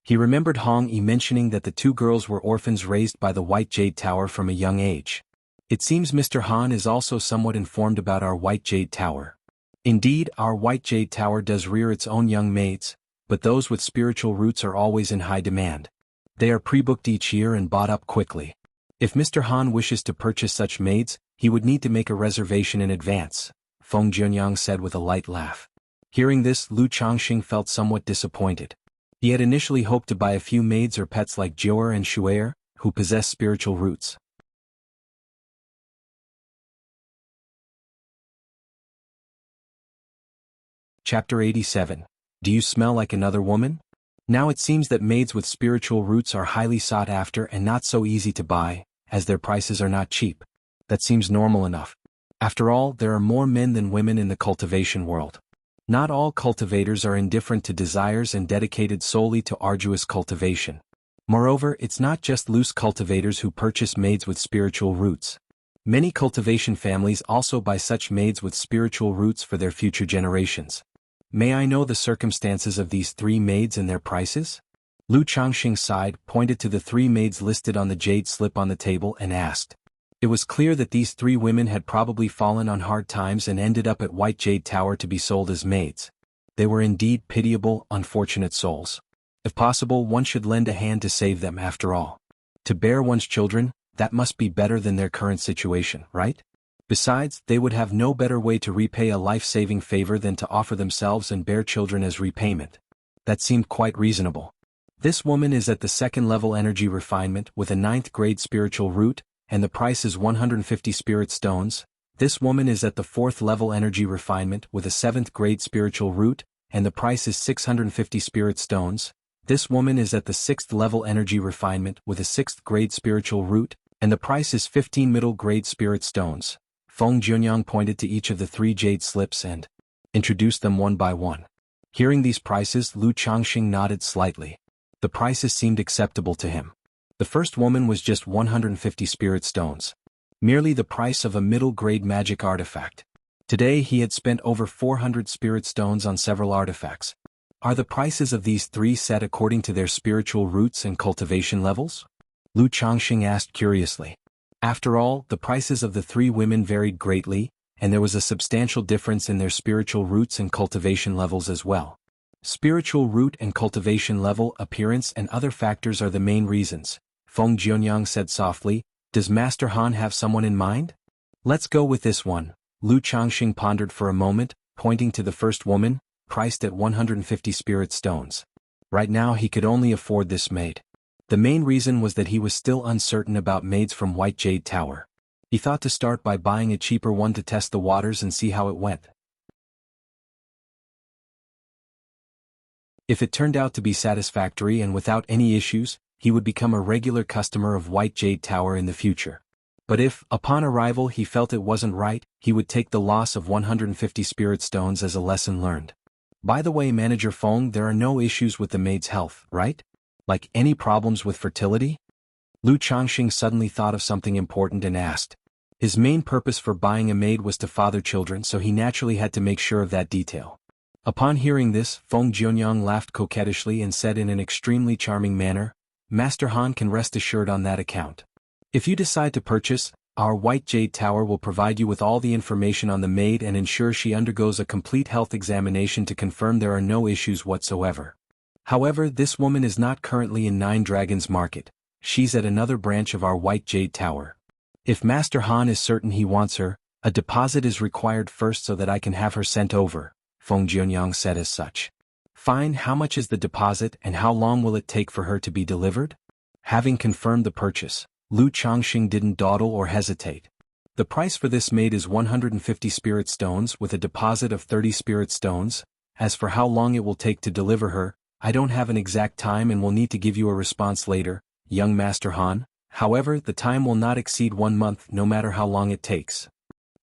He remembered Hong Yi mentioning that the 2 girls were orphans raised by the White Jade Tower from a young age. It seems Mr. Han is also somewhat informed about our White Jade Tower. Indeed, our White Jade Tower does rear its own young maids, but those with spiritual roots are always in high demand. They are pre-booked each year and bought up quickly. If Mr. Han wishes to purchase such maids, he would need to make a reservation in advance, Feng Jianyang said with a light laugh. Hearing this, Lu Changxing felt somewhat disappointed. He had initially hoped to buy a few maids or pets like Jior and Shu'er, who possess spiritual roots. Chapter 87. Do you smell like another woman? Now it seems that maids with spiritual roots are highly sought after and not so easy to buy, as their prices are not cheap. That seems normal enough. After all, there are more men than women in the cultivation world. Not all cultivators are indifferent to desires and dedicated solely to arduous cultivation. Moreover, it's not just loose cultivators who purchase maids with spiritual roots. Many cultivation families also buy such maids with spiritual roots for their future generations. May I know the circumstances of these 3 maids and their prices? Lu Changxing sighed, pointed to the 3 maids listed on the jade slip on the table and asked. It was clear that these 3 women had probably fallen on hard times and ended up at White Jade Tower to be sold as maids. They were indeed pitiable, unfortunate souls. If possible, one should lend a hand to save them after all. To bear one's children, that must be better than their current situation, right? Besides, they would have no better way to repay a life-saving favor than to offer themselves and bear children as repayment. That seemed quite reasonable. This woman is at the 2nd level energy refinement with a 9th grade spiritual root, and the price is 150 spirit stones. This woman is at the 4th level energy refinement with a 7th grade spiritual root, and the price is 650 spirit stones. This woman is at the 6th level energy refinement with a 6th grade spiritual root, and the price is 15 middle grade spirit stones. Feng Jianyang pointed to each of the 3 jade slips and introduced them one by one. Hearing these prices, Lu Changxing nodded slightly. The prices seemed acceptable to him. The first woman was just 150 spirit stones. Merely the price of a middle-grade magic artifact. Today he had spent over 400 spirit stones on several artifacts. Are the prices of these 3 set according to their spiritual roots and cultivation levels? Lu Changxing asked curiously. After all, the prices of the 3 women varied greatly, and there was a substantial difference in their spiritual roots and cultivation levels as well. Spiritual root and cultivation level, appearance and other factors are the main reasons, Feng Jianyang said softly. Does Master Han have someone in mind? Let's go with this one. Lu Changxing pondered for a moment, pointing to the first woman, priced at 150 spirit stones. Right now he could only afford this maid. The main reason was that he was still uncertain about maids from White Jade Tower. He thought to start by buying a cheaper one to test the waters and see how it went. If it turned out to be satisfactory and without any issues, he would become a regular customer of White Jade Tower in the future. But if, upon arrival, he felt it wasn't right, he would take the loss of 150 spirit stones as a lesson learned. By the way, Manager Feng, there are no issues with the maid's health, right? Like any problems with fertility? Lu Changxing suddenly thought of something important and asked. His main purpose for buying a maid was to father children, so he naturally had to make sure of that detail. Upon hearing this, Feng Jianyang laughed coquettishly and said in an extremely charming manner, Master Han can rest assured on that account. If you decide to purchase, our White Jade Tower will provide you with all the information on the maid and ensure she undergoes a complete health examination to confirm there are no issues whatsoever. However, this woman is not currently in Nine Dragons Market. She's at another branch of our White Jade Tower. If Master Han is certain he wants her, a deposit is required first so that I can have her sent over, Feng Jianyang said as such. Fine, how much is the deposit and how long will it take for her to be delivered? Having confirmed the purchase, Lu Changxing didn't dawdle or hesitate. The price for this maid is 150 spirit stones with a deposit of 30 spirit stones. As for how long it will take to deliver her, I don't have an exact time and will need to give you a response later, young Master Han. However, the time will not exceed 1 month no matter how long it takes.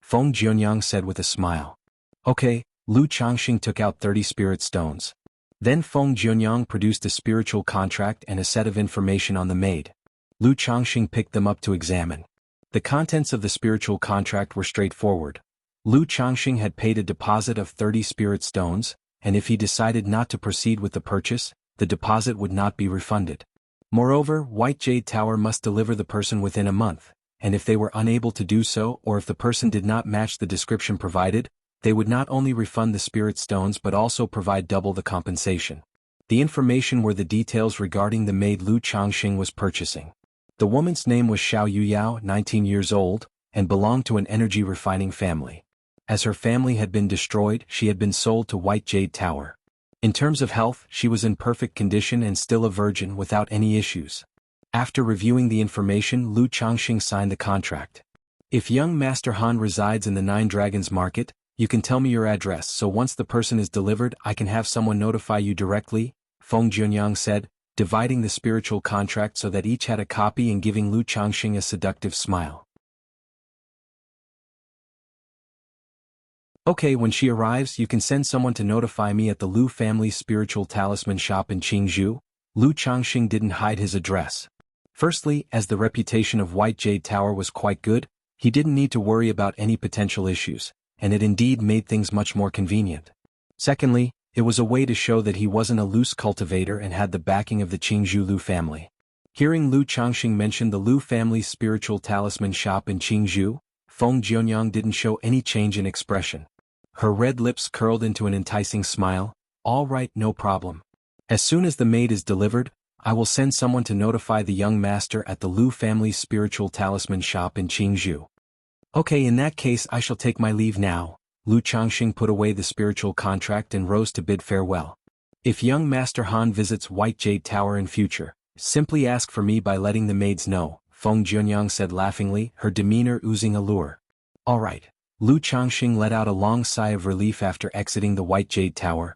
Feng Jianyang said with a smile. Okay, Lu Changxing took out 30 spirit stones. Then Feng Jianyang produced a spiritual contract and a set of information on the maid. Lu Changxing picked them up to examine. The contents of the spiritual contract were straightforward. Lu Changxing had paid a deposit of 30 spirit stones, and if he decided not to proceed with the purchase, the deposit would not be refunded. Moreover, White Jade Tower must deliver the person within a month, and if they were unable to do so or if the person did not match the description provided, they would not only refund the spirit stones but also provide double the compensation. The information were the details regarding the maid Lu Changxing was purchasing. The woman's name was Xiao Yuyao, 19 years old, and belonged to an energy refining family. As her family had been destroyed, she had been sold to White Jade Tower. In terms of health, she was in perfect condition and still a virgin without any issues. After reviewing the information, Lu Changxing signed the contract. If young Master Han resides in the Nine Dragons Market, you can tell me your address so once the person is delivered I can have someone notify you directly, Feng Jianyang said, dividing the spiritual contract so that each had a copy and giving Lu Changxing a seductive smile. Okay, when she arrives you can send someone to notify me at the Lu family's spiritual talisman shop in Qingzhou. Lu Changxing didn't hide his address. Firstly, as the reputation of White Jade Tower was quite good, he didn't need to worry about any potential issues, and it indeed made things much more convenient. Secondly, it was a way to show that he wasn't a loose cultivator and had the backing of the Qingzhou Lu family. Hearing Lu Changxing mention the Lu family's spiritual talisman shop in Qingzhou, Feng Jianyang didn't show any change in expression. Her red lips curled into an enticing smile. All right, no problem. As soon as the maid is delivered, I will send someone to notify the young master at the Lu family's spiritual talisman shop in Qingzhou. Okay, in that case I shall take my leave now. Lu Changxing put away the spiritual contract and rose to bid farewell. If young Master Han visits White Jade Tower in future, simply ask for me by letting the maids know, Feng Jianyang said laughingly, her demeanor oozing allure. All right. Lu Changxing let out a long sigh of relief after exiting the White Jade Tower.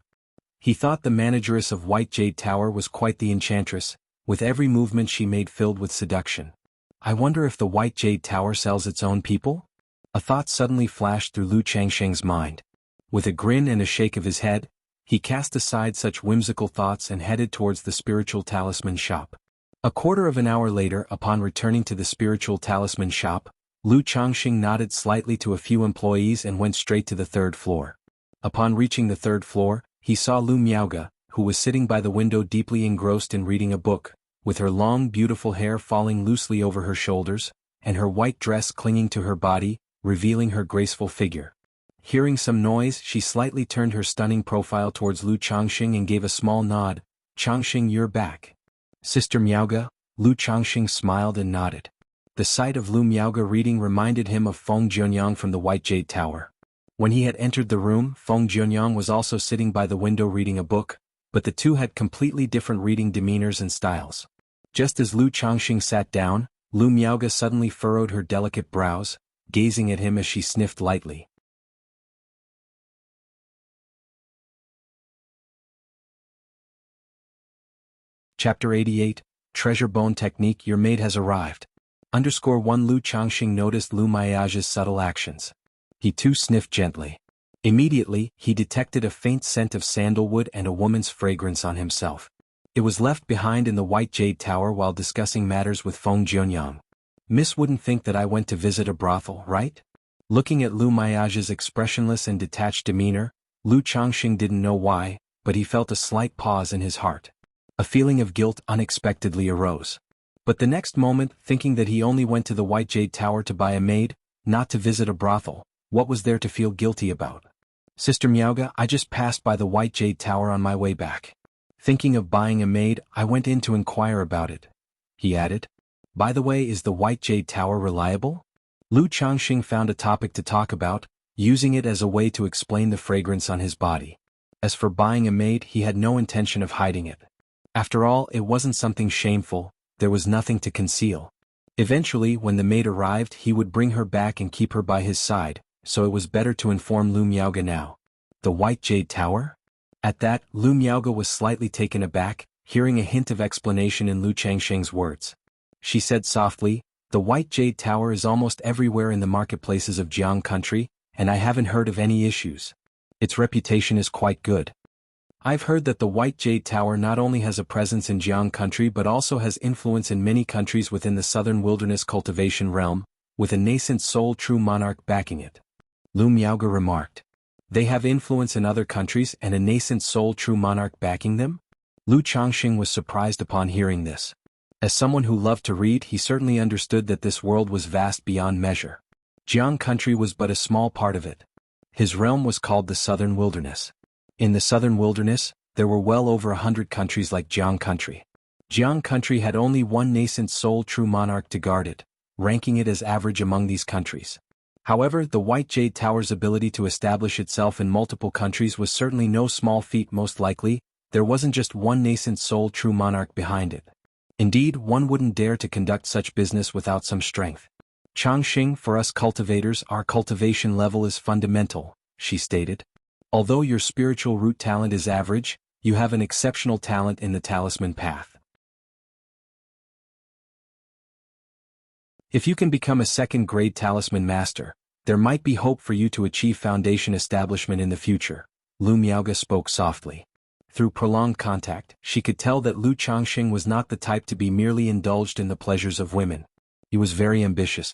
He thought the manageress of White Jade Tower was quite the enchantress, with every movement she made filled with seduction. I wonder if the White Jade Tower sells its own people? A thought suddenly flashed through Lu Changxing's mind. With a grin and a shake of his head, he cast aside such whimsical thoughts and headed towards the spiritual talisman shop. A quarter of an hour later, upon returning to the spiritual talisman shop, Lu Changxing nodded slightly to a few employees and went straight to the third floor. Upon reaching the third floor, he saw Lu Miaoga, who was sitting by the window deeply engrossed in reading a book, with her long beautiful hair falling loosely over her shoulders, and her white dress clinging to her body, revealing her graceful figure. Hearing some noise, she slightly turned her stunning profile towards Lu Changxing and gave a small nod. Changxing, you're back. Sister Miaoga? Lu Changxing smiled and nodded. The sight of Lu Miaoga reading reminded him of Feng Jianyang from the White Jade Tower. When he had entered the room, Feng Jianyang was also sitting by the window reading a book. but the two had completely different reading demeanors and styles. Just as Lu Changxing sat down, Lu Miaoge suddenly furrowed her delicate brows, gazing at him as she sniffed lightly. Chapter 88, Treasure Bone Technique. Your maid has arrived. _1 Lu Changxing noticed Lu Miaoge's subtle actions. He too sniffed gently. Immediately, he detected a faint scent of sandalwood and a woman's fragrance on himself. It was left behind in the White Jade Tower while discussing matters with Feng Jianyang. Miss wouldn't think that I went to visit a brothel, right? Looking at Lu Miaoge's expressionless and detached demeanor, Lu Changxing didn't know why, but he felt a slight pause in his heart. A feeling of guilt unexpectedly arose. But the next moment, thinking that he only went to the White Jade Tower to buy a maid, not to visit a brothel, what was there to feel guilty about? Sister Miaoge, I just passed by the White Jade Tower on my way back. Thinking of buying a maid, I went in to inquire about it. He added. By the way, is the White Jade Tower reliable? Lu Changxing found a topic to talk about, using it as a way to explain the fragrance on his body. As for buying a maid, he had no intention of hiding it. After all, it wasn't something shameful, there was nothing to conceal. Eventually, when the maid arrived, he would bring her back and keep her by his side, so it was better to inform Lu Miaoge now. The White Jade Tower? At that, Lu Miaoge was slightly taken aback, hearing a hint of explanation in Lu Changxing's words. She said softly, the White Jade Tower is almost everywhere in the marketplaces of Jiang country, and I haven't heard of any issues. Its reputation is quite good. I've heard that the White Jade Tower not only has a presence in Jiang country but also has influence in many countries within the southern wilderness cultivation realm, with a nascent Soul True monarch backing it. Lu Miaoge remarked. They have influence in other countries and a nascent Soul True monarch backing them? Lu Changxing was surprised upon hearing this. As someone who loved to read, he certainly understood that this world was vast beyond measure. Jiang country was but a small part of it. His realm was called the Southern Wilderness. In the Southern Wilderness, there were well over 100 countries like Jiang country. Jiang country had only one nascent Soul True monarch to guard it, ranking it as average among these countries. However, the White Jade Tower's ability to establish itself in multiple countries was certainly no small feat. Most likely, there wasn't just one nascent Soul True monarch behind it. Indeed, one wouldn't dare to conduct such business without some strength. Changxing, for us cultivators, our cultivation level is fundamental, she stated. Although your spiritual root talent is average, you have an exceptional talent in the talisman path. If you can become a second-grade talisman master, there might be hope for you to achieve foundation establishment in the future, Lu Miaoge spoke softly. Through prolonged contact, she could tell that Lu Changxing was not the type to be merely indulged in the pleasures of women. He was very ambitious.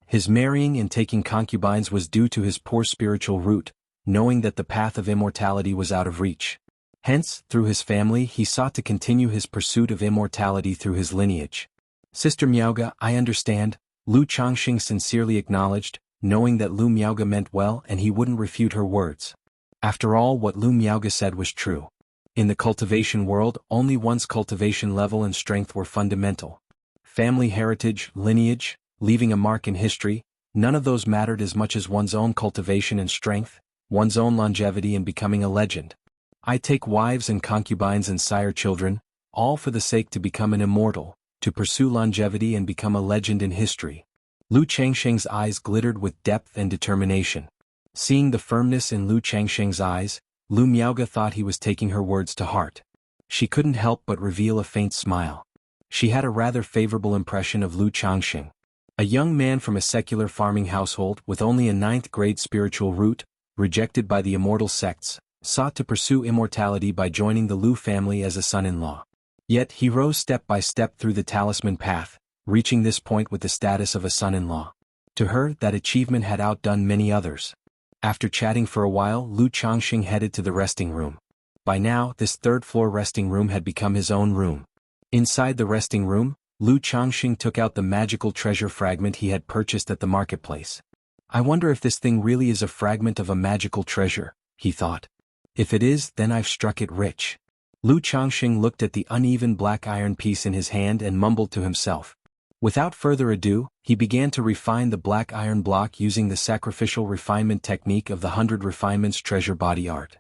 His marrying and taking concubines was due to his poor spiritual root, knowing that the path of immortality was out of reach. Hence, through his family, he sought to continue his pursuit of immortality through his lineage. Sister Miaoge, I understand, Lu Changxing sincerely acknowledged, knowing that Lu Miaoge meant well and he wouldn't refute her words. After all, what Lu Miaoge said was true. In the cultivation world, only one's cultivation level and strength were fundamental. Family heritage, lineage, leaving a mark in history, none of those mattered as much as one's own cultivation and strength, one's own longevity and becoming a legend. I take wives and concubines and sire children, all for the sake to become an immortal, to pursue longevity and become a legend in history. Lu Changxing's eyes glittered with depth and determination. Seeing the firmness in Lu Changxing's eyes, Lu Miaoge thought he was taking her words to heart. She couldn't help but reveal a faint smile. She had a rather favorable impression of Lu Changxing. A young man from a secular farming household with only a 9th-grade spiritual root, rejected by the immortal sects, sought to pursue immortality by joining the Lu family as a son-in-law. Yet he rose step by step through the talisman path, reaching this point with the status of a son-in-law. To her, that achievement had outdone many others. After chatting for a while, Lu Changxing headed to the resting room. By now, this third-floor resting room had become his own room. Inside the resting room, Lu Changxing took out the magical treasure fragment he had purchased at the marketplace. I wonder if this thing really is a fragment of a magical treasure, he thought. If it is, then I've struck it rich. Lu Changxing looked at the uneven black iron piece in his hand and mumbled to himself. Without further ado, he began to refine the black iron block using the sacrificial refinement technique of the 100 Refinements treasure body art.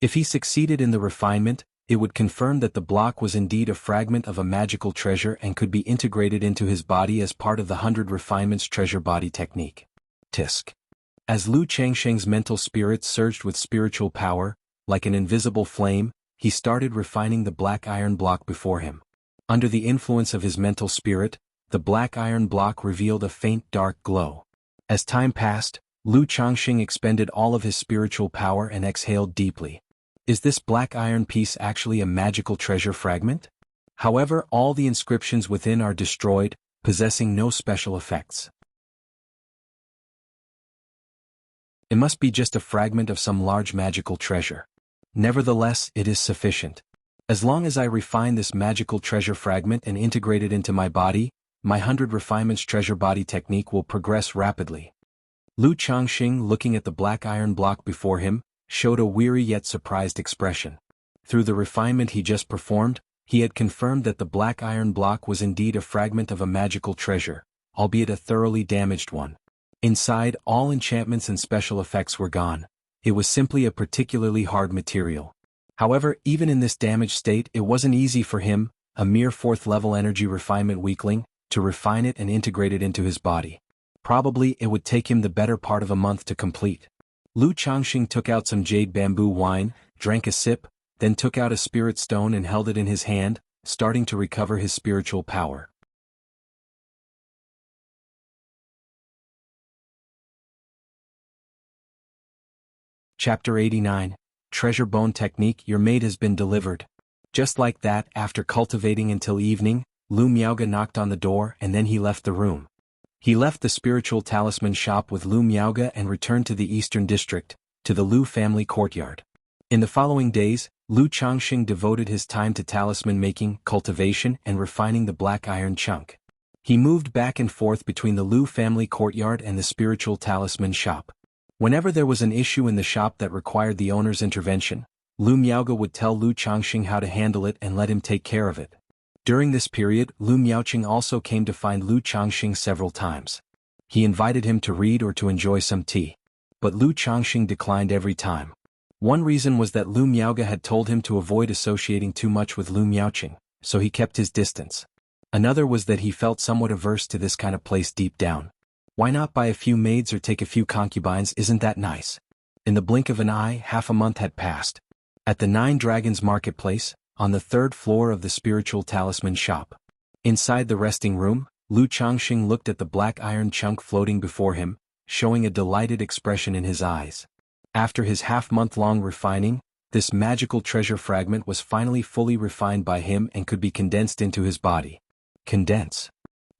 If he succeeded in the refinement, It would confirm that the block was indeed a fragment of a magical treasure and could be integrated into his body as part of the 100 Refinements Treasure Body technique. Tisk. As Lu Changsheng's mental spirit surged with spiritual power, like an invisible flame, he started refining the black iron block before him. Under the influence of his mental spirit, the black iron block revealed a faint dark glow. As time passed, Lu Changsheng expended all of his spiritual power and exhaled deeply. Is this black iron piece actually a magical treasure fragment? However, all the inscriptions within are destroyed, possessing no special effects. It must be just a fragment of some large magical treasure. Nevertheless, it is sufficient. As long as I refine this magical treasure fragment and integrate it into my body, my 100 Refinements Treasure Body technique will progress rapidly. Lu Changsheng, looking at the black iron block before him, showed a weary yet surprised expression. Through the refinement he just performed, he had confirmed that the black iron block was indeed a fragment of a magical treasure, albeit a thoroughly damaged one. Inside, all enchantments and special effects were gone. It was simply a particularly hard material. However, even in this damaged state, it wasn't easy for him, a mere 4th-level energy refinement weakling, to refine it and integrate it into his body. Probably it would take him the better part of a month to complete. Lu Changsheng took out some jade bamboo wine, drank a sip, then took out a spirit stone and held it in his hand, starting to recover his spiritual power. Chapter 89. Treasure Bone Technique. Your mate has been delivered. Just like that, after cultivating until evening, Lu Miaoge knocked on the door and then he left the room. He left the spiritual talisman shop with Lu Miaoge and returned to the eastern district, to the Lu family courtyard. In the following days, Lu Changsheng devoted his time to talisman making, cultivation, and refining the black iron chunk. He moved back and forth between the Lu family courtyard and the spiritual talisman shop. Whenever there was an issue in the shop that required the owner's intervention, Lu Miaoge would tell Lu Changsheng how to handle it and let him take care of it. During this period, Lu Miaoqing also came to find Lu Changsheng several times. He invited him to read or to enjoy some tea. But Lu Changsheng declined every time. One reason was that Lu Miaoge had told him to avoid associating too much with Lu Miaoqing, so he kept his distance. Another was that he felt somewhat averse to this kind of place deep down. Why not buy a few maids or take a few concubines? Isn't that nice? In the blink of an eye, half a month had passed. At the 9 Dragons Marketplace, on the 3rd floor of the spiritual talisman shop. Inside the resting room, Lu Changsheng looked at the black iron chunk floating before him, showing a delighted expression in his eyes. After his half-month-long refining, this magical treasure fragment was finally fully refined by him and could be condensed into his body. Condense.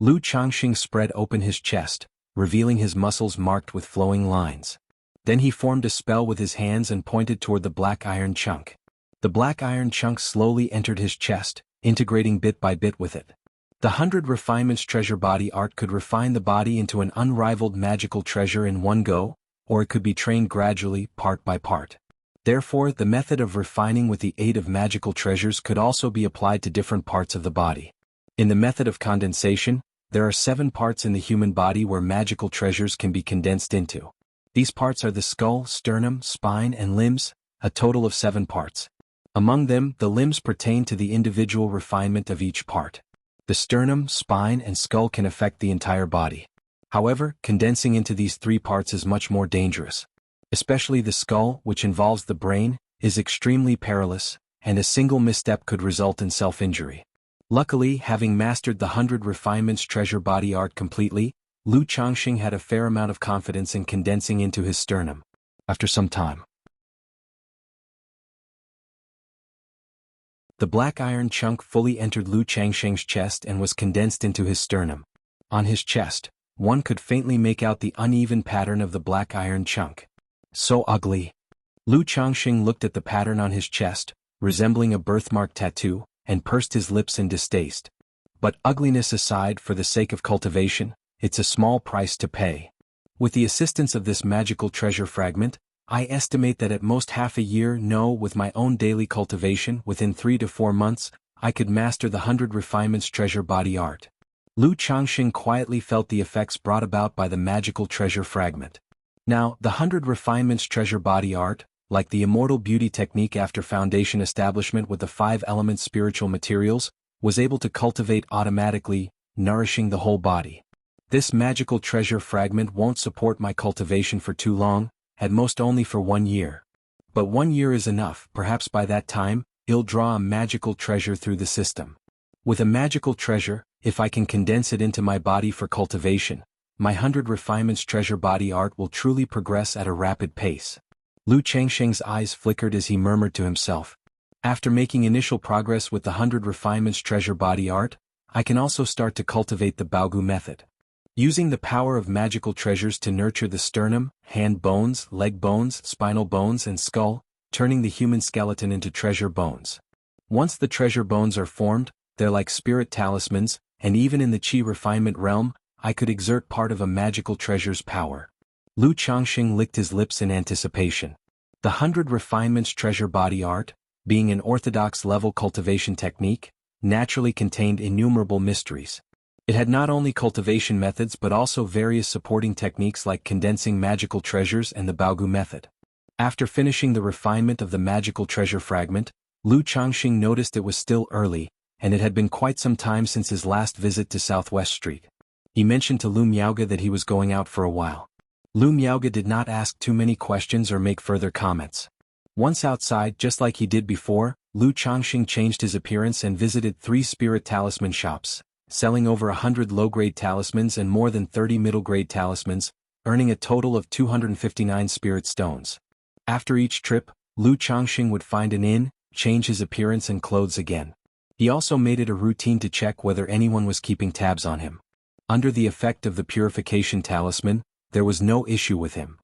Lu Changsheng spread open his chest, revealing his muscles marked with flowing lines. Then he formed a spell with his hands and pointed toward the black iron chunk. The black iron chunk slowly entered his chest, integrating bit by bit with it. The 100 Refinements Treasure Body art could refine the body into an unrivaled magical treasure in one go, or it could be trained gradually, part by part. Therefore, the method of refining with the aid of magical treasures could also be applied to different parts of the body. In the method of condensation, there are 7 parts in the human body where magical treasures can be condensed into. These parts are the skull, sternum, spine, and limbs, a total of 7 parts. Among them, the limbs pertain to the individual refinement of each part. The sternum, spine, and skull can affect the entire body. However, condensing into these 3 parts is much more dangerous. Especially the skull, which involves the brain, is extremely perilous, and a single misstep could result in self-injury. Luckily, having mastered the 100 Refinements Treasure Body art completely, Lu Changsheng had a fair amount of confidence in condensing into his sternum. After some time, the black iron chunk fully entered Lu Changsheng's chest and was condensed into his sternum. On his chest, one could faintly make out the uneven pattern of the black iron chunk. So ugly. Lu Changsheng looked at the pattern on his chest, resembling a birthmark tattoo, and pursed his lips in distaste. But ugliness aside, for the sake of cultivation, it's a small price to pay. With the assistance of this magical treasure fragment, I estimate that at most half a year, with my own daily cultivation, within 3 to 4 months, I could master the 100 Refinements Treasure Body art. Lu Changsheng quietly felt the effects brought about by the magical treasure fragment. Now, the 100 Refinements Treasure Body art, like the immortal beauty technique after foundation establishment with the 5 element spiritual materials, was able to cultivate automatically, nourishing the whole body. This magical treasure fragment won't support my cultivation for too long, at most only for 1 year. But 1 year is enough, perhaps by that time, I'll draw a magical treasure through the system. With a magical treasure, if I can condense it into my body for cultivation, my 100 refinements treasure body art will truly progress at a rapid pace. Lu Changsheng's eyes flickered as he murmured to himself. After making initial progress with the 100 refinements treasure body art, I can also start to cultivate the Baogu method. Using the power of magical treasures to nurture the sternum, hand bones, leg bones, spinal bones and skull, turning the human skeleton into treasure bones. Once the treasure bones are formed, they're like spirit talismans, and even in the Qi refinement realm, I could exert part of a magical treasure's power. Lu Changxing licked his lips in anticipation. The 100 refinements treasure body art, being an orthodox level cultivation technique, naturally contained innumerable mysteries. It had not only cultivation methods but also various supporting techniques like condensing magical treasures and the Baogu method. After finishing the refinement of the magical treasure fragment, Lu Changxing noticed it was still early, and it had been quite some time since his last visit to Southwest Street. He mentioned to Lu Miaoge that he was going out for a while. Lu Miaoge did not ask too many questions or make further comments. Once outside, just like he did before, Lu Changxing changed his appearance and visited 3 spirit talisman shops, selling over 100 low-grade talismans and more than 30 middle-grade talismans, earning a total of 259 spirit stones. After each trip, Lu Changxing would find an inn, change his appearance and clothes again. He also made it a routine to check whether anyone was keeping tabs on him. Under the effect of the purification talisman, there was no issue with him.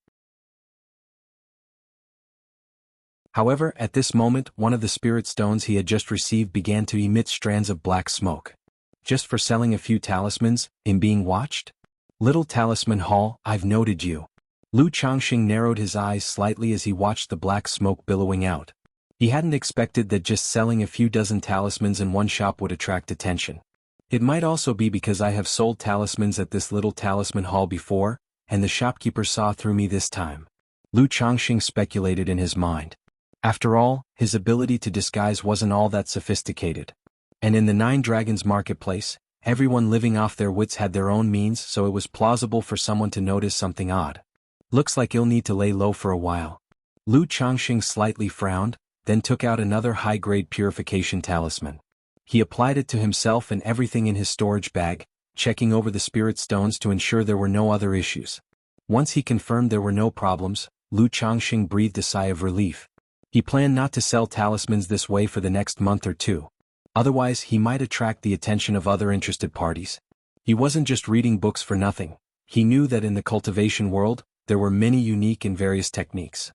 However, at this moment, one of the spirit stones he had just received began to emit strands of black smoke. Just for selling a few talismans, in being watched? Little Talisman Hall, I've noted you. Lu Changxing narrowed his eyes slightly as he watched the black smoke billowing out. He hadn't expected that just selling a few dozen talismans in one shop would attract attention. It might also be because I have sold talismans at this Little Talisman Hall before, and the shopkeeper saw through me this time. Lu Changxing speculated in his mind. After all, his ability to disguise wasn't all that sophisticated. And in the 9 Dragons marketplace, everyone living off their wits had their own means, so it was plausible for someone to notice something odd. Looks like he'll need to lay low for a while. Lu Changxing slightly frowned, then took out another high-grade purification talisman. He applied it to himself and everything in his storage bag, checking over the spirit stones to ensure there were no other issues. Once he confirmed there were no problems, Lu Changxing breathed a sigh of relief. He planned not to sell talismans this way for the next month or 2. Otherwise, he might attract the attention of other interested parties. He wasn't just reading books for nothing. He knew that in the cultivation world, there were many unique and various techniques.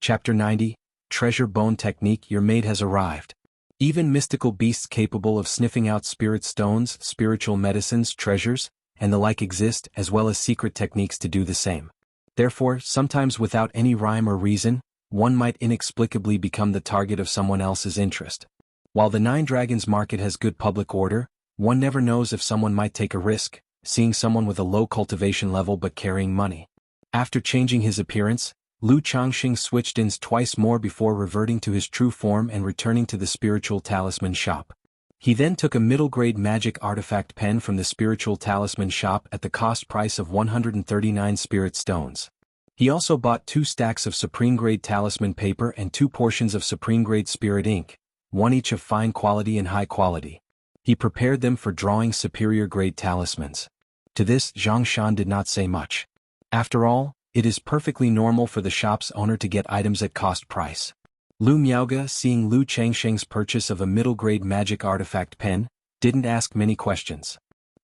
Chapter 90, Treasure Bone Technique. Your mate has arrived. Even mystical beasts capable of sniffing out spirit stones, spiritual medicines, treasures, and the like exist, as well as secret techniques to do the same. Therefore, sometimes without any rhyme or reason, one might inexplicably become the target of someone else's interest. While the 9 Dragons market has good public order, one never knows if someone might take a risk, seeing someone with a low cultivation level but carrying money. After changing his appearance, Lu Changxing switched inns twice more before reverting to his true form and returning to the spiritual talisman shop. He then took a middle-grade magic artifact pen from the spiritual talisman shop at the cost price of 139 spirit stones. He also bought 2 stacks of supreme-grade talisman paper and 2 portions of supreme-grade spirit ink, one each of fine quality and high quality. He prepared them for drawing superior-grade talismans. To this, Zhang Shan did not say much. After all, it is perfectly normal for the shop's owner to get items at cost price. Lu Miaoge, seeing Lu Changsheng's purchase of a middle-grade magic artifact pen, didn't ask many questions.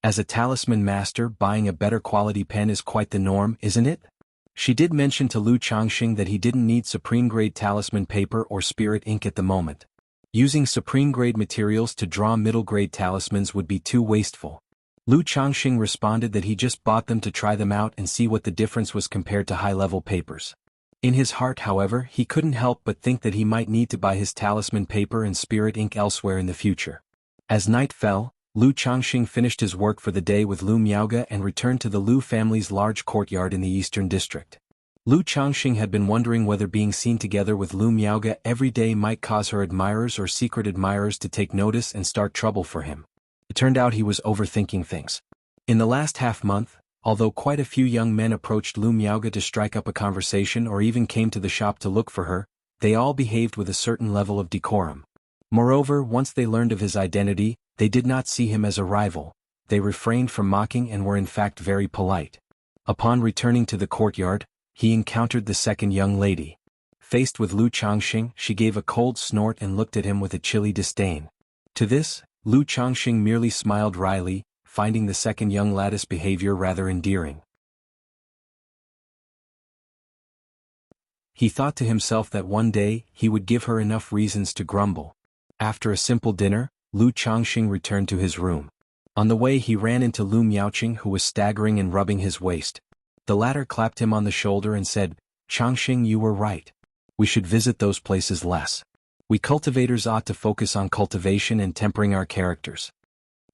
As a talisman master, buying a better quality pen is quite the norm, isn't it? She did mention to Lu Changxing that he didn't need supreme-grade talisman paper or spirit ink at the moment. Using supreme-grade materials to draw middle-grade talismans would be too wasteful. Lu Changxing responded that he just bought them to try them out and see what the difference was compared to high-level papers. In his heart, however, he couldn't help but think that he might need to buy his talisman paper and spirit ink elsewhere in the future. As night fell, Lu Changxing finished his work for the day with Lu Miaoge and returned to the Lu family's large courtyard in the eastern district. Lu Changxing had been wondering whether being seen together with Lu Miaoge every day might cause her admirers or secret admirers to take notice and start trouble for him. It turned out he was overthinking things. In the last half-month, although quite a few young men approached Lu Miaoge to strike up a conversation or even came to the shop to look for her, they all behaved with a certain level of decorum. Moreover, once they learned of his identity, they did not see him as a rival. They refrained from mocking and were in fact very polite. Upon returning to the courtyard, he encountered the second young lady. Faced with Lu Changxing, she gave a cold snort and looked at him with a chilly disdain. To this, Lu Changxing merely smiled wryly, finding the second young lady's behavior rather endearing. He thought to himself that one day he would give her enough reasons to grumble. After a simple dinner, Lu Changxing returned to his room. On the way he ran into Lu Miaoqing, who was staggering and rubbing his waist. The latter clapped him on the shoulder and said, "Changxing, you were right. We should visit those places less. We cultivators ought to focus on cultivation and tempering our characters."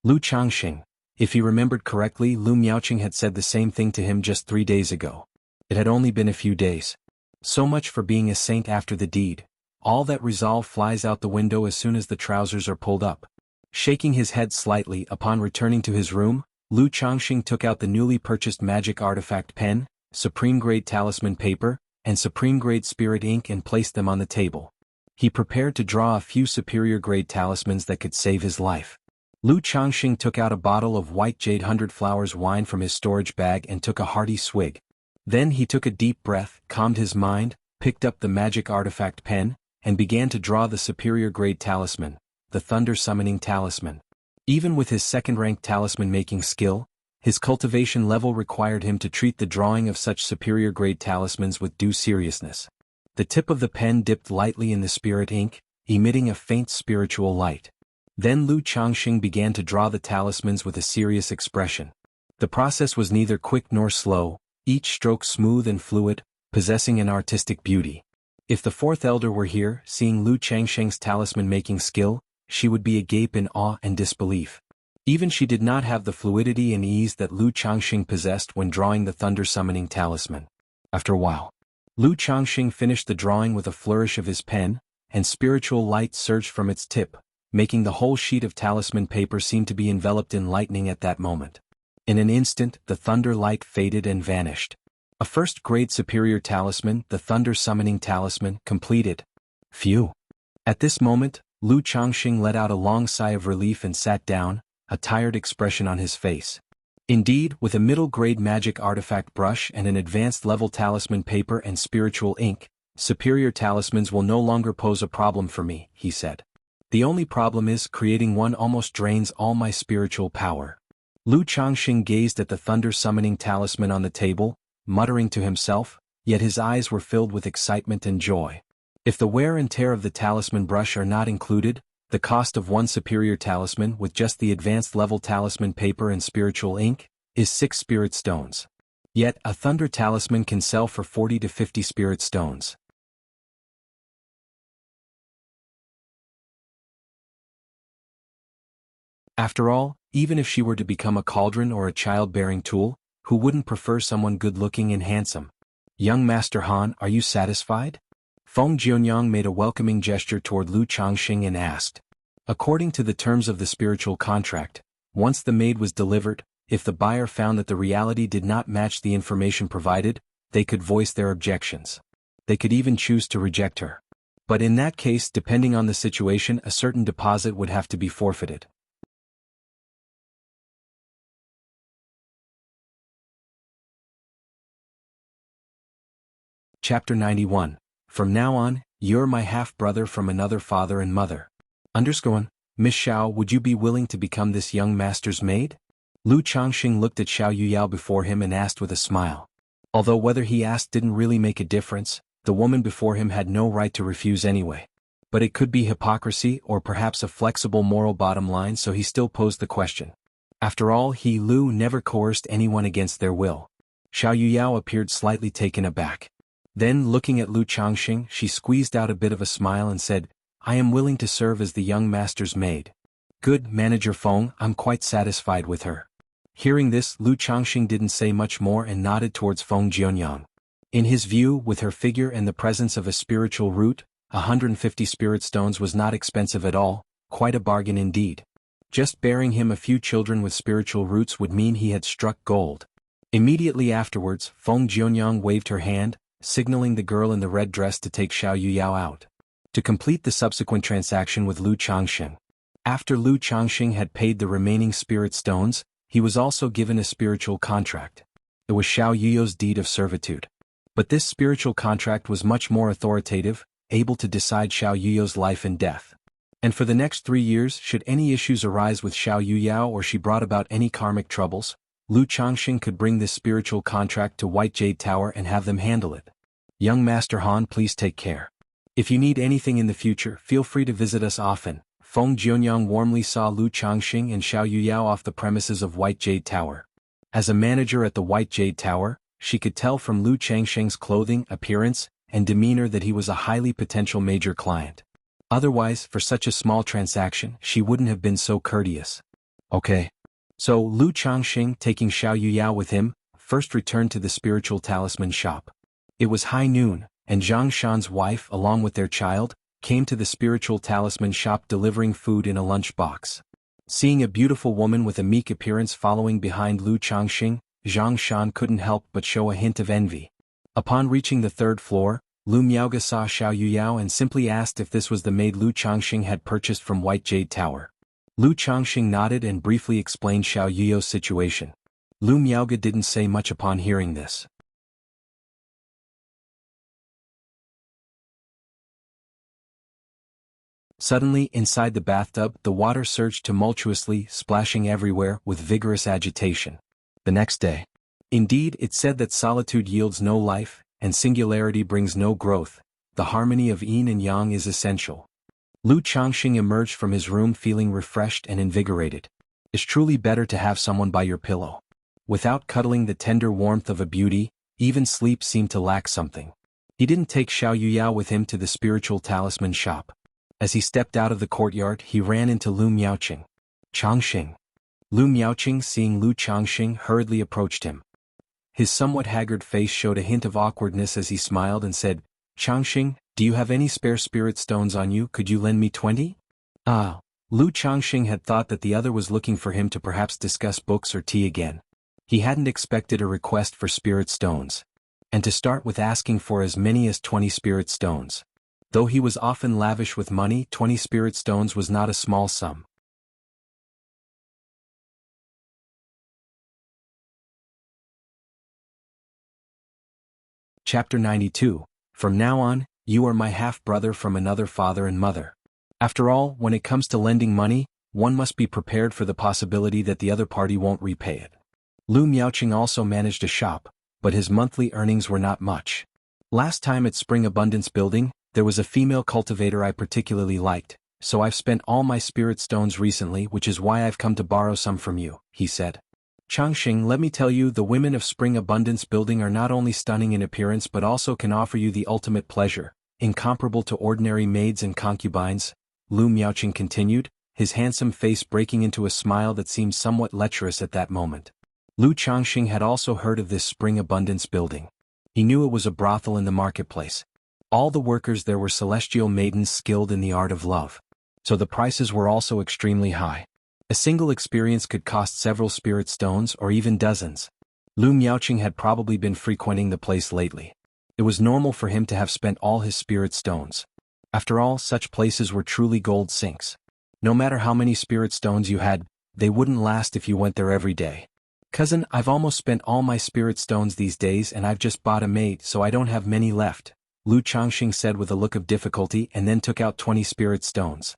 Lu Changxing, if he remembered correctly, Lu Miaoqing had said the same thing to him just 3 days ago. It had only been a few days. So much for being a saint after the deed. All that resolve flies out the window as soon as the trousers are pulled up. Shaking his head slightly upon returning to his room, Lu Changxing took out the newly purchased magic artifact pen, supreme-grade talisman paper, and supreme-grade spirit ink and placed them on the table. He prepared to draw a few superior-grade talismans that could save his life. Lu Changxing took out a bottle of white jade 100 flowers wine from his storage bag and took a hearty swig. Then he took a deep breath, calmed his mind, picked up the magic artifact pen, and began to draw the superior-grade talisman, the thunder-summoning talisman. Even with his second-ranked talisman-making skill, his cultivation level required him to treat the drawing of such superior-grade talismans with due seriousness. The tip of the pen dipped lightly in the spirit ink, emitting a faint spiritual light. Then Lu Changxing began to draw the talismans with a serious expression. The process was neither quick nor slow, each stroke smooth and fluid, possessing an artistic beauty. If the fourth elder were here, seeing Lu Changxing's talisman-making skill, she would be agape in awe and disbelief. Even she did not have the fluidity and ease that Lu Changxing possessed when drawing the thunder-summoning talisman. After a while, Lu Changxing finished the drawing with a flourish of his pen, and spiritual light surged from its tip, making the whole sheet of talisman paper seem to be enveloped in lightning at that moment. In an instant, the thunder light faded and vanished. A first-grade superior talisman, the thunder-summoning talisman, completed. Phew! At this moment, Lu Changxing let out a long sigh of relief and sat down, a tired expression on his face. Indeed, with a middle-grade magic artifact brush and an advanced-level talisman paper and spiritual ink, superior talismans will no longer pose a problem for me, he said. The only problem is creating one almost drains all my spiritual power. Lu Changxing gazed at the thunder-summoning talisman on the table, muttering to himself, yet his eyes were filled with excitement and joy. If the wear and tear of the talisman brush are not included, the cost of one superior talisman with just the advanced level talisman paper and spiritual ink is 6 spirit stones. Yet, a thunder talisman can sell for 40 to 50 spirit stones. After all, even if she were to become a cauldron or a childbearing tool, who wouldn't prefer someone good-looking and handsome? Young Master Han, are you satisfied? Feng Jianyang made a welcoming gesture toward Lu Changxing and asked. According to the terms of the spiritual contract, once the maid was delivered, if the buyer found that the reality did not match the information provided, they could voice their objections. They could even choose to reject her. But in that case, depending on the situation, a certain deposit would have to be forfeited. Chapter 91. From now on, you're my half-brother from another father and mother. Miss Xiao, would you be willing to become this young master's maid? Lu Changxing looked at Xiao Yuyao before him and asked with a smile. Although whether he asked didn't really make a difference, the woman before him had no right to refuse anyway. But it could be hypocrisy or perhaps a flexible moral bottom line, so he still posed the question. After all, Lu never coerced anyone against their will. Xiao Yuyao appeared slightly taken aback. Then, looking at Lu Changxing, she squeezed out a bit of a smile and said, I am willing to serve as the young master's maid. Good, Manager Feng, I'm quite satisfied with her. Hearing this, Lu Changxing didn't say much more and nodded towards Feng Jianyang. In his view, with her figure and the presence of a spiritual root, 150 spirit stones was not expensive at all, quite a bargain indeed. Just bearing him a few children with spiritual roots would mean he had struck gold. Immediately afterwards, Feng Jianyang waved her hand, signaling the girl in the red dress to take Xiao Yuyao out, to complete the subsequent transaction with Lu Changxing. After Lu Changxing had paid the remaining spirit stones, he was also given a spiritual contract. It was Xiao Yuyao's deed of servitude. But this spiritual contract was much more authoritative, able to decide Xiao Yuyao's life and death. And for the next 3 years, should any issues arise with Xiao Yuyao or she brought about any karmic troubles, Lu Changxing could bring this spiritual contract to White Jade Tower and have them handle it. Young Master Han, please take care. If you need anything in the future, feel free to visit us often. Feng Jianyang warmly saw Lu Changxing and Xiao Yuyao off the premises of White Jade Tower. As a manager at the White Jade Tower, she could tell from Lu Changxing's clothing, appearance, and demeanor that he was a highly potential major client. Otherwise, for such a small transaction, she wouldn't have been so courteous. Okay. So, Lu Changxing, taking Xiao Yuyao with him, first returned to the spiritual talisman shop. It was high noon, and Zhang Shan's wife, along with their child, came to the spiritual talisman shop delivering food in a lunch box. Seeing a beautiful woman with a meek appearance following behind Lu Changxing, Zhang Shan couldn't help but show a hint of envy. Upon reaching the 3rd floor, Lu Miaoga saw Xiao Yuyao and simply asked if this was the maid Lu Changxing had purchased from White Jade Tower. Lu Changxing nodded and briefly explained Xiao Yuyao's situation. Lu Miaoga didn't say much upon hearing this. Suddenly, inside the bathtub, the water surged tumultuously, splashing everywhere with vigorous agitation. The next day. Indeed, it said that solitude yields no life, and singularity brings no growth. The harmony of yin and yang is essential. Lu Changxing emerged from his room feeling refreshed and invigorated. It's truly better to have someone by your pillow. Without cuddling the tender warmth of a beauty, even sleep seemed to lack something. He didn't take Xiao Yuyao with him to the spiritual talisman shop. As he stepped out of the courtyard, he ran into Lu Miaoqing. Changxing. Lu Miaoqing, seeing Lu Changxing, hurriedly approached him. His somewhat haggard face showed a hint of awkwardness as he smiled and said, Changxing, do you have any spare spirit stones on you? Could you lend me 20? Ah. Lu Changxing had thought that the other was looking for him to perhaps discuss books or tea again. He hadn't expected a request for spirit stones. And to start with asking for as many as 20 spirit stones. Though he was often lavish with money, 20 spirit stones was not a small sum. Chapter 92. From now on, you are my half-brother from another father and mother. After all, when it comes to lending money, one must be prepared for the possibility that the other party won't repay it. Lu Miaoqing also managed a shop, but his monthly earnings were not much. Last time at Spring Abundance Building, there was a female cultivator I particularly liked, so I've spent all my spirit stones recently, which is why I've come to borrow some from you, he said. Changxing, let me tell you, the women of Spring Abundance Building are not only stunning in appearance but also can offer you the ultimate pleasure, incomparable to ordinary maids and concubines, Lu Miaoqing continued, his handsome face breaking into a smile that seemed somewhat lecherous at that moment. Lu Changxing had also heard of this Spring Abundance Building. He knew it was a brothel in the marketplace. All the workers there were celestial maidens skilled in the art of love. So the prices were also extremely high. A single experience could cost several spirit stones or even dozens. Lu Miaoqing had probably been frequenting the place lately. It was normal for him to have spent all his spirit stones. After all, such places were truly gold sinks. No matter how many spirit stones you had, they wouldn't last if you went there every day. Cousin, I've almost spent all my spirit stones these days and I've just bought a maid, so I don't have many left, Lu Changxing said with a look of difficulty and then took out 20 spirit stones.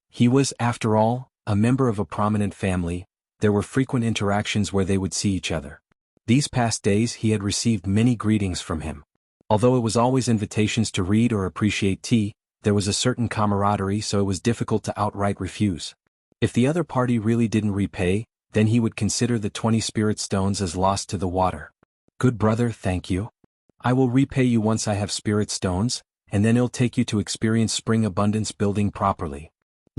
He was, after all, a member of a prominent family. There were frequent interactions where they would see each other. These past days he had received many greetings from him. Although it was always invitations to read or appreciate tea, there was a certain camaraderie, so it was difficult to outright refuse. If the other party really didn't repay, then he would consider the 20 spirit stones as lost to the water. Good brother, thank you. I will repay you once I have spirit stones, and then it'll take you to experience Spring Abundance Building properly.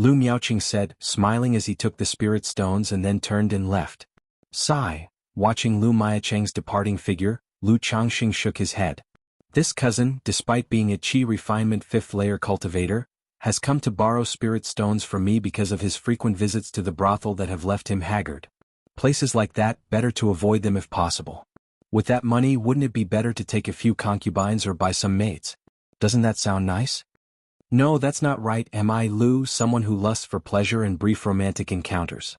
Lu Miaoqing said, smiling as he took the spirit stones and then turned and left. Sigh. Watching Lu Miaoqing's departing figure, Lu Changxing shook his head. This cousin, despite being a Qi refinement 5th layer cultivator, has come to borrow spirit stones from me because of his frequent visits to the brothel that have left him haggard. Places like that, better to avoid them if possible. With that money, wouldn't it be better to take a few concubines or buy some maids? Doesn't that sound nice? No, that's not right. Am I, Lu, someone who lusts for pleasure and brief romantic encounters?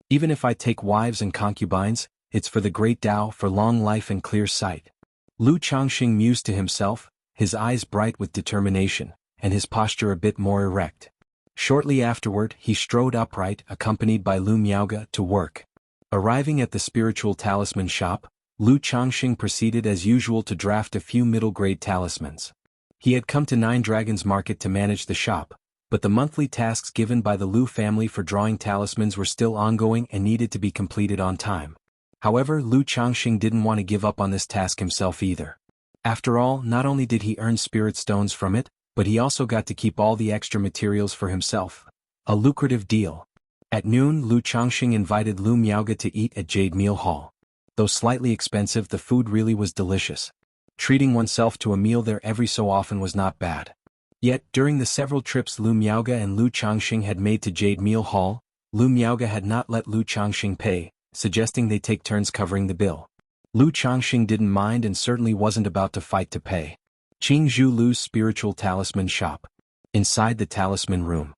Even if I take wives and concubines, it's for the great Tao, for long life and clear sight. Lu Changxing mused to himself, his eyes bright with determination, and his posture a bit more erect. Shortly afterward, he strode upright, accompanied by Lu Miaoge, to work. Arriving at the spiritual talisman shop, Lu Changxing proceeded as usual to draft a few middle-grade talismans. He had come to Nine Dragons Market to manage the shop, but the monthly tasks given by the Lu family for drawing talismans were still ongoing and needed to be completed on time. However, Lu Changxing didn't want to give up on this task himself either. After all, not only did he earn spirit stones from it, but he also got to keep all the extra materials for himself. A lucrative deal. At noon, Lu Changxing invited Lu Miaoge to eat at Jade Meal Hall. Though slightly expensive, the food really was delicious. Treating oneself to a meal there every so often was not bad. Yet, during the several trips Lu Miaoge and Lu Changxing had made to Jade Meal Hall, Lu Miaoge had not let Lu Changxing pay, suggesting they take turns covering the bill. Lu Changxing didn't mind and certainly wasn't about to fight to pay. Qingzhu Lu's spiritual talisman shop. Inside the talisman room.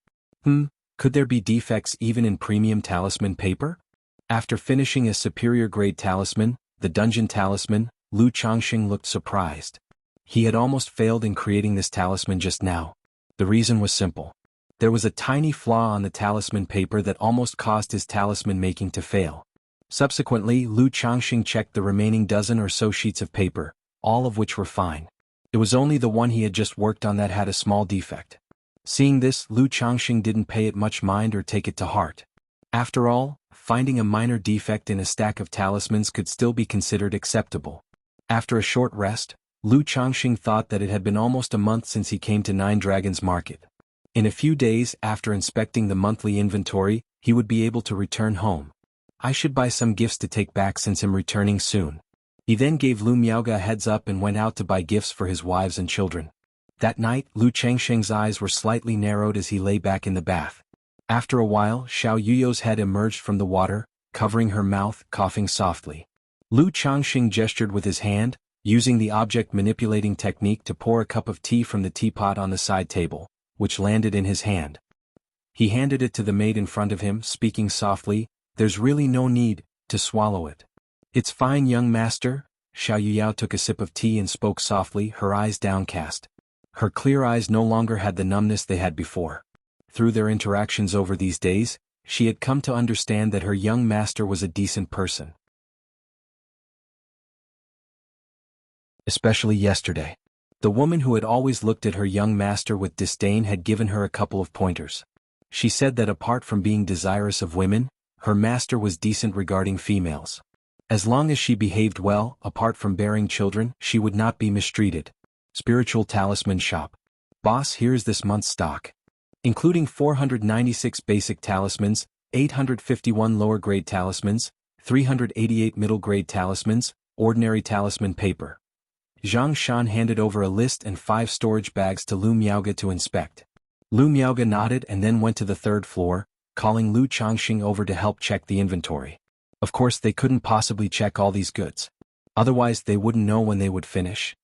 Could there be defects even in premium talisman paper? After finishing a superior grade talisman, the dungeon talisman, Lu Changxing looked surprised. He had almost failed in creating this talisman just now. The reason was simple. There was a tiny flaw on the talisman paper that almost caused his talisman making to fail. Subsequently, Lu Changxing checked the remaining dozen or so sheets of paper, all of which were fine. It was only the one he had just worked on that had a small defect. Seeing this, Lu Changxing didn't pay it much mind or take it to heart. After all, finding a minor defect in a stack of talismans could still be considered acceptable. After a short rest, Lu Changxing thought that it had been almost a month since he came to Nine Dragons Market. In a few days after inspecting the monthly inventory, he would be able to return home. I should buy some gifts to take back since I'm returning soon. He then gave Lu Miaoge a heads up and went out to buy gifts for his wives and children. That night, Lu Changxing's eyes were slightly narrowed as he lay back in the bath. After a while, Xiao Yuyo's head emerged from the water, covering her mouth, coughing softly. Lu Changxing gestured with his hand, using the object manipulating technique to pour a cup of tea from the teapot on the side table, which landed in his hand. He handed it to the maid in front of him, speaking softly, "There's really no need to swallow it. It's fine, young master." Xiao Yuyao took a sip of tea and spoke softly, her eyes downcast. Her clear eyes no longer had the numbness they had before. Through their interactions over these days, she had come to understand that her young master was a decent person. Especially yesterday. The woman who had always looked at her young master with disdain had given her a couple of pointers. She said that apart from being desirous of women, her master was decent regarding females. As long as she behaved well, apart from bearing children, she would not be mistreated. Spiritual Talisman Shop. Boss, here's this month's stock. Including 496 basic talismans, 851 lower-grade talismans, 388 middle-grade talismans, ordinary talisman paper. Zhang Shan handed over a list and 5 storage bags to Lu Miaoge to inspect. Lu Miaoge nodded and then went to the 3rd floor, calling Lu Changxing over to help check the inventory. Of course, they couldn't possibly check all these goods. Otherwise, they wouldn't know when they would finish.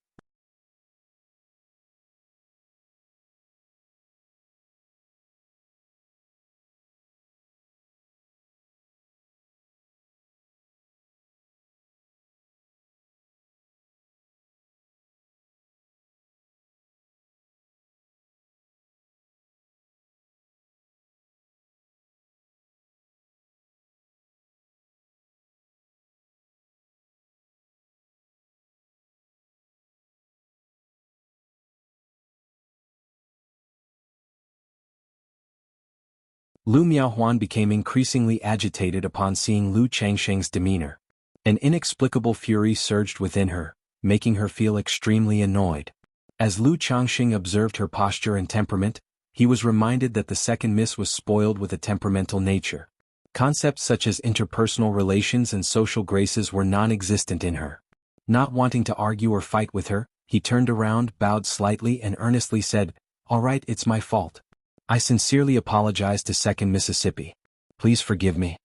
Lu Miaohuan became increasingly agitated upon seeing Lu Changxing's demeanor. An inexplicable fury surged within her, making her feel extremely annoyed. As Lu Changxing observed her posture and temperament, he was reminded that the second miss was spoiled with a temperamental nature. Concepts such as interpersonal relations and social graces were non-existent in her. Not wanting to argue or fight with her, he turned around, bowed slightly and earnestly said, "All right, it's my fault. I sincerely apologize to Second Mississippi. Please forgive me."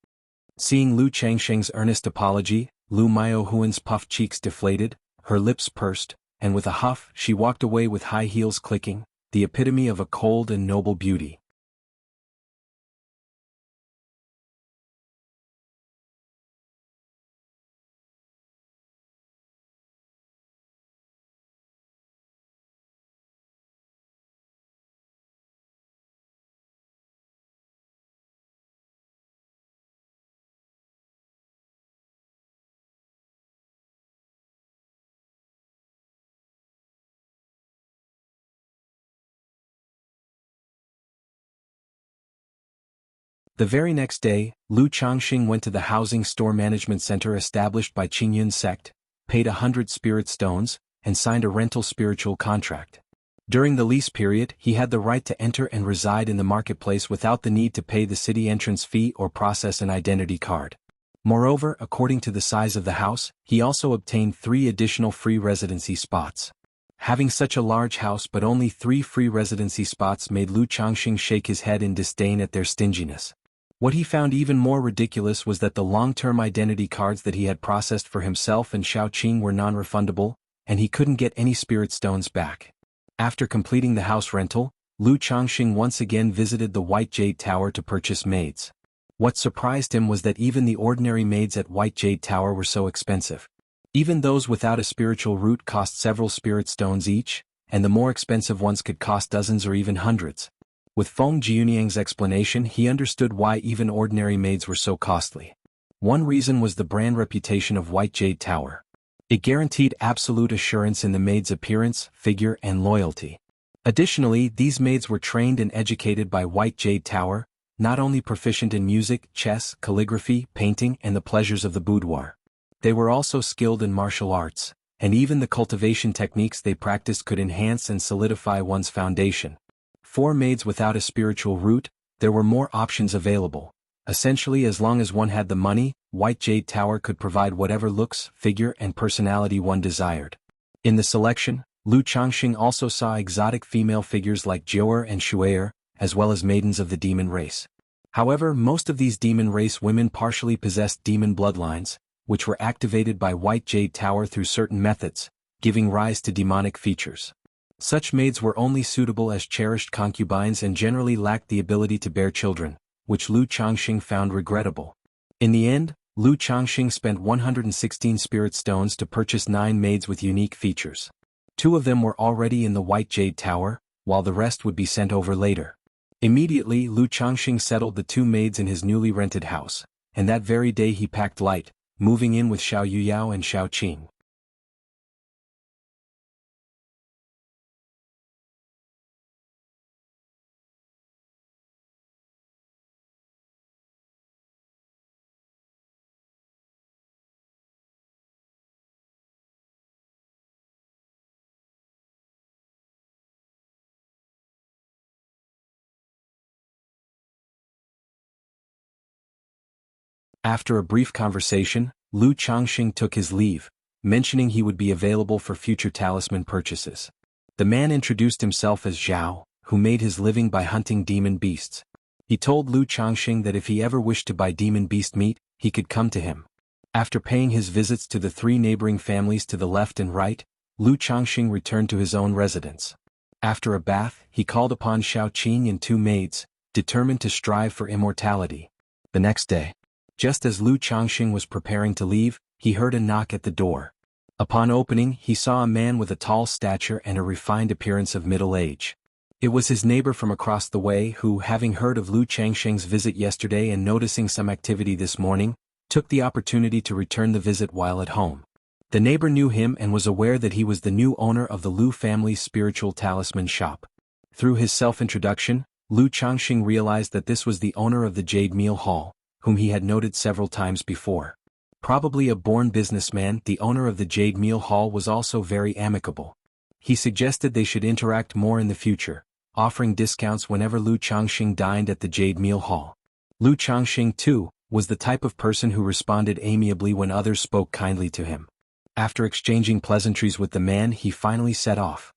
Seeing Lu Changsheng's earnest apology, Lu Miaohuan's puffed cheeks deflated, her lips pursed, and with a huff she walked away with high heels clicking, the epitome of a cold and noble beauty. The very next day, Lu Changxing went to the housing store management center established by Qingyun sect, paid 100 spirit stones, and signed a rental spiritual contract. During the lease period, he had the right to enter and reside in the marketplace without the need to pay the city entrance fee or process an identity card. Moreover, according to the size of the house, he also obtained 3 additional free residency spots. Having such a large house but only 3 free residency spots made Lu Changxing shake his head in disdain at their stinginess. What he found even more ridiculous was that the long-term identity cards that he had processed for himself and Xiaoqing were non-refundable, and he couldn't get any spirit stones back. After completing the house rental, Lu Changxing once again visited the White Jade Tower to purchase maids. What surprised him was that even the ordinary maids at White Jade Tower were so expensive. Even those without a spiritual root cost several spirit stones each, and the more expensive ones could cost dozens or even hundreds. With Feng Jiuniang's explanation, he understood why even ordinary maids were so costly. One reason was the brand reputation of White Jade Tower. It guaranteed absolute assurance in the maid's appearance, figure, and loyalty. Additionally, these maids were trained and educated by White Jade Tower, not only proficient in music, chess, calligraphy, painting, and the pleasures of the boudoir. They were also skilled in martial arts, and even the cultivation techniques they practiced could enhance and solidify one's foundation. For maids without a spiritual root, there were more options available. Essentially, as long as one had the money, White Jade Tower could provide whatever looks, figure, and personality one desired. In the selection, Lu Changxing also saw exotic female figures like Jiu'er and Shu'er, as well as maidens of the demon race. However, most of these demon race women partially possessed demon bloodlines, which were activated by White Jade Tower through certain methods, giving rise to demonic features. Such maids were only suitable as cherished concubines and generally lacked the ability to bear children, which Lu Changxing found regrettable. In the end, Lu Changxing spent 116 spirit stones to purchase 9 maids with unique features. 2 of them were already in the White Jade Tower, while the rest would be sent over later. Immediately, Lu Changxing settled the 2 maids in his newly rented house, and that very day he packed light, moving in with Xiao Yuyao and Xiaoqing. After a brief conversation, Lu Changxing took his leave, mentioning he would be available for future talisman purchases. The man introduced himself as Zhao, who made his living by hunting demon beasts. He told Lu Changxing that if he ever wished to buy demon beast meat, he could come to him. After paying his visits to the 3 neighboring families to the left and right, Lu Changxing returned to his own residence. After a bath, he called upon Xiaoqing and 2 maids, determined to strive for immortality. The next day, just as Lu Changxing was preparing to leave, he heard a knock at the door. Upon opening, he saw a man with a tall stature and a refined appearance of middle age. It was his neighbor from across the way who, having heard of Lu Changxing's visit yesterday and noticing some activity this morning, took the opportunity to return the visit while at home. The neighbor knew him and was aware that he was the new owner of the Lu family's spiritual talisman shop. Through his self-introduction, Lu Changxing realized that this was the owner of the Jade Meal Hall, whom he had noted several times before. Probably a born businessman, the owner of the Jade Meal Hall was also very amicable. He suggested they should interact more in the future, offering discounts whenever Lu Changxing dined at the Jade Meal Hall. Lu Changxing, too, was the type of person who responded amiably when others spoke kindly to him. After exchanging pleasantries with the man, he finally set off.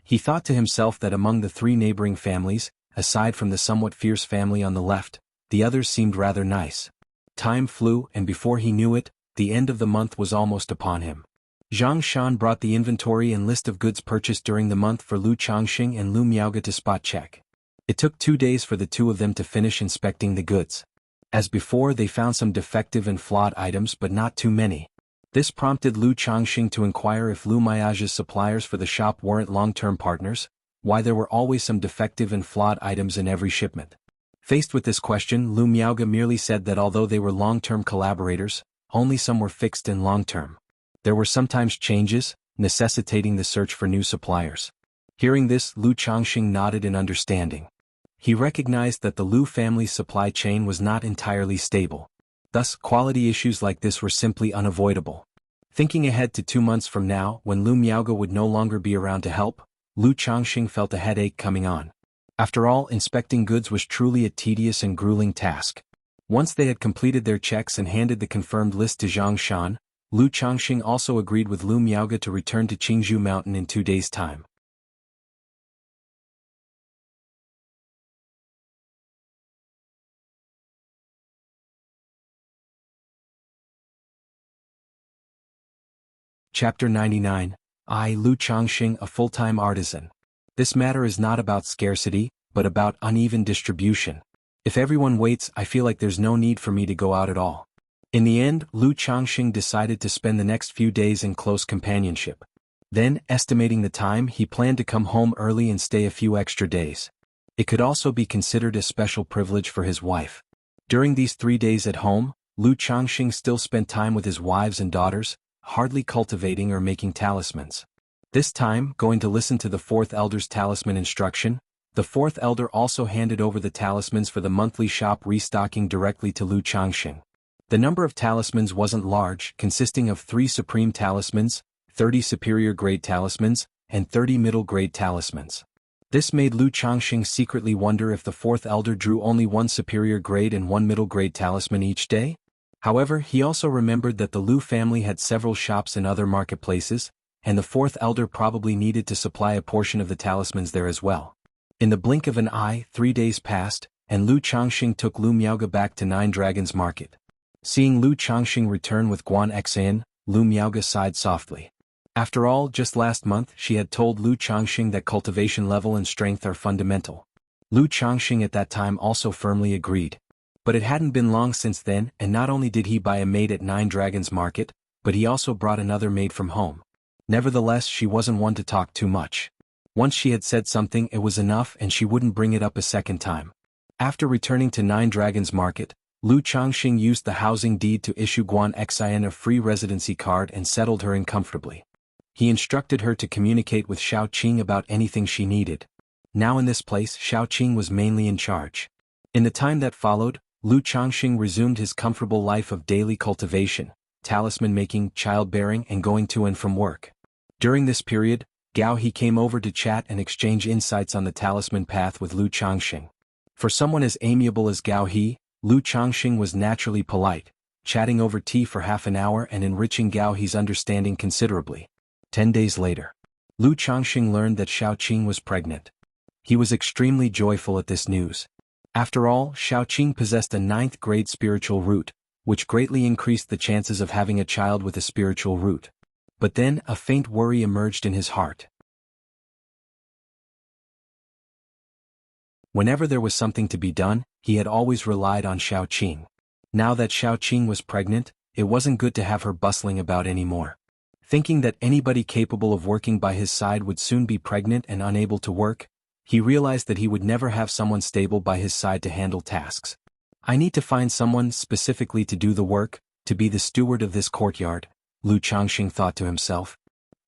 He thought to himself that among the three neighboring families, aside from the somewhat fierce family on the left, the others seemed rather nice. Time flew, and before he knew it, the end of the month was almost upon him. Zhang Shan brought the inventory and list of goods purchased during the month for Lu Changxing and Lu Miaoge to spot check. It took 2 days for the two of them to finish inspecting the goods. As before, they found some defective and flawed items, but not too many. This prompted Lu Changxing to inquire if Lu Miaoge's suppliers for the shop weren't long-term partners, why there were always some defective and flawed items in every shipment. Faced with this question, Lu Miaoge merely said that although they were long-term collaborators, only some were fixed and long-term. There were sometimes changes, necessitating the search for new suppliers. Hearing this, Lu Changxing nodded in understanding. He recognized that the Lu family's supply chain was not entirely stable. Thus, quality issues like this were simply unavoidable. Thinking ahead to 2 months from now, when Lu Miaoge would no longer be around to help, Lu Changxing felt a headache coming on. After all, inspecting goods was truly a tedious and grueling task. Once they had completed their checks and handed the confirmed list to Zhang Shan, Lu Changxing also agreed with Lu Miaoge to return to Qingzhou Mountain in 2 days' time. Chapter 99. I, Lu Changxing, a full-time artisan. This matter is not about scarcity, but about uneven distribution. If everyone waits, I feel like there's no need for me to go out at all. In the end, Lu Changxing decided to spend the next few days in close companionship. Then, estimating the time, he planned to come home early and stay a few extra days. It could also be considered a special privilege for his wife. During these 3 days at home, Lu Changxing still spent time with his wives and daughters, hardly cultivating or making talismans. This time, going to listen to the fourth elder's talisman instruction, the fourth elder also handed over the talismans for the monthly shop restocking directly to Lu Changxing. The number of talismans wasn't large, consisting of 3 supreme talismans, 30 superior grade talismans, and 30 middle grade talismans. This made Lu Changxing secretly wonder if the fourth elder drew only 1 superior grade and 1 middle grade talisman each day. However, he also remembered that the Lu family had several shops in other marketplaces, and the fourth elder probably needed to supply a portion of the talismans there as well. In the blink of an eye, 3 days passed, and Lu Changxing took Lu Miaoge back to Nine Dragons Market. Seeing Lu Changxing return with Guan Xan, Lu Miaoge sighed softly. After all, just last month she had told Lu Changxing that cultivation level and strength are fundamental. Lu Changxing at that time also firmly agreed. But it hadn't been long since then, and not only did he buy a maid at Nine Dragons Market, but he also brought another maid from home. Nevertheless, she wasn't one to talk too much. Once she had said something, it was enough, and she wouldn't bring it up a second time. After returning to Nine Dragons Market, Lu Changxing used the housing deed to issue Guan Xian a free residency card and settled her in comfortably. He instructed her to communicate with Xiao Qing about anything she needed. Now in this place, Xiao Qing was mainly in charge. In the time that followed, Lu Changxing resumed his comfortable life of daily cultivation, talisman making, childbearing, and going to and from work. During this period, Gao He came over to chat and exchange insights on the talisman path with Lu Changxing. For someone as amiable as Gao He, Lu Changxing was naturally polite, chatting over tea for half an hour and enriching Gao He's understanding considerably. 10 days later, Lu Changxing learned that Xiao Qing was pregnant. He was extremely joyful at this news. After all, Xiao Qing possessed a 9th grade spiritual root, which greatly increased the chances of having a child with a spiritual root. But then, a faint worry emerged in his heart. Whenever there was something to be done, he had always relied on Xiao Qing. Now that Xiao Qing was pregnant, it wasn't good to have her bustling about anymore. Thinking that anybody capable of working by his side would soon be pregnant and unable to work, he realized that he would never have someone stable by his side to handle tasks. I need to find someone specifically to do the work, to be the steward of this courtyard, Lu Changxing thought to himself.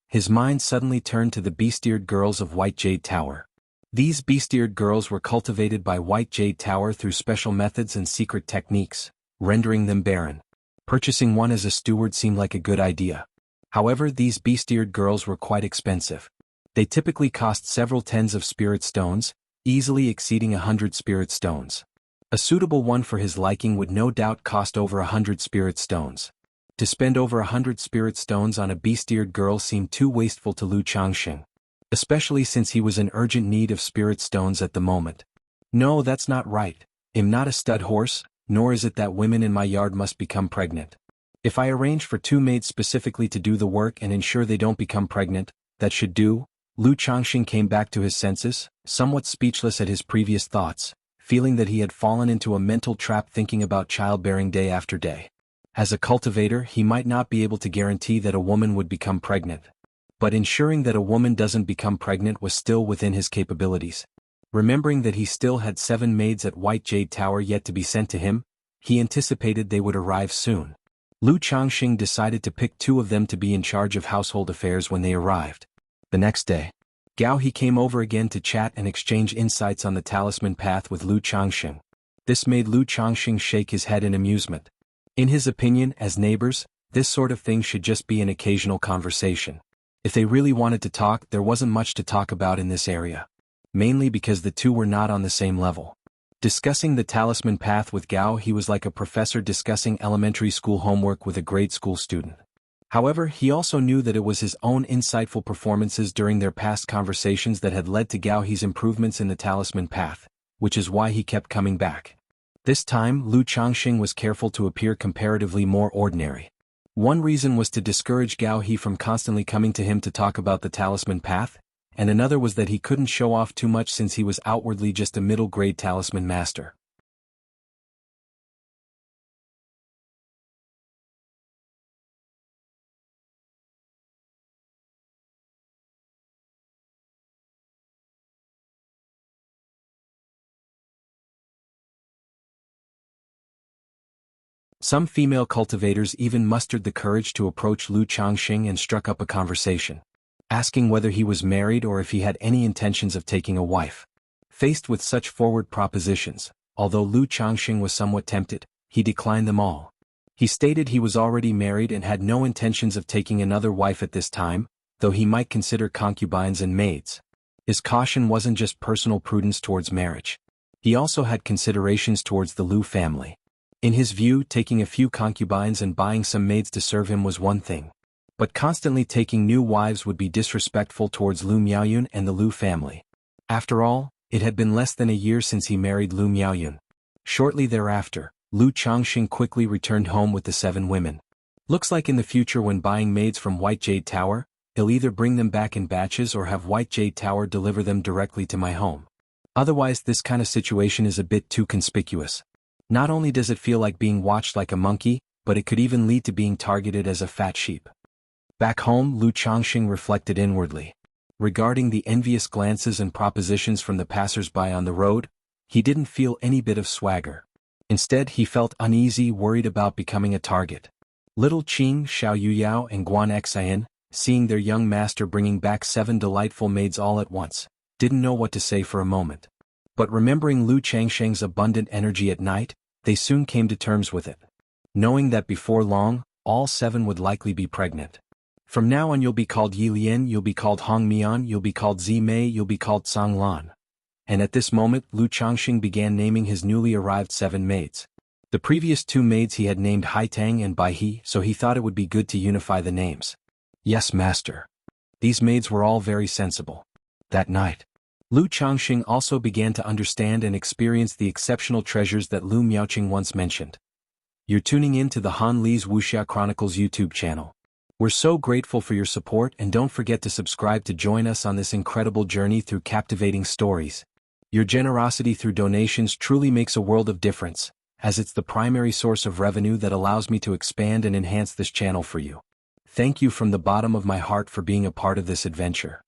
His mind suddenly turned to the beast-eared girls of White Jade Tower. These beast-eared girls were cultivated by White Jade Tower through special methods and secret techniques, rendering them barren. Purchasing one as a steward seemed like a good idea. However, these beast-eared girls were quite expensive. They typically cost several tens of spirit stones, easily exceeding 100 spirit stones. A suitable one for his liking would no doubt cost over 100 spirit stones. To spend over 100 spirit stones on a beast-eared girl seemed too wasteful to Lu Changxing, especially since he was in urgent need of spirit stones at the moment. No, that's not right. I'm not a stud horse, nor is it that women in my yard must become pregnant. If I arrange for 2 maids specifically to do the work and ensure they don't become pregnant, that should do. Lu Changxing came back to his senses, somewhat speechless at his previous thoughts, feeling that he had fallen into a mental trap thinking about childbearing day after day. As a cultivator, he might not be able to guarantee that a woman would become pregnant. But ensuring that a woman doesn't become pregnant was still within his capabilities. Remembering that he still had 7 maids at White Jade Tower yet to be sent to him, he anticipated they would arrive soon. Lu Changxing decided to pick 2 of them to be in charge of household affairs when they arrived. The next day, Gao He came over again to chat and exchange insights on the talisman path with Lu Changxing. This made Lu Changxing shake his head in amusement. In his opinion, as neighbors, this sort of thing should just be an occasional conversation. If they really wanted to talk, there wasn't much to talk about in this area. Mainly because the 2 were not on the same level. Discussing the talisman path with Gao He was like a professor discussing elementary school homework with a grade school student. However, he also knew that it was his own insightful performances during their past conversations that had led to Gao He's improvements in the talisman path, which is why he kept coming back. This time, Lu Changxing was careful to appear comparatively more ordinary. One reason was to discourage Gao He from constantly coming to him to talk about the talisman path, and another was that he couldn't show off too much since he was outwardly just a middle-grade talisman master. Some female cultivators even mustered the courage to approach Lu Changxing and struck up a conversation, asking whether he was married or if he had any intentions of taking a wife. Faced with such forward propositions, although Lu Changxing was somewhat tempted, he declined them all. He stated he was already married and had no intentions of taking another wife at this time, though he might consider concubines and maids. His caution wasn't just personal prudence towards marriage. He also had considerations towards the Lu family. In his view, taking a few concubines and buying some maids to serve him was one thing. But constantly taking new wives would be disrespectful towards Lu Miaoyun and the Lu family. After all, it had been less than a year since he married Lu Miaoyun. Shortly thereafter, Lu Changxing quickly returned home with the 7 women. Looks like in the future when buying maids from White Jade Tower, he'll either bring them back in batches or have White Jade Tower deliver them directly to my home. Otherwise, this kind of situation is a bit too conspicuous. Not only does it feel like being watched like a monkey, but it could even lead to being targeted as a fat sheep. Back home, Lu Changxing reflected inwardly. Regarding the envious glances and propositions from the passers-by on the road, he didn't feel any bit of swagger. Instead, he felt uneasy, worried about becoming a target. Little Qing, Xiao Yuyao and Guan Xian, seeing their young master bringing back 7 delightful maids all at once, didn't know what to say for a moment. But remembering Lu Changxing's abundant energy at night, they soon came to terms with it. Knowing that before long, all 7 would likely be pregnant. From now on you'll be called Yi Lian, you'll be called Hong Mian, you'll be called Zi Mei, you'll be called Sang Lan. And at this moment, Lu Changxing began naming his newly arrived 7 maids. The previous 2 maids he had named Hai Tang and Bai He, so he thought it would be good to unify the names. Yes, master. These maids were all very sensible. That night, Lu Changxing also began to understand and experience the exceptional treasures that Lu Miaoqing once mentioned. You're tuning in to the Han Li's Wuxia Chronicles YouTube channel. We're so grateful for your support, and don't forget to subscribe to join us on this incredible journey through captivating stories. Your generosity through donations truly makes a world of difference, as it's the primary source of revenue that allows me to expand and enhance this channel for you. Thank you from the bottom of my heart for being a part of this adventure.